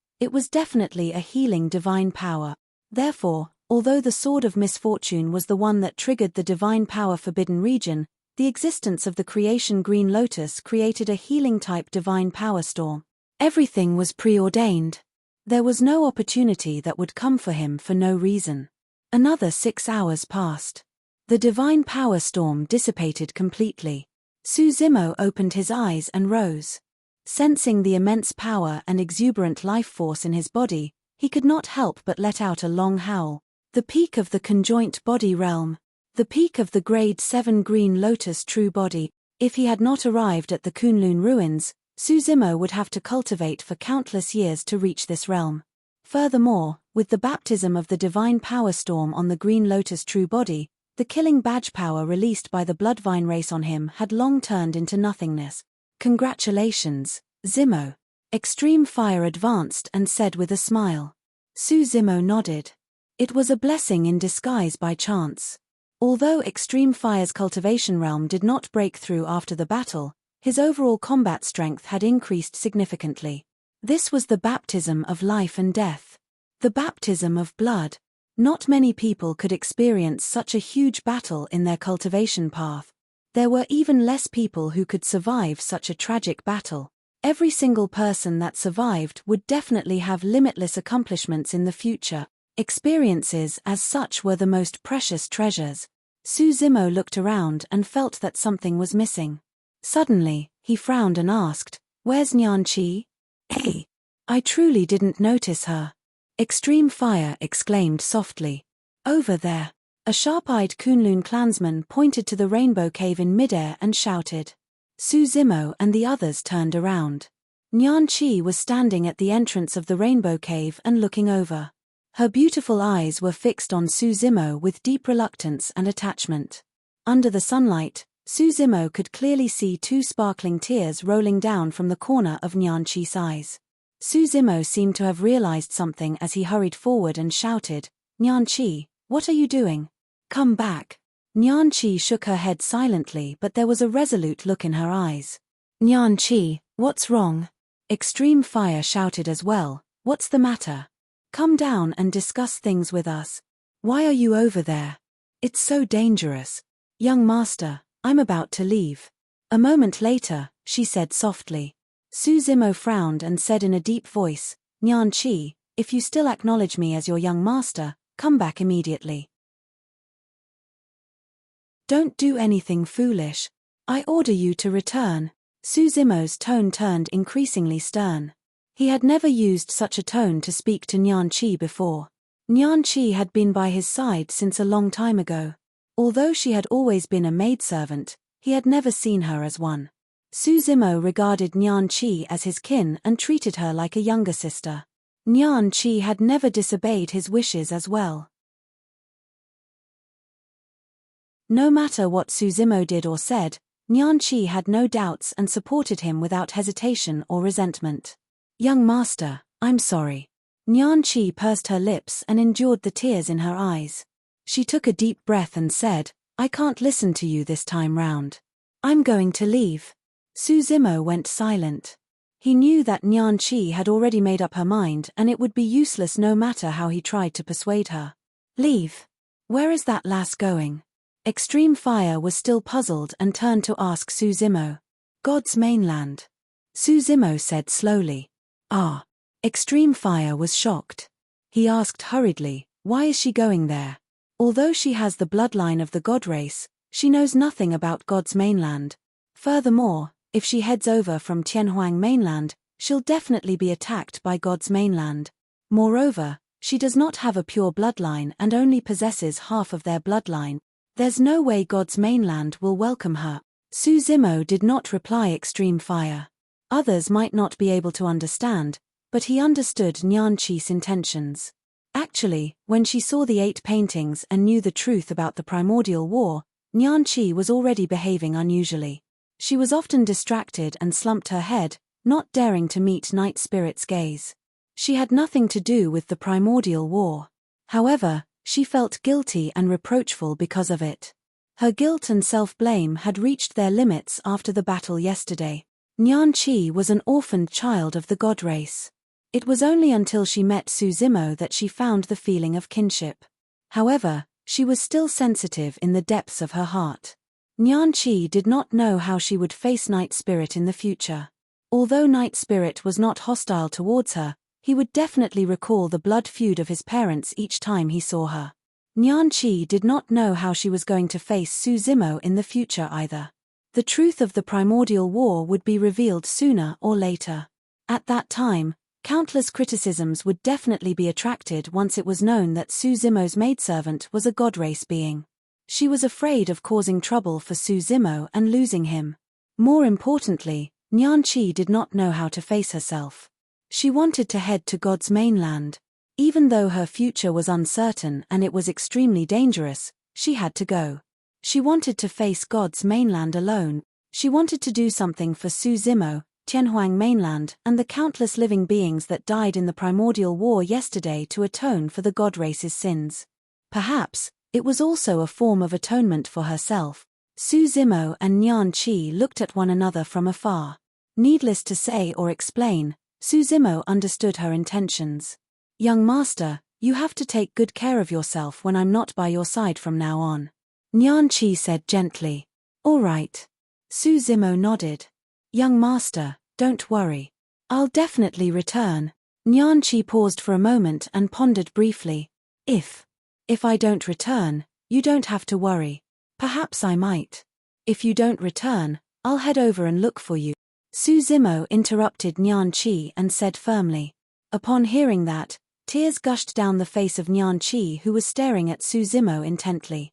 definitely a healing divine power. Therefore, although the Sword of Misfortune was the one that triggered the divine power forbidden region, the existence of the creation green lotus created a healing-type divine power storm. Everything was preordained. There was no opportunity that would come for him for no reason. Another 6 hours passed. The divine power storm dissipated completely. Su Zimo opened his eyes and rose. Sensing the immense power and exuberant life force in his body, he could not help but let out a long howl. The peak of the conjoint body realm. The peak of the grade 7 green lotus true body. If he had not arrived at the Kunlun ruins, Su Zimo would have to cultivate for countless years to reach this realm. Furthermore, with the baptism of the divine power storm on the green lotus true body, the killing badge power released by the bloodvine race on him had long turned into nothingness. Congratulations, Zimo. Extreme Fire advanced and said with a smile. Su Zimo nodded. It was a blessing in disguise by chance. Although Extreme Fire's cultivation realm did not break through after the battle, his overall combat strength had increased significantly. This was the baptism of life and death. The baptism of blood. Not many people could experience such a huge battle in their cultivation path. There were even less people who could survive such a tragic battle. Every single person that survived would definitely have limitless accomplishments in the future. Experiences as such were the most precious treasures. Su Zimo looked around and felt that something was missing. Suddenly, he frowned and asked, "Where's Nyan Chi?" "Hey, I truly didn't notice her." Extreme Fire exclaimed softly. "Over there." A sharp-eyed Kunlun clansman pointed to the rainbow cave in midair and shouted. Su Zimo and the others turned around. Nyan Chi was standing at the entrance of the rainbow cave and looking over. Her beautiful eyes were fixed on Su Zimo with deep reluctance and attachment. Under the sunlight, Su Zimo could clearly see 2 sparkling tears rolling down from the corner of Nyan Chi's eyes. Su Zimo seemed to have realized something as he hurried forward and shouted, "Nyan Chi, what are you doing? Come back." Nyan Chi shook her head silently, but there was a resolute look in her eyes. "Nyan Chi, what's wrong?" Extreme Fire shouted as well, "What's the matter? Come down and discuss things with us. Why are you over there? It's so dangerous." "Young master, I'm about to leave." A moment later, she said softly. Su Zimo frowned and said in a deep voice, "Nyan Chi, if you still acknowledge me as your young master, come back immediately. Don't do anything foolish. I order you to return." Su Zimo's tone turned increasingly stern. He had never used such a tone to speak to Nyan Chi before. Nyan Chi had been by his side since a long time ago. Although she had always been a maidservant, he had never seen her as one. Su Zimo regarded Nyan Chi as his kin and treated her like a younger sister. Nyan Chi had never disobeyed his wishes as well. No matter what Suzimo did or said, Nyan Qi had no doubts and supported him without hesitation or resentment. Young master, I'm sorry. Nyan Qi pursed her lips and endured the tears in her eyes. She took a deep breath and said, I can't listen to you this time round. I'm going to leave. Suzimo went silent. He knew that Nyan Qi had already made up her mind and it would be useless no matter how he tried to persuade her. Leave? Where is that lass going? Extreme Fire was still puzzled and turned to ask Suzimo. God's mainland. Suzimo said slowly. Ah. Extreme Fire was shocked. He asked hurriedly, why is she going there? Although she has the bloodline of the god race, she knows nothing about God's mainland. Furthermore, if she heads over from Tianhuang mainland, she'll definitely be attacked by God's mainland. Moreover, she does not have a pure bloodline and only possesses half of their bloodline. There's no way God's mainland will welcome her. Suzimo did not reply Extreme Fire. Others might not be able to understand, but he understood Nyan Qi's intentions. Actually, when she saw the 8 paintings and knew the truth about the primordial war, Nyan Qi was already behaving unusually. She was often distracted and slumped her head, not daring to meet Night Spirit's gaze. She had nothing to do with the primordial war. However, she felt guilty and reproachful because of it. Her guilt and self-blame had reached their limits after the battle yesterday. Nyan Qi was an orphaned child of the god race. It was only until she met Suzimo that she found the feeling of kinship. However, she was still sensitive in the depths of her heart. Nyan Qi did not know how she would face Night Spirit in the future. Although Night Spirit was not hostile towards her, he would definitely recall the blood feud of his parents each time he saw her. Nyan Qi did not know how she was going to face Suzimo in the future either. The truth of the primordial war would be revealed sooner or later. At that time, countless criticisms would definitely be attracted once it was known that Suzimo's maidservant was a god race being. She was afraid of causing trouble for Suzimo and losing him. More importantly, Nyan Qi did not know how to face herself. She wanted to head to God's mainland. Even though her future was uncertain and it was extremely dangerous, she had to go. She wanted to face God's mainland alone. She wanted to do something for Suzimo, Tianhuang mainland, and the countless living beings that died in the primordial war yesterday to atone for the god race's sins. Perhaps, it was also a form of atonement for herself. Suzimo and Nyan Qi looked at one another from afar. Needless to say or explain, Suzimo understood her intentions. Young master, you have to take good care of yourself when I'm not by your side from now on. Nyan Qi said gently. All right. Suzimo nodded. Young master, don't worry. I'll definitely return. Nyan Qi paused for a moment and pondered briefly. If I don't return, you don't have to worry. Perhaps I might. If you don't return, I'll head over and look for you. Suzimo interrupted Nyan Qi and said firmly. Upon hearing that, tears gushed down the face of Nyan Qi, who was staring at Suzimo intently.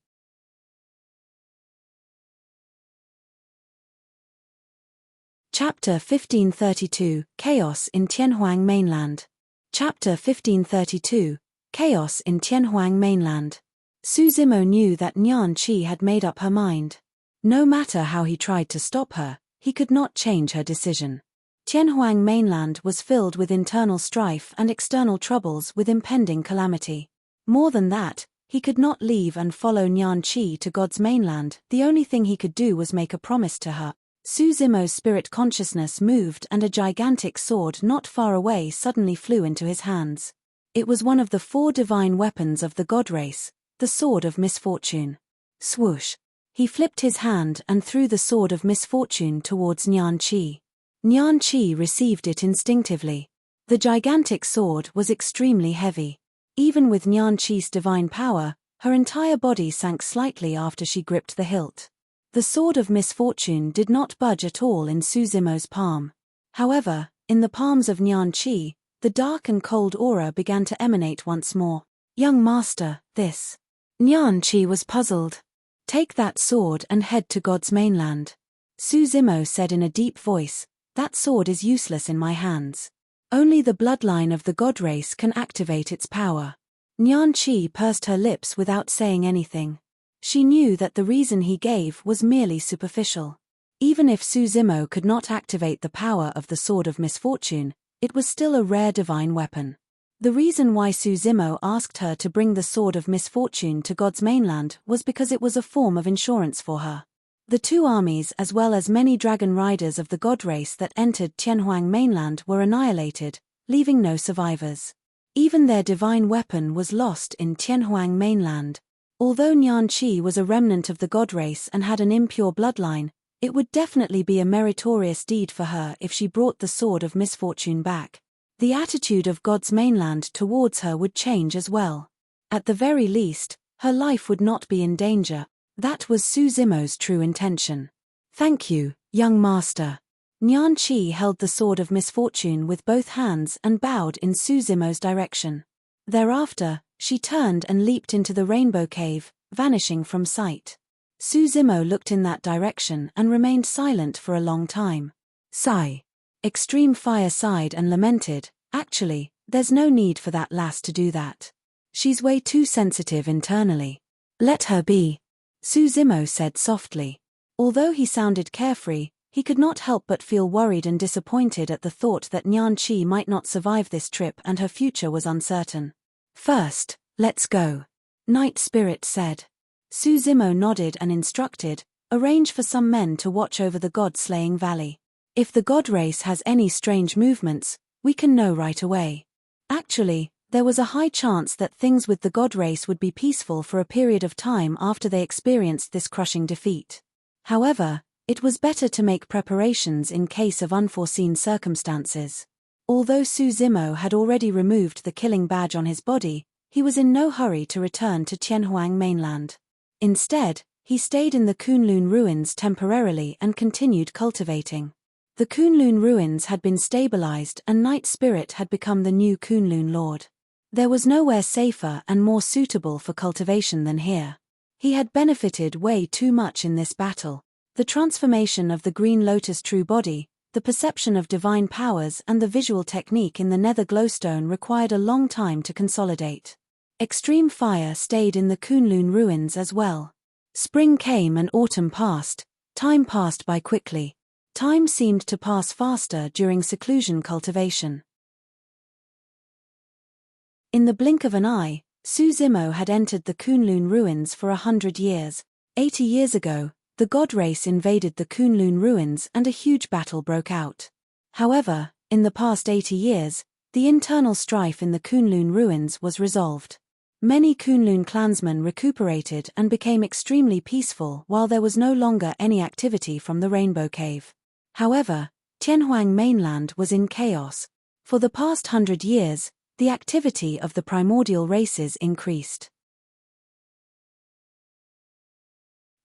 Chapter 1532, Chaos in Tianhuang Mainland. Chapter 1532, Chaos in Tianhuang Mainland. Suzimo knew that Nyan Qi had made up her mind. No matter how he tried to stop her, he could not change her decision. Tianhuang Mainland was filled with internal strife and external troubles with impending calamity. More than that, he could not leave and follow Nyan Qi to God's mainland. The only thing he could do was make a promise to her. Suzimo's spirit consciousness moved and a gigantic sword not far away suddenly flew into his hands. It was one of the 4 divine weapons of the god race, the Sword of Misfortune. Swoosh! He flipped his hand and threw the Sword of Misfortune towards Nyan Qi. Nyan Qi received it instinctively. The gigantic sword was extremely heavy. Even with Nyan Qi's divine power, her entire body sank slightly after she gripped the hilt. The Sword of Misfortune did not budge at all in Suzimo's palm. However, in the palms of Nyan Qi, the dark and cold aura began to emanate once more. Young master, this. Nyan Qi was puzzled. Take that sword and head to God's mainland. Suzimo said in a deep voice, that sword is useless in my hands. Only the bloodline of the god race can activate its power. Nyan Qi pursed her lips without saying anything. She knew that the reason he gave was merely superficial. Even if Suzimo could not activate the power of the Sword of Misfortune, it was still a rare divine weapon. The reason why Suzimo asked her to bring the Sword of Misfortune to God's mainland was because it was a form of insurance for her. The two armies as well as many dragon riders of the god race that entered Tianhuang mainland were annihilated, leaving no survivors. Even their divine weapon was lost in Tianhuang mainland. Although Nian Qi was a remnant of the god race and had an impure bloodline, it would definitely be a meritorious deed for her if she brought the Sword of Misfortune back. The attitude of God's mainland towards her would change as well. At the very least, her life would not be in danger. That was Suzimo's true intention. Thank you, young master. Nian Qi held the Sword of Misfortune with both hands and bowed in Suzimo's direction. Thereafter, she turned and leaped into the rainbow cave, vanishing from sight. Suzimo looked in that direction and remained silent for a long time. Sigh. Extreme Fire sighed and lamented, actually, there's no need for that lass to do that. She's way too sensitive internally. Let her be. Suzimo said softly. Although he sounded carefree, he could not help but feel worried and disappointed at the thought that Nian Qi might not survive this trip and her future was uncertain. First, let's go. Night Spirit said. Suzimo nodded and instructed, arrange for some men to watch over the god-slaying valley. If the god race has any strange movements, we can know right away. Actually, there was a high chance that things with the god race would be peaceful for a period of time after they experienced this crushing defeat. However, it was better to make preparations in case of unforeseen circumstances. Although Suzimo had already removed the killing badge on his body, he was in no hurry to return to Tianhuang mainland. Instead, he stayed in the Kunlun ruins temporarily and continued cultivating. The Kunlun ruins had been stabilized and Night Spirit had become the new Kunlun Lord. There was nowhere safer and more suitable for cultivation than here. He had benefited way too much in this battle. The transformation of the Green Lotus true body, the perception of divine powers and the visual technique in the nether glowstone required a long time to consolidate. Extreme Fire stayed in the Kunlun ruins as well. Spring came and autumn passed. Time passed by quickly. Time seemed to pass faster during seclusion cultivation. In the blink of an eye, Suzimo had entered the Kunlun ruins for 100 years. 80 years ago, the god race invaded the Kunlun ruins and a huge battle broke out. However, in the past 80 years, the internal strife in the Kunlun ruins was resolved. Many Kunlun clansmen recuperated and became extremely peaceful while there was no longer any activity from the Rainbow Cave. However, Tianhuang mainland was in chaos. For the past 100 years, the activity of the primordial races increased.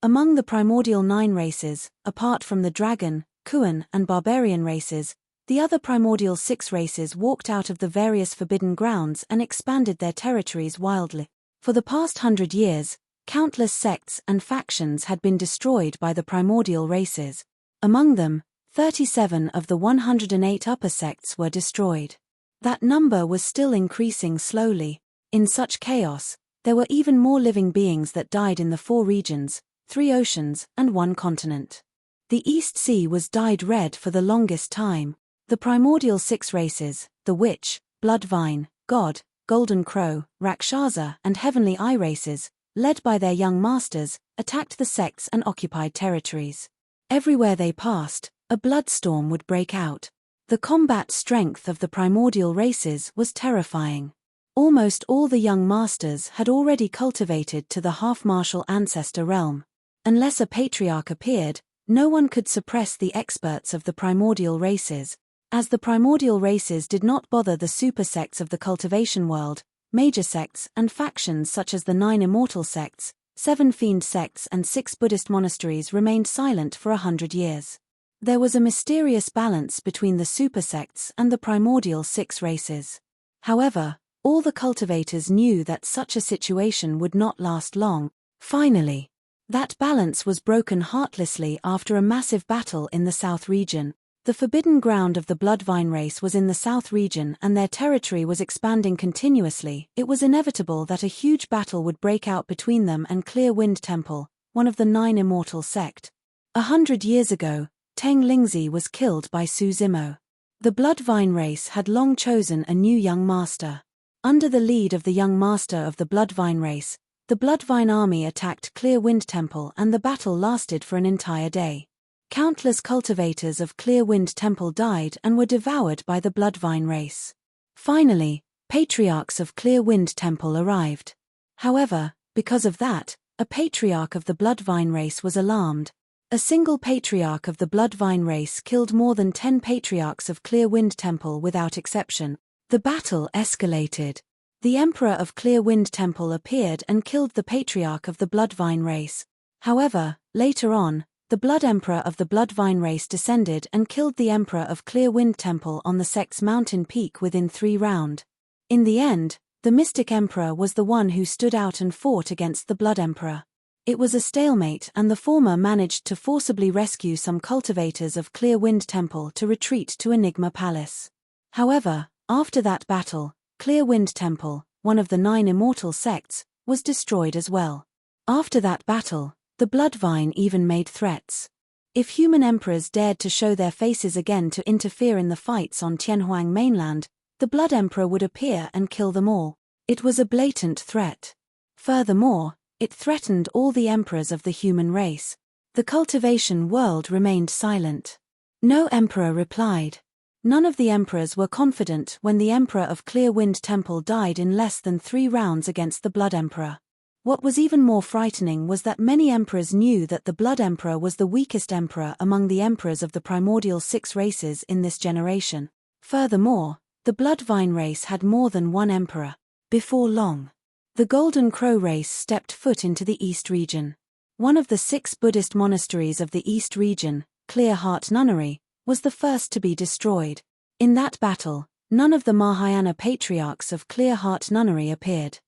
Among the primordial 9 races, apart from the dragon, Kuan, and barbarian races, the other primordial 6 races walked out of the various forbidden grounds and expanded their territories wildly. For the past 100 years, countless sects and factions had been destroyed by the primordial races. Among them, 37 of the 108 upper sects were destroyed. That number was still increasing slowly. In such chaos, there were even more living beings that died in the 4 regions, 3 oceans, and 1 continent. The East Sea was dyed red for the longest time. The primordial 6 races, the Witch, Bloodvine, God, Golden Crow, Rakshasa, and Heavenly Eye races, led by their young masters, attacked the sects and occupied territories. Everywhere they passed, a bloodstorm would break out. The combat strength of the primordial races was terrifying. Almost all the young masters had already cultivated to the half-martial ancestor realm. Unless a patriarch appeared, no one could suppress the experts of the primordial races. As the primordial races did not bother the super sects of the cultivation world, major sects and factions such as the 9 immortal sects, 7 fiend sects and 6 Buddhist monasteries remained silent for 100 years. There was a mysterious balance between the super sects and the primordial 6 races. However, all the cultivators knew that such a situation would not last long. Finally, that balance was broken heartlessly after a massive battle in the south region. The forbidden ground of the Bloodvine race was in the south region and their territory was expanding continuously. It was inevitable that a huge battle would break out between them and Clear Wind Temple, one of the 9 Immortal sect. 100 years ago, Teng Lingzi was killed by Su Zimo. The Bloodvine race had long chosen a new young master. Under the lead of the young master of the Bloodvine race, the Bloodvine army attacked Clear Wind Temple and the battle lasted for an entire day. Countless cultivators of Clear Wind Temple died and were devoured by the Bloodvine race. Finally, patriarchs of Clear Wind Temple arrived. However, because of that, a patriarch of the Bloodvine race was alarmed. A single patriarch of the Bloodvine race killed more than 10 patriarchs of Clear Wind Temple without exception. The battle escalated. The Emperor of Clear Wind Temple appeared and killed the patriarch of the Bloodvine race. However, later on, the Blood Emperor of the Bloodvine race descended and killed the Emperor of Clear Wind Temple on the sect's mountain peak within 3 rounds. In the end, the Mystic Emperor was the one who stood out and fought against the Blood Emperor. It was a stalemate and the former managed to forcibly rescue some cultivators of Clear Wind Temple to retreat to Enigma Palace. However, after that battle, Clear Wind Temple, one of the 9 Immortal sects, was destroyed as well. After that battle, the Bloodvine even made threats. If human emperors dared to show their faces again to interfere in the fights on Tianhuang mainland, the Blood Emperor would appear and kill them all. It was a blatant threat. Furthermore, it threatened all the emperors of the human race. The cultivation world remained silent. No emperor replied. None of the emperors were confident when the Emperor of Clear Wind Temple died in less than 3 rounds against the Blood Emperor. What was even more frightening was that many emperors knew that the Blood Emperor was the weakest emperor among the emperors of the primordial 6 races in this generation. Furthermore, the Bloodvine race had more than one emperor. Before long, the Golden Crow race stepped foot into the East region. One of the 6 Buddhist monasteries of the East region, Clear Heart Nunnery, was the first to be destroyed. In that battle, none of the Mahayana patriarchs of Clear Heart Nunnery appeared.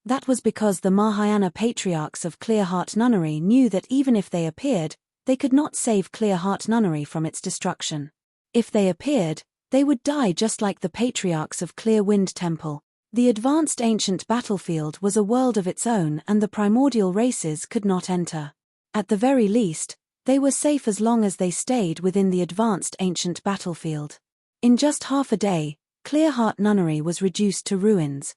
That was because the Mahayana patriarchs of Clear Heart Nunnery knew that even if they appeared, they could not save Clear Heart Nunnery from its destruction. If they appeared, they would die just like the patriarchs of Clear Wind Temple. The advanced ancient battlefield was a world of its own and the primordial races could not enter. At the very least, they were safe as long as they stayed within the advanced ancient battlefield. In just half a day, Clear Heart Nunnery was reduced to ruins.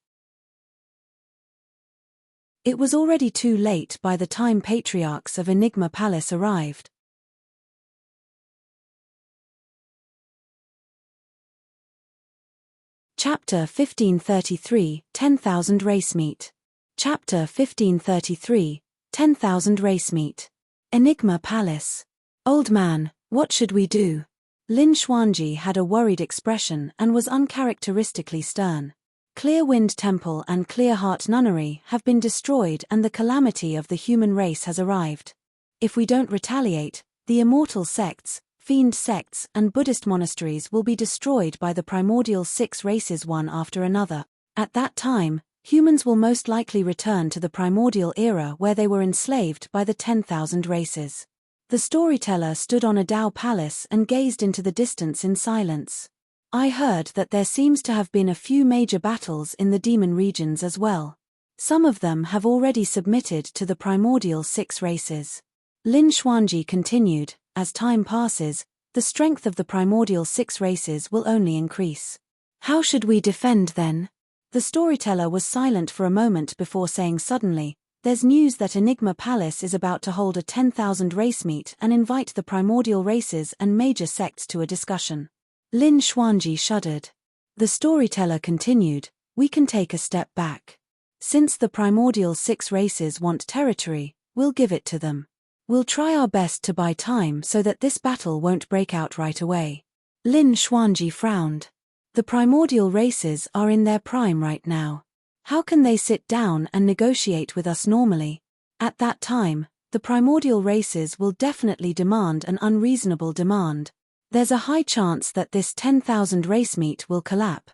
It was already too late by the time patriarchs of Enigma Palace arrived. Chapter 1533, 10,000 Race Meet. Chapter 1533, 10,000 Race Meet. Enigma Palace. Old man, what should we do? Lin Xuanji had a worried expression and was uncharacteristically stern. Clear Wind Temple and Clear Heart Nunnery have been destroyed and the calamity of the human race has arrived. If we don't retaliate, the immortal sects, fiend sects and Buddhist monasteries will be destroyed by the primordial 6 races one after another. At that time, humans will most likely return to the primordial era where they were enslaved by the 10,000 races. The storyteller stood on a Dao palace and gazed into the distance in silence. I heard that there seems to have been a few major battles in the demon regions as well. Some of them have already submitted to the primordial 6 races. Lin Xuanji continued, as time passes, the strength of the primordial 6 races will only increase. How should we defend then? The storyteller was silent for a moment before saying suddenly, there's news that Enigma Palace is about to hold a 10,000 race meet and invite the primordial races and major sects to a discussion. Lin Xuanji shuddered. The storyteller continued, we can take a step back. Since the primordial 6 races want territory, we'll give it to them. We'll try our best to buy time so that this battle won't break out right away. Lin Xuanji frowned. The primordial races are in their prime right now. How can they sit down and negotiate with us normally? At that time, the primordial races will definitely demand an unreasonable demand. There's a high chance that this 10,000 race meet will collapse.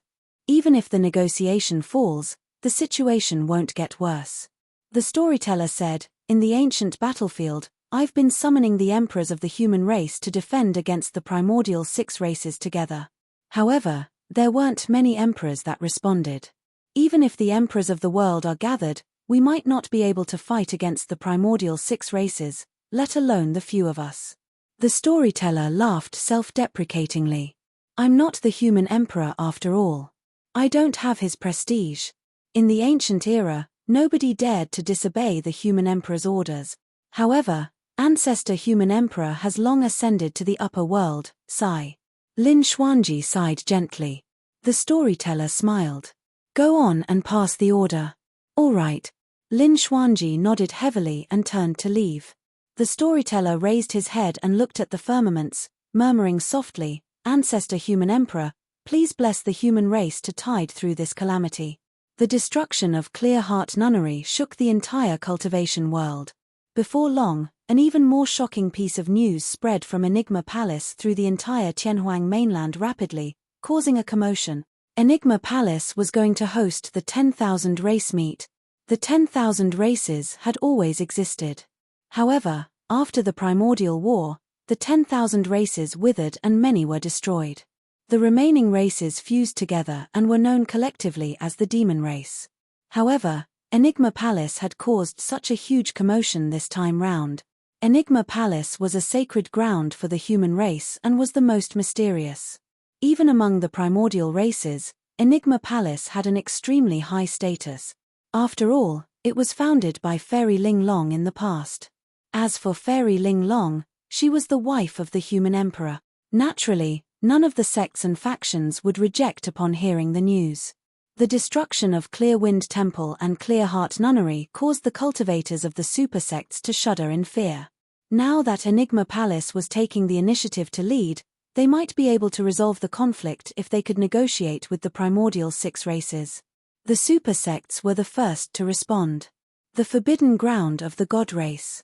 Even if the negotiation falls, the situation won't get worse. The storyteller said, in the ancient battlefield, I've been summoning the emperors of the human race to defend against the primordial 6 races together. However, there weren't many emperors that responded. Even if the emperors of the world are gathered, we might not be able to fight against the primordial 6 races, let alone the few of us. The storyteller laughed self-deprecatingly. I'm not the human emperor after all. I don't have his prestige. In the ancient era, nobody dared to disobey the human emperor's orders. However, ancestor human emperor has long ascended to the upper world, sigh. Lin Xuanji sighed gently. The storyteller smiled. Go on and pass the order. All right. Lin Xuanji nodded heavily and turned to leave. The storyteller raised his head and looked at the firmaments, murmuring softly, Ancestor human emperor, please bless the human race to tide through this calamity. The destruction of Clear Heart Nunnery shook the entire cultivation world. Before long, an even more shocking piece of news spread from Enigma Palace through the entire Tianhuang mainland rapidly, causing a commotion. Enigma Palace was going to host the 10,000 race meet. The 10,000 races had always existed. However, after the primordial war, the 10,000 races withered and many were destroyed. The remaining races fused together and were known collectively as the demon race. However, Enigma Palace had caused such a huge commotion this time round. Enigma Palace was a sacred ground for the human race and was the most mysterious. Even among the primordial races, Enigma Palace had an extremely high status. After all, it was founded by Fairy Ling Long in the past. As for Fairy Ling Long, she was the wife of the human emperor. Naturally, none of the sects and factions would reject upon hearing the news. The destruction of Clearwind Temple and Clearheart Nunnery caused the cultivators of the super sects to shudder in fear. Now that Enigma Palace was taking the initiative to lead, they might be able to resolve the conflict if they could negotiate with the primordial 6 races. The super sects were the first to respond. The forbidden ground of the god race.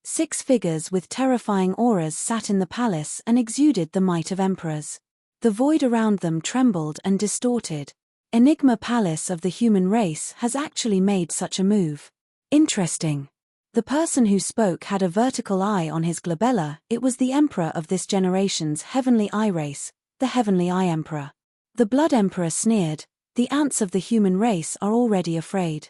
6 figures with terrifying auras sat in the palace and exuded the might of emperors. The void around them trembled and distorted. Enigma Palace of the human race has actually made such a move. Interesting. The person who spoke had a vertical eye on his glabella. It was the emperor of this generation's heavenly eye race, the heavenly eye emperor. The blood emperor sneered, the ants of the human race are already afraid.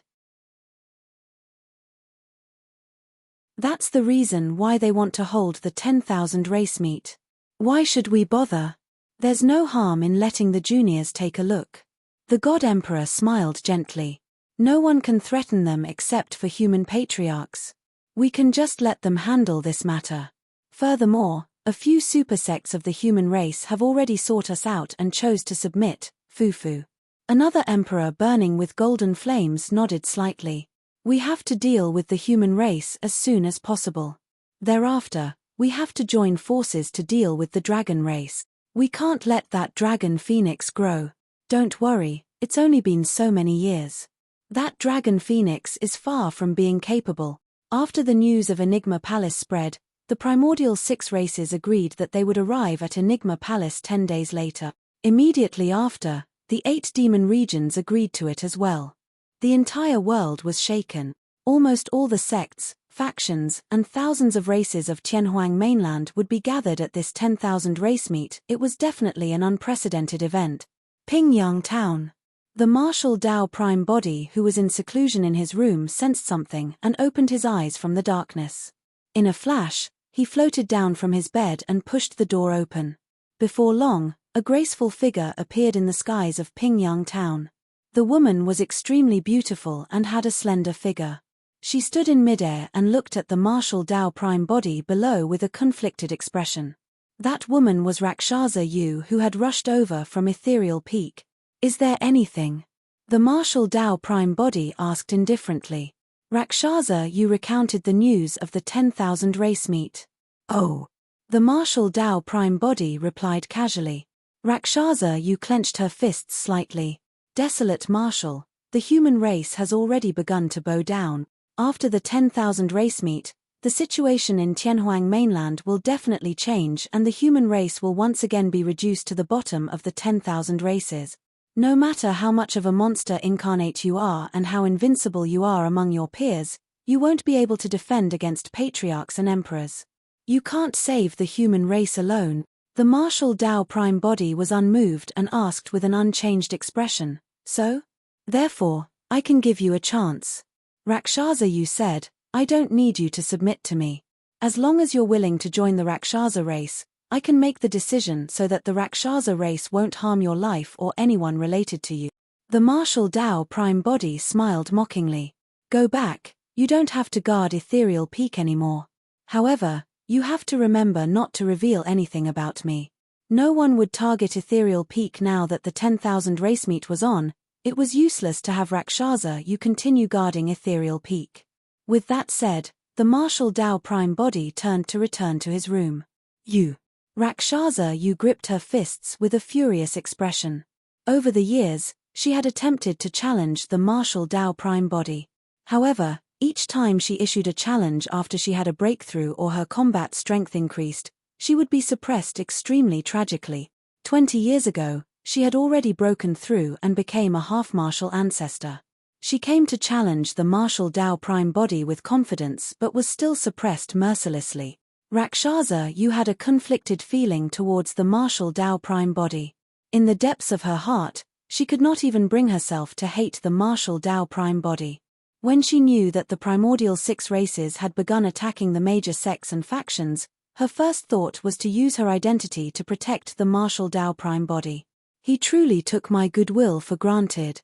That's the reason why they want to hold the 10,000 race meet. Why should we bother? There's no harm in letting the juniors take a look. The God Emperor smiled gently. No one can threaten them except for human patriarchs. We can just let them handle this matter. Furthermore, a few super sects of the human race have already sought us out and chose to submit, Fufu. Another emperor burning with golden flames nodded slightly. We have to deal with the human race as soon as possible. Thereafter, we have to join forces to deal with the dragon race. We can't let that dragon phoenix grow. Don't worry, it's only been so many years. That dragon phoenix is far from being capable. After the news of Enigma Palace spread, the primordial 6 races agreed that they would arrive at Enigma Palace 10 days later. Immediately after, the 8 demon regions agreed to it as well. The entire world was shaken. Almost all the sects, factions, and thousands of races of Tianhuang mainland would be gathered at this 10,000 race meet. It was definitely an unprecedented event. Pingyang Town. The Martial Dao Prime Body, who was in seclusion in his room, sensed something and opened his eyes from the darkness. In a flash, he floated down from his bed and pushed the door open. Before long, a graceful figure appeared in the skies of Pingyang Town. The woman was extremely beautiful and had a slender figure. She stood in midair and looked at the Martial Dao Prime Body below with a conflicted expression. That woman was Rakshasa Yu, who had rushed over from Ethereal Peak. Is there anything? The Martial Dao Prime Body asked indifferently. Rakshasa Yu recounted the news of the 10,000 race meet. Oh. The Martial Dao Prime Body replied casually. Rakshasa Yu clenched her fists slightly. Desolate Marshal, the human race has already begun to bow down. After the 10,000 race meet, the situation in Tianhuang mainland will definitely change and the human race will once again be reduced to the bottom of the 10,000 races. No matter how much of a monster incarnate you are and how invincible you are among your peers, You won't be able to defend against patriarchs and emperors. You can't save the human race alone. The martial Tao prime body was unmoved and asked with an unchanged expression, so? Therefore, I can give you a chance. Rakshasa, you said, I don't need you to submit to me. As long as you're willing to join the Rakshasa race, I can make the decision so that the Rakshasa race won't harm your life or anyone related to you. The martial Tao prime body smiled mockingly. Go back, you don't have to guard Ethereal Peak anymore. However, you have to remember not to reveal anything about me. No one would target Ethereal Peak now that the 10,000 race meet was on. It was useless to have Rakshasa you continue guarding Ethereal Peak. With that said, the martial Tao prime body turned to return to his room. You. Rakshasa you gripped her fists with a furious expression. Over the years, she had attempted to challenge the martial Tao prime body. However, each time she issued a challenge after she had a breakthrough or her combat strength increased, she would be suppressed extremely tragically. 20 years ago, she had already broken through and became a half-martial ancestor. She came to challenge the martial Tao prime body with confidence but was still suppressed mercilessly. Rakshasa you had a conflicted feeling towards the martial Tao prime body. In the depths of her heart, she could not even bring herself to hate the martial Tao prime body. When she knew that the primordial 6 races had begun attacking the major sects and factions, her first thought was to use her identity to protect the martial Tao prime body. He truly took my goodwill for granted.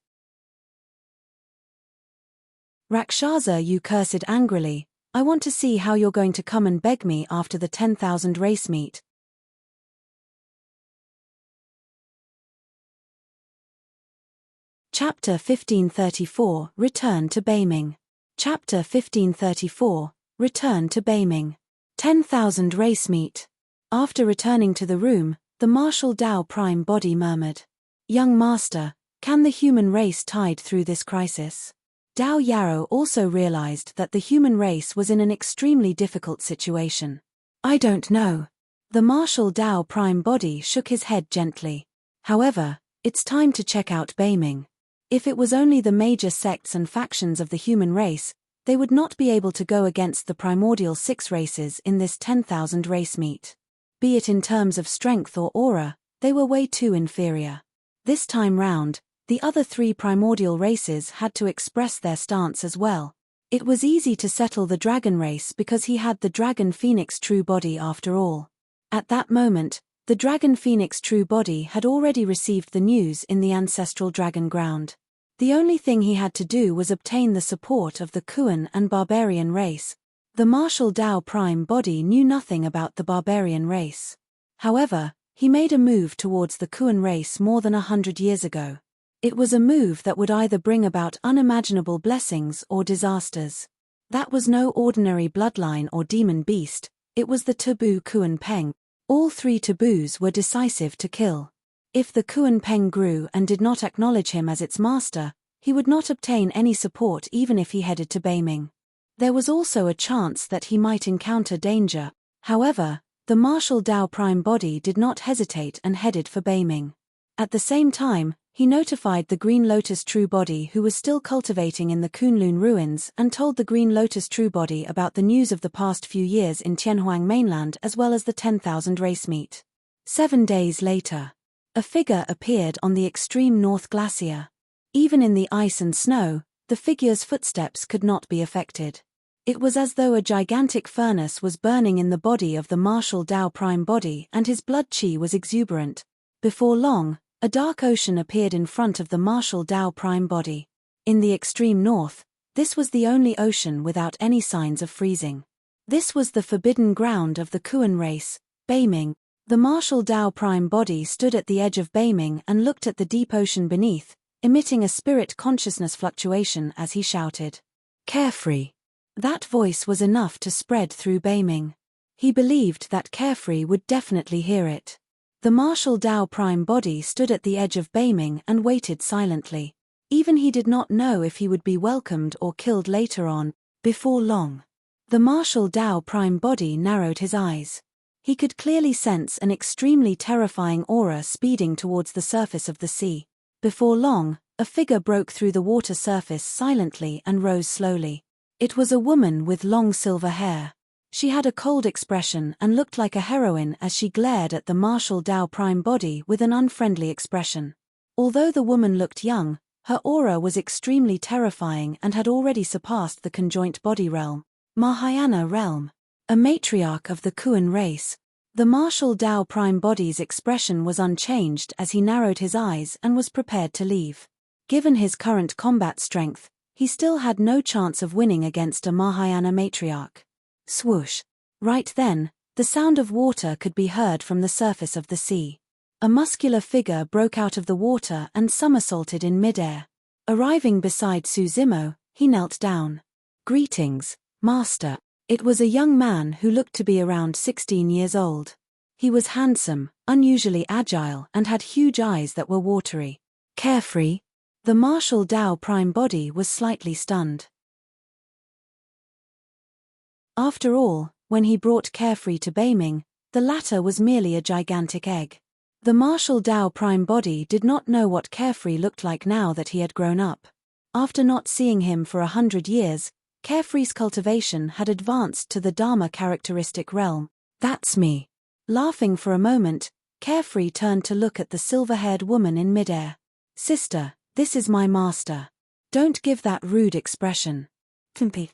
Rakshasa you cursed angrily, I want to see how you're going to come and beg me after the 10,000 race meet. Chapter 1534, Return to Beiming. Chapter 1534, Return to Beiming. 10,000 race meet. After returning to the room, the martial Tao prime body murmured. Young master, can the human race tide through this crisis? Dao Yarrow also realized that the human race was in an extremely difficult situation. I don't know. The martial Tao prime body shook his head gently. However, it's time to check out Beiming. If it was only the major sects and factions of the human race, they would not be able to go against the primordial 6 races in this 10,000 race meet. Be it in terms of strength or aura, they were way too inferior. This time round, the other 3 primordial races had to express their stance as well. It was easy to settle the dragon race because he had the dragon phoenix true body after all. At that moment, the dragon phoenix true body had already received the news in the ancestral dragon ground. The only thing he had to do was obtain the support of the Kuan and barbarian race. The martial Tao prime body knew nothing about the barbarian race. However, he made a move towards the Kuan race more than 100 years ago. It was a move that would either bring about unimaginable blessings or disasters. That was no ordinary bloodline or demon beast, it was the taboo Kuan Peng. All 3 taboos were decisive to kill. If the Kuan Peng grew and did not acknowledge him as its master, he would not obtain any support even if he headed to Beiming. There was also a chance that he might encounter danger. However, the martial Tao prime body did not hesitate and headed for Beiming. At the same time, he notified the Green Lotus True Body who was still cultivating in the Kunlun ruins and told the Green Lotus True Body about the news of the past few years in Tianhuang mainland as well as the 10,000 race meet. 7 days later, a figure appeared on the extreme north glacier. Even in the ice and snow, the figure's footsteps could not be affected. It was as though a gigantic furnace was burning in the body of the martial Tao prime body and his blood qi was exuberant. Before long, a dark ocean appeared in front of the martial Tao prime body. In the extreme north, this was the only ocean without any signs of freezing. This was the forbidden ground of the Kuan race, Beiming. The martial Tao prime body stood at the edge of Beiming and looked at the deep ocean beneath, emitting a spirit consciousness fluctuation as he shouted. Carefree. That voice was enough to spread through Beiming. He believed that Carefree would definitely hear it. The martial Tao prime body stood at the edge of Beiming and waited silently. Even he did not know if he would be welcomed or killed later on. Before long, the martial Tao prime body narrowed his eyes. He could clearly sense an extremely terrifying aura speeding towards the surface of the sea. Before long, a figure broke through the water surface silently and rose slowly. It was a woman with long silver hair. She had a cold expression and looked like a heroine as she glared at the martial Dao Prime body with an unfriendly expression. Although the woman looked young, her aura was extremely terrifying and had already surpassed the conjoint body realm, Mahayana realm. A matriarch of the Kuan race. The martial Dao Prime body's expression was unchanged as he narrowed his eyes and was prepared to leave. Given his current combat strength, he still had no chance of winning against a Mahayana matriarch. Swoosh. Right then, the sound of water could be heard from the surface of the sea. A muscular figure broke out of the water and somersaulted in midair. Arriving beside Suzimo, he knelt down. Greetings, Master. It was a young man who looked to be around 16 years old. He was handsome, unusually agile, and had huge eyes that were watery. Carefree. The martial Dao Prime body was slightly stunned. After all, when he brought Carefree to Beiming, the latter was merely a gigantic egg. The martial Dao Prime body did not know what Carefree looked like now that he had grown up. After not seeing him for 100 years, Carefree's cultivation had advanced to the Dharma characteristic realm. That's me. Laughing for a moment, Carefree turned to look at the silver-haired woman in midair. Sister, this is my master. Don't give that rude expression. Timpy.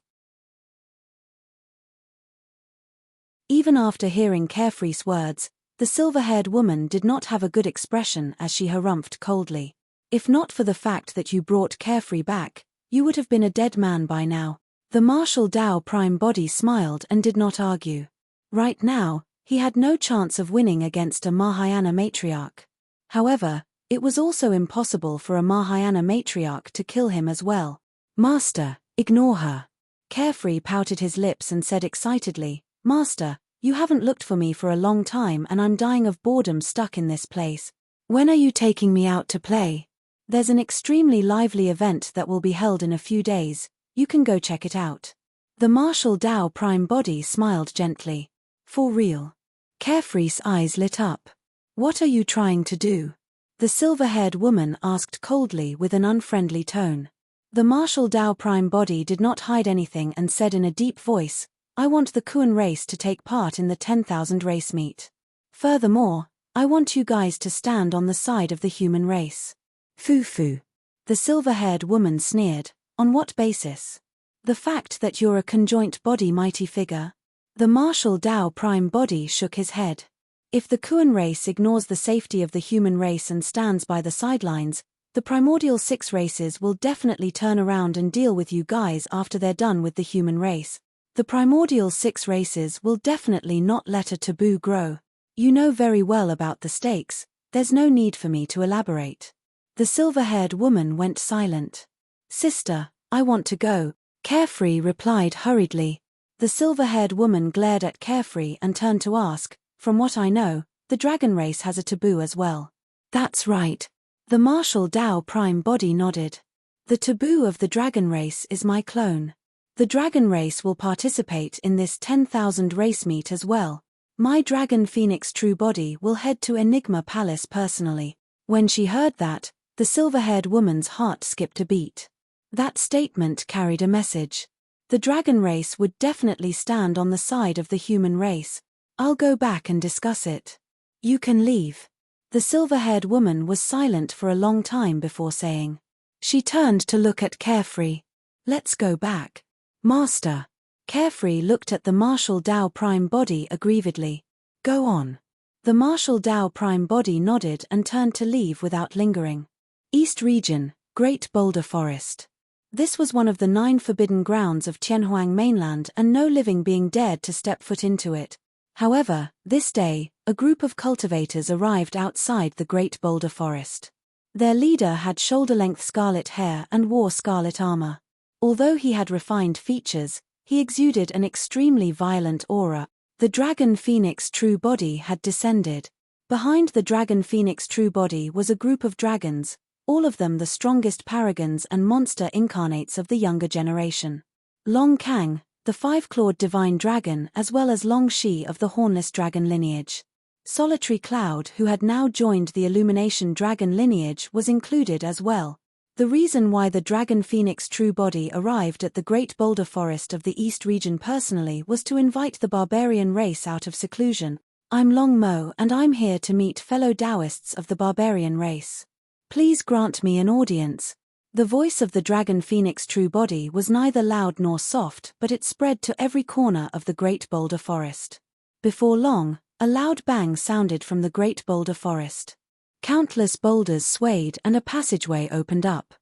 Even after hearing Carefree's words, the silver-haired woman did not have a good expression as she harumphed coldly. If not for the fact that you brought Carefree back, you would have been a dead man by now. The martial Dao Prime body smiled and did not argue. Right now, he had no chance of winning against a Mahayana matriarch. However, it was also impossible for a Mahayana matriarch to kill him as well. Master, ignore her. Carefree pouted his lips and said excitedly, Master, you haven't looked for me for a long time and I'm dying of boredom stuck in this place. When are you taking me out to play? There's an extremely lively event that will be held in a few days. You can go check it out. The martial Dao Prime body smiled gently. For real. Carefree's eyes lit up. What are you trying to do? The silver-haired woman asked coldly with an unfriendly tone. The martial Dao Prime body did not hide anything and said in a deep voice, I want the Kuan race to take part in the 10,000 race meet. Furthermore, I want you guys to stand on the side of the human race. Foo-foo. The silver-haired woman sneered. On what basis? The fact that you're a conjoint body mighty figure? The martial Dao Prime body shook his head. If the Kuan race ignores the safety of the human race and stands by the sidelines, the primordial 6 races will definitely turn around and deal with you guys after they're done with the human race. The primordial 6 races will definitely not let a taboo grow. You know very well about the stakes, there's no need for me to elaborate. The silver-haired woman went silent. Sister, I want to go, Carefree replied hurriedly. The silver-haired woman glared at Carefree and turned to ask, from what I know, the dragon race has a taboo as well. That's right. The martial Dao Prime body nodded. The taboo of the dragon race is my clone. The dragon race will participate in this 10,000 race meet as well. My dragon phoenix true body will head to Enigma Palace personally. When she heard that, the silver-haired woman's heart skipped a beat. That statement carried a message. The dragon race would definitely stand on the side of the human race. I'll go back and discuss it. You can leave. The silver-haired woman was silent for a long time before saying. She turned to look at Carefree. Let's go back. Master. Carefree looked at the martial Dao Prime body aggrievedly. Go on. The martial Dao Prime body nodded and turned to leave without lingering. East Region, Great Boulder Forest. This was one of the 9 forbidden grounds of Tianhuang mainland and no living being dared to step foot into it. However, this day, a group of cultivators arrived outside the Great Boulder Forest. Their leader had shoulder-length scarlet hair and wore scarlet armor. Although he had refined features, he exuded an extremely violent aura. The Dragon Phoenix true body had descended. Behind the Dragon Phoenix true body was a group of dragons, all of them the strongest paragons and monster incarnates of the younger generation. Long Kang, the 5-clawed divine dragon, as well as Long Shi of the hornless dragon lineage. Solitary Cloud, who had now joined the Illumination dragon lineage, was included as well. The reason why the Dragon Phoenix True Body arrived at the Great Boulder Forest of the East region personally was to invite the barbarian race out of seclusion. I'm Long Mo and I'm here to meet fellow Taoists of the barbarian race. Please grant me an audience. The voice of the Dragon Phoenix True Body was neither loud nor soft, but it spread to every corner of the Great Boulder Forest. Before long, a loud bang sounded from the Great Boulder Forest. Countless boulders swayed and a passageway opened up.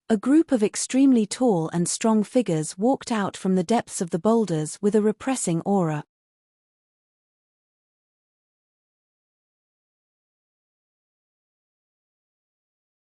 A group of extremely tall and strong figures walked out from the depths of the boulders with a repressing aura.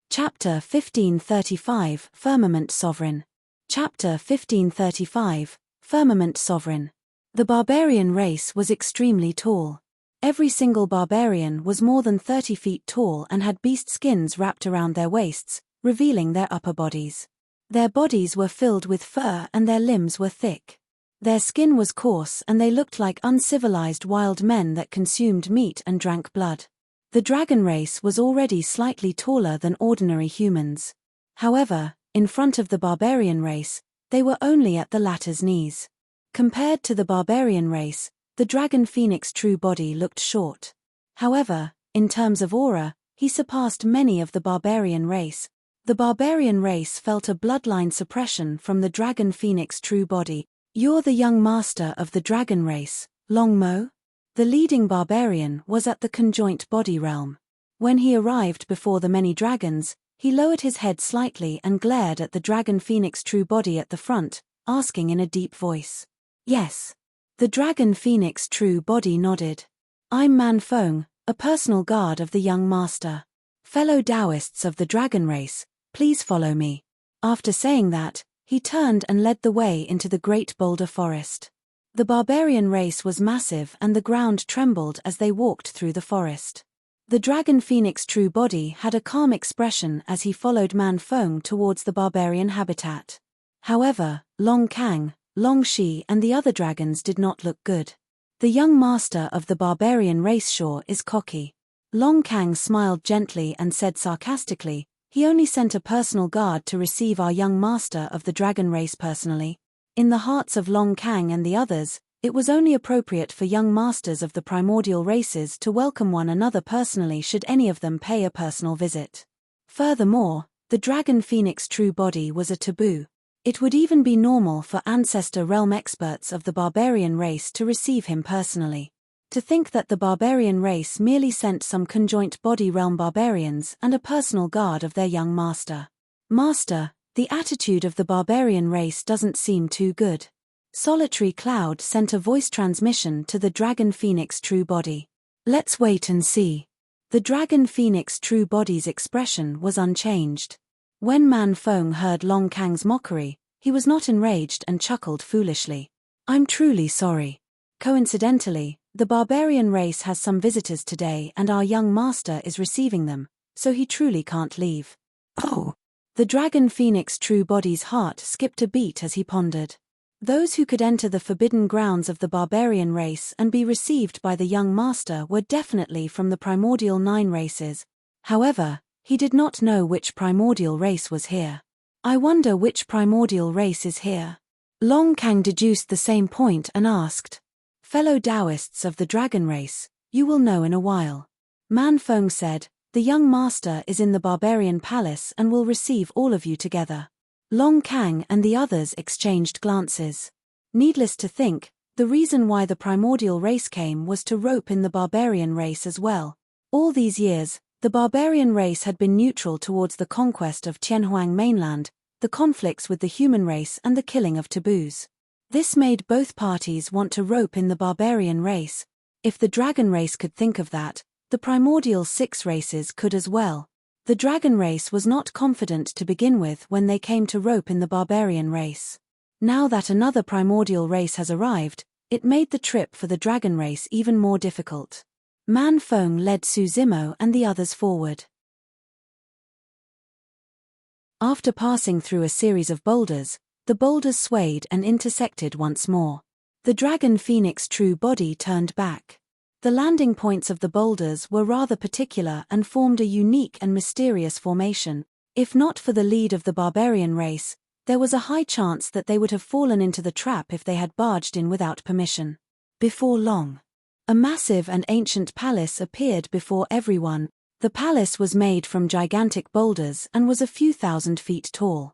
Chapter 1535 Firmament Sovereign. Chapter 1535 Firmament Sovereign. The barbarian race was extremely tall. Every single barbarian was more than 30 feet tall and had beast skins wrapped around their waists, revealing their upper bodies. Their bodies were filled with fur and their limbs were thick. Their skin was coarse and they looked like uncivilized wild men that consumed meat and drank blood. The dragon race was already slightly taller than ordinary humans. However, in front of the barbarian race, they were only at the latter's knees. Compared to the barbarian race, the Dragon Phoenix True Body looked short. However, in terms of aura, he surpassed many of the barbarian race. The barbarian race felt a bloodline suppression from the Dragon Phoenix True Body. You're the young master of the dragon race, Long Mo? The leading barbarian was at the conjoint body realm. When he arrived before the many dragons, he lowered his head slightly and glared at the Dragon Phoenix True Body at the front, asking in a deep voice. Yes. The Dragon Phoenix True Body nodded. I'm Man Feng, a personal guard of the young master. Fellow Taoists of the dragon race, please follow me. After saying that, he turned and led the way into the Great Boulder Forest. The barbarian race was massive and the ground trembled as they walked through the forest. The Dragon Phoenix True Body had a calm expression as he followed Man Feng towards the barbarian habitat. However, Long Kang, Long Shi and the other dragons did not look good. The young master of the barbarian race sure is cocky. Long Kang smiled gently and said sarcastically, he only sent a personal guard to receive our young master of the dragon race personally. In the hearts of Long Kang and the others, it was only appropriate for young masters of the primordial races to welcome one another personally should any of them pay a personal visit. Furthermore, the Dragon Phoenix True Body was a taboo. It would even be normal for ancestor realm experts of the barbarian race to receive him personally. To think that the barbarian race merely sent some conjoint body realm barbarians and a personal guard of their young master. Master, the attitude of the barbarian race doesn't seem too good. Solitary Cloud sent a voice transmission to the Dragon Phoenix True Body. Let's wait and see. The Dragon Phoenix True Body's expression was unchanged. When Man Feng heard Long Kang's mockery, he was not enraged and chuckled foolishly. I'm truly sorry. Coincidentally, the barbarian race has some visitors today and our young master is receiving them, so he truly can't leave. Oh! The Dragon Phoenix True Body's heart skipped a beat as he pondered. Those who could enter the forbidden grounds of the barbarian race and be received by the young master were definitely from the primordial 9 races. However, he did not know which primordial race was here. I wonder which primordial race is here. Long Kang deduced the same point and asked. Fellow Taoists of the dragon race, you will know in a while. Man Feng said, the young master is in the barbarian palace and will receive all of you together. Long Kang and the others exchanged glances. Needless to think, the reason why the primordial race came was to rope in the barbarian race as well. All these years, the barbarian race had been neutral towards the conquest of Tianhuang mainland, the conflicts with the human race and the killing of taboos. This made both parties want to rope in the barbarian race. If the dragon race could think of that, the primordial 6 races could as well. The dragon race was not confident to begin with when they came to rope in the barbarian race. Now that another primordial race has arrived, it made the trip for the dragon race even more difficult. Man Feng led Su Zimo and the others forward. After passing through a series of boulders, the boulders swayed and intersected once more. The Dragon Phoenix True Body turned back. The landing points of the boulders were rather particular and formed a unique and mysterious formation. If not for the lead of the barbarian race, there was a high chance that they would have fallen into the trap if they had barged in without permission. Before long, a massive and ancient palace appeared before everyone. The palace was made from gigantic boulders and was a few thousand feet tall.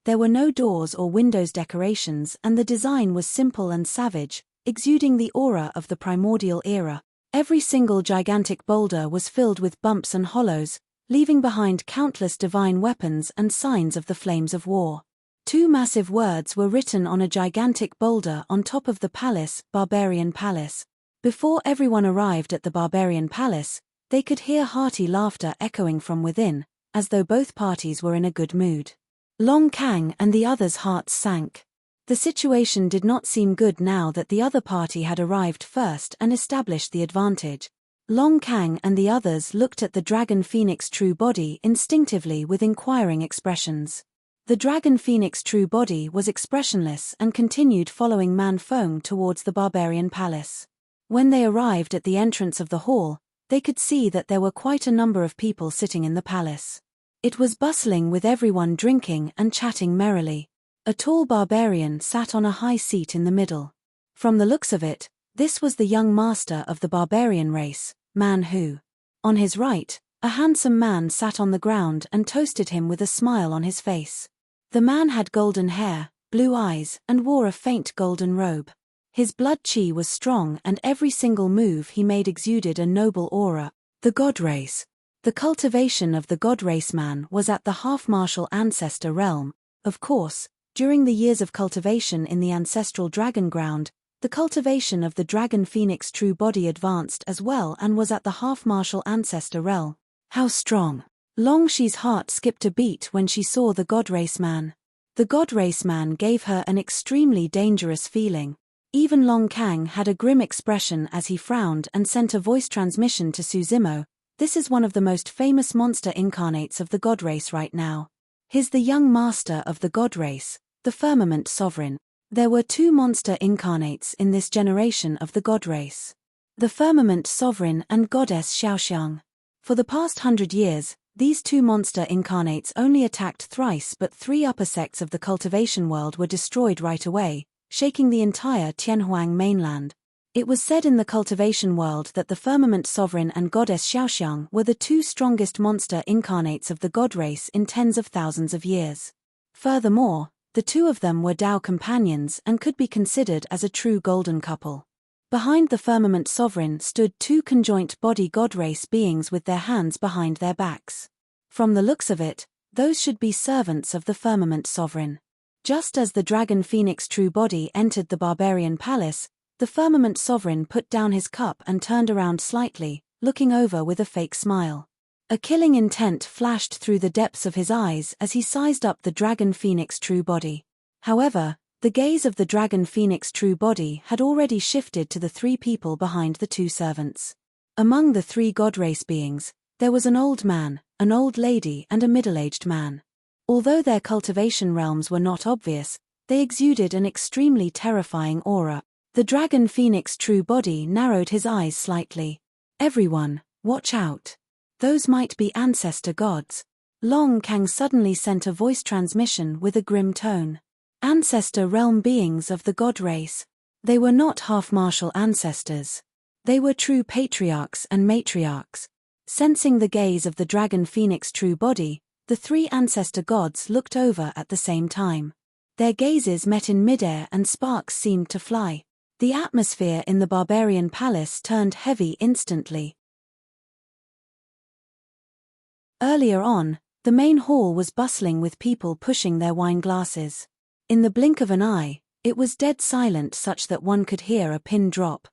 There were no doors or windows decorations, and the design was simple and savage, exuding the aura of the primordial era. Every single gigantic boulder was filled with bumps and hollows, leaving behind countless divine weapons and signs of the flames of war. 2 massive words were written on a gigantic boulder on top of the palace, Barbarian Palace. Before everyone arrived at the Barbarian Palace, they could hear hearty laughter echoing from within, as though both parties were in a good mood. Long Kang and the others' hearts sank. The situation did not seem good now that the other party had arrived first and established the advantage. Long Kang and the others looked at the Dragon Phoenix true body instinctively with inquiring expressions. The Dragon Phoenix true body was expressionless and continued following Man Feng towards the Barbarian Palace. When they arrived at the entrance of the hall, they could see that there were quite a number of people sitting in the palace. It was bustling with everyone drinking and chatting merrily. A tall barbarian sat on a high seat in the middle. From the looks of it, this was the young master of the barbarian race, Man Hu. On his right, a handsome man sat on the ground and toasted him with a smile on his face. The man had golden hair, blue eyes, and wore a faint golden robe. His blood chi was strong and every single move he made exuded a noble aura. The God Race. The cultivation of the God Race man was at the half-martial ancestor realm. Of course, during the years of cultivation in the ancestral dragon ground, the cultivation of the Dragon Phoenix true body advanced as well and was at the half-martial ancestor realm. How strong! Long Shi's heart skipped a beat when she saw the God Race man. The God Race man gave her an extremely dangerous feeling. Even Long Kang had a grim expression as he frowned and sent a voice transmission to Suzimo. This is one of the most famous monster incarnates of the God Race right now. He's the young master of the God Race, the Firmament Sovereign. There were 2 monster incarnates in this generation of the God Race. The Firmament Sovereign and Goddess Xiaoxiang. For the past 100 years, these 2 monster incarnates only attacked thrice, but 3 upper sects of the cultivation world were destroyed right away, shaking the entire Tianhuang mainland. It was said in the cultivation world that the Firmament Sovereign and Goddess Xiaoxiang were the 2 strongest monster incarnates of the God Race in tens of thousands of years. Furthermore, the 2 of them were Dao companions and could be considered as a true golden couple. Behind the Firmament Sovereign stood 2 conjoint body God Race beings with their hands behind their backs. From the looks of it, those should be servants of the Firmament Sovereign. Just as the Dragon Phoenix true body entered the Barbarian Palace, the Firmament Sovereign put down his cup and turned around slightly, looking over with a fake smile. A killing intent flashed through the depths of his eyes as he sized up the Dragon Phoenix true body. However, the gaze of the Dragon Phoenix true body had already shifted to the 3 people behind the 2 servants. Among the 3 God Race beings, there was an old man, an old lady and a middle-aged man. Although their cultivation realms were not obvious, they exuded an extremely terrifying aura. The Dragon Phoenix true body narrowed his eyes slightly. Everyone, watch out. Those might be ancestor gods. Long Kang suddenly sent a voice transmission with a grim tone. Ancestor realm beings of the God Race. They were not half-martial ancestors. They were true patriarchs and matriarchs. Sensing the gaze of the Dragon Phoenix true body, the 3 ancestor gods looked over at the same time. Their gazes met in midair and sparks seemed to fly. The atmosphere in the Barbarian Palace turned heavy instantly. Earlier on, the main hall was bustling with people pushing their wine glasses. In the blink of an eye, it was dead silent such that one could hear a pin drop.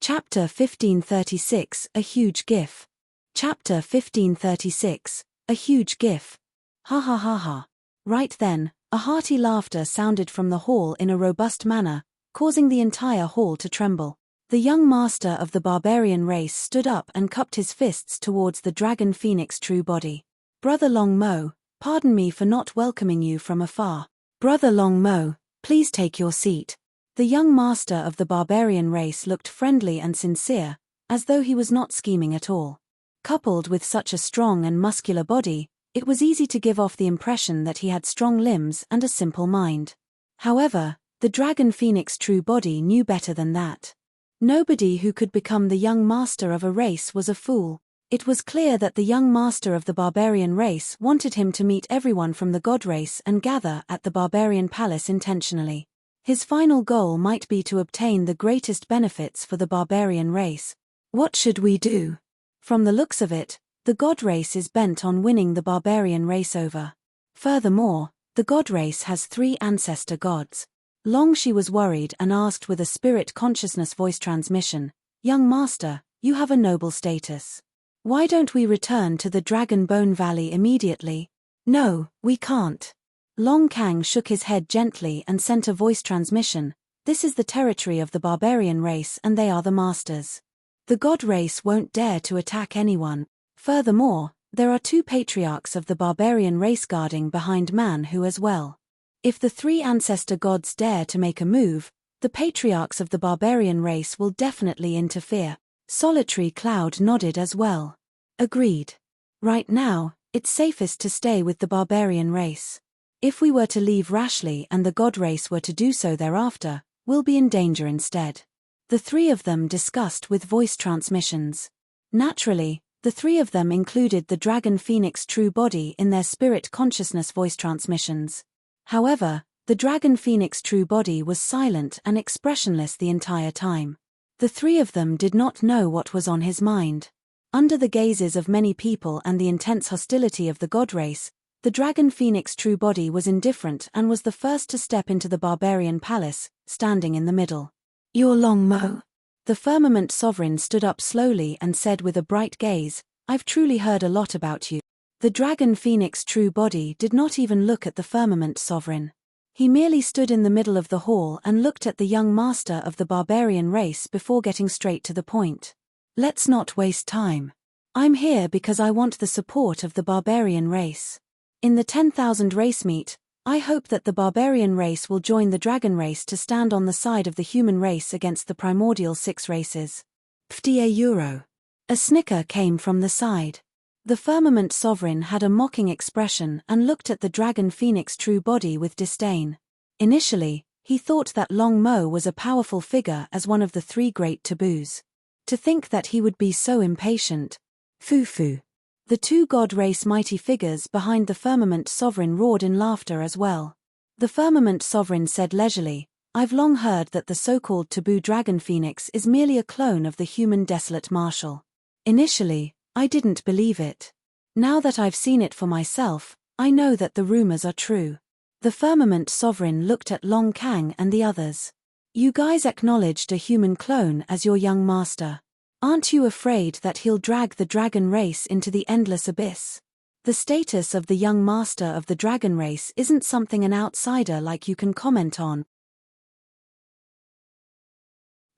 Chapter 1536, A Huge Gif. Chapter 1536, A Huge Gif. Ha ha ha ha. Right then, a hearty laughter sounded from the hall in a robust manner, causing the entire hall to tremble. The young master of the barbarian race stood up and cupped his fists towards the Dragon Phoenix true body. Brother Long Mo, pardon me for not welcoming you from afar. Brother Long Mo, please take your seat. The young master of the barbarian race looked friendly and sincere, as though he was not scheming at all. Coupled with such a strong and muscular body, it was easy to give off the impression that he had strong limbs and a simple mind. However, the dragon phoenix true body knew better than that. Nobody who could become the young master of a race was a fool. It was clear that the young master of the barbarian race wanted him to meet everyone from the god race and gather at the barbarian palace intentionally. His final goal might be to obtain the greatest benefits for the barbarian race. What should we do? From the looks of it, the god race is bent on winning the barbarian race over. Furthermore, the god race has 3 ancestor gods. Longshi was worried and asked with a spirit consciousness voice transmission, "Young master, you have a noble status. Why don't we return to the Dragon Bone Valley immediately?" "No, we can't." Long Kang shook his head gently and sent a voice transmission, "This is the territory of the barbarian race and they are the masters. The god race won't dare to attack anyone. Furthermore, there are 2 patriarchs of the barbarian race guarding behind Manhu as well. If the 3 ancestor gods dare to make a move, the patriarchs of the barbarian race will definitely interfere." Solitary Cloud nodded as well. "Agreed. Right now, it's safest to stay with the barbarian race. If we were to leave rashly and the god race were to do so thereafter, we'll be in danger instead." The 3 of them discussed with voice transmissions. Naturally, the 3 of them included the Dragon Phoenix true body in their spirit consciousness voice transmissions. However, the Dragon Phoenix true body was silent and expressionless the entire time. The 3 of them did not know what was on his mind. Under the gazes of many people and the intense hostility of the god race, the Dragon Phoenix true body was indifferent and was the first to step into the barbarian palace, standing in the middle. "You're Long Mo." The firmament sovereign stood up slowly and said with a bright gaze, "I've truly heard a lot about you." The Dragon Phoenix true body did not even look at the firmament sovereign. He merely stood in the middle of the hall and looked at the young master of the barbarian race before getting straight to the point. "Let's not waste time. I'm here because I want the support of the barbarian race. In the 10,000 race meet, I hope that the barbarian race will join the dragon race to stand on the side of the human race against the primordial 6 races." €50. A snicker came from the side. The firmament sovereign had a mocking expression and looked at the Dragon Phoenix true body with disdain. Initially, he thought that Long Mo was a powerful figure as one of the 3 great taboos. To think that he would be so impatient. Foo-foo. The 2 god race mighty figures behind the firmament sovereign roared in laughter as well. The firmament sovereign said leisurely, "I've long heard that the so-called taboo Dragon Phoenix is merely a clone of the human desolate marshal. Initially, I didn't believe it. Now that I've seen it for myself, I know that the rumors are true." The firmament sovereign looked at Long Kang and the others. "You guys acknowledged a human clone as your young master. Aren't you afraid that he'll drag the dragon race into the endless abyss? The status of the young master of the dragon race isn't something an outsider like you can comment on."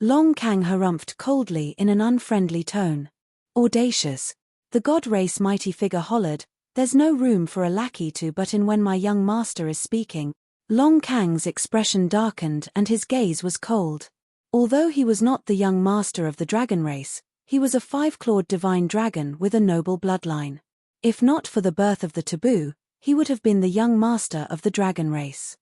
Long Kang harumphed coldly in an unfriendly tone. "Audacious." The god race mighty figure hollered, "There's no room for a lackey to butt in when my young master is speaking." Long Kang's expression darkened and his gaze was cold. Although he was not the young master of the dragon race, he was a 5-clawed divine dragon with a noble bloodline. If not for the birth of the taboo, he would have been the young master of the dragon race.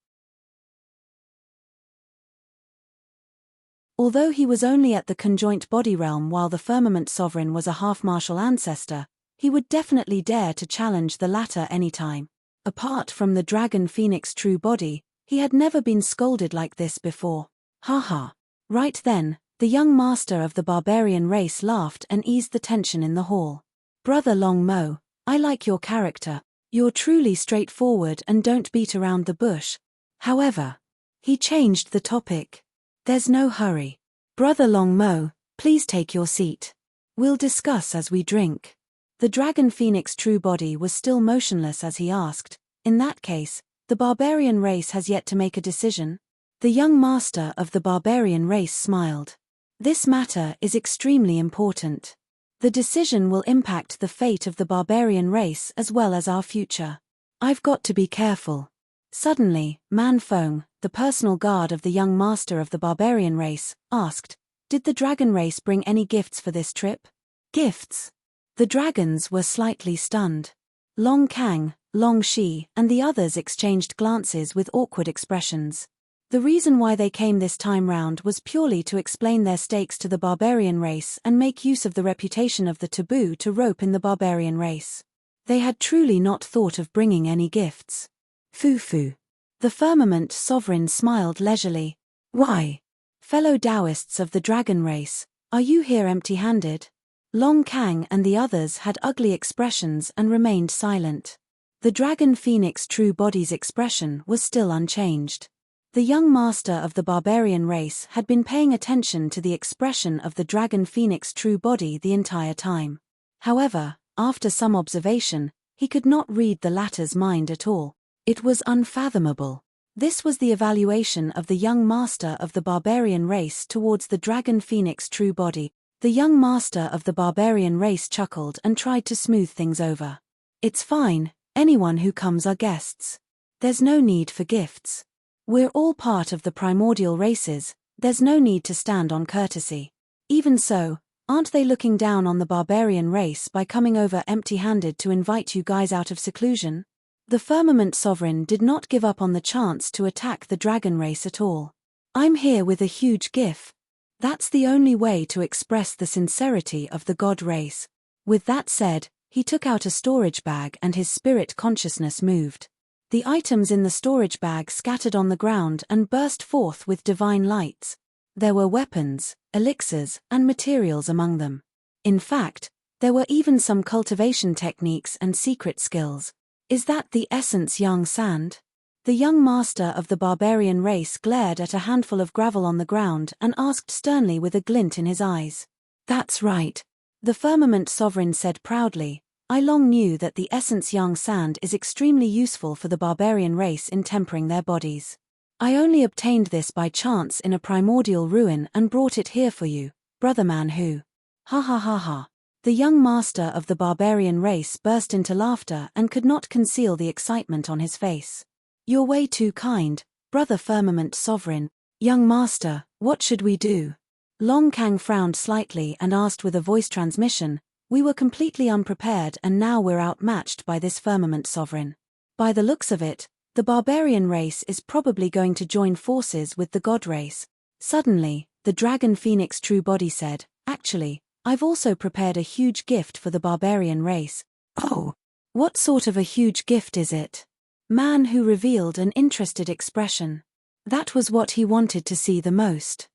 Although he was only at the conjoint body realm while the firmament sovereign was a half-martial ancestor, he would definitely dare to challenge the latter anytime. Apart from the Dragon Phoenix true body, he had never been scolded like this before. Haha. Right then, the young master of the barbarian race laughed and eased the tension in the hall. "Brother Long Mo, I like your character. You're truly straightforward and don't beat around the bush. However," he changed the topic, "there's no hurry. Brother Long Mo, please take your seat. We'll discuss as we drink." The Dragon Phoenix true body was still motionless as he asked, "In that case, the barbarian race has yet to make a decision?" The young master of the barbarian race smiled. "This matter is extremely important. The decision will impact the fate of the barbarian race as well as our future. I've got to be careful. Suddenly, Man Feng, the personal guard of the young master of the barbarian race, asked, "Did the dragon race bring any gifts for this trip?" Gifts? The dragons were slightly stunned. Long Kang, Long Shi, and the others exchanged glances with awkward expressions. The reason why they came this time round was purely to explain their stakes to the barbarian race and make use of the reputation of the taboo to rope in the barbarian race. They had truly not thought of bringing any gifts. Foo-foo. The firmament sovereign smiled leisurely. "Why? Fellow Taoists of the dragon race, are you here empty-handed?" Long Kang and the others had ugly expressions and remained silent. The dragon phoenix true body's expression was still unchanged. The young master of the barbarian race had been paying attention to the expression of the dragon phoenix true body the entire time. However, after some observation, he could not read the latter's mind at all. It was unfathomable. This was the evaluation of the young master of the barbarian race towards the dragon phoenix true body. The young master of the barbarian race chuckled and tried to smooth things over. "It's fine, anyone who comes are guests. There's no need for gifts. We're all part of the primordial races, there's no need to stand on courtesy. Even so, aren't they looking down on the barbarian race by coming over empty-handed to invite you guys out of seclusion?" The firmament sovereign did not give up on the chance to attack the dragon race at all. "I'm here with a huge gift. That's the only way to express the sincerity of the god race." With that said, he took out a storage bag and his spirit consciousness moved. The items in the storage bag scattered on the ground and burst forth with divine lights. There were weapons, elixirs, and materials among them. In fact, there were even some cultivation techniques and secret skills. "Is that the essence young sand?" The young master of the barbarian race glared at a handful of gravel on the ground and asked sternly with a glint in his eyes. "That's right," the firmament sovereign said proudly. "I long knew that the essence young sand is extremely useful for the barbarian race in tempering their bodies. I only obtained this by chance in a primordial ruin and brought it here for you, brother man who." Ha ha ha ha. The young master of the barbarian race burst into laughter and could not conceal the excitement on his face. "You're way too kind, brother firmament sovereign. Young master, what should we do?" Long Kang frowned slightly and asked with a voice transmission. "We were completely unprepared and now we're outmatched by this firmament sovereign. By the looks of it, the barbarian race is probably going to join forces with the god race." Suddenly, the dragon phoenix true body said, "Actually, I've also prepared a huge gift for the barbarian race." "Oh, what sort of a huge gift is it?" Man who revealed an interested expression. That was what he wanted to see the most.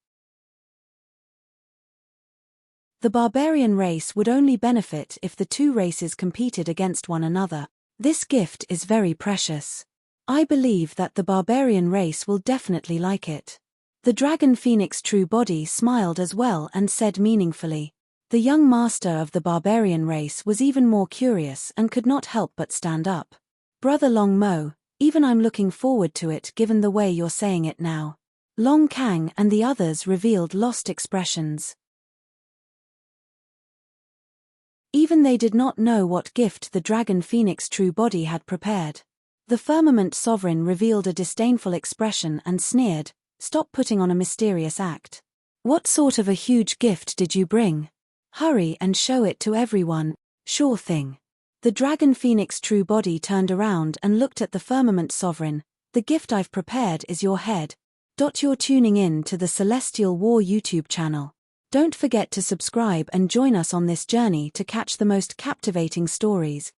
The barbarian race would only benefit if the two races competed against one another. This gift is very precious. I believe that the barbarian race will definitely like it. The dragon phoenix true body smiled as well and said meaningfully. The young master of the barbarian race was even more curious and could not help but stand up. "Brother Long Mo, even I'm looking forward to it given the way you're saying it now." Long Kang and the others revealed lost expressions. Even they did not know what gift the dragon phoenix true body had prepared. The firmament sovereign revealed a disdainful expression and sneered, "Stop putting on a mysterious act. What sort of a huge gift did you bring? Hurry and show it to everyone." "Sure thing." The dragon phoenix true body turned around and looked at the firmament sovereign. "The gift I've prepared is your head. You're tuning in to the Celestial War YouTube channel. Don't forget to subscribe and join us on this journey to catch the most captivating stories.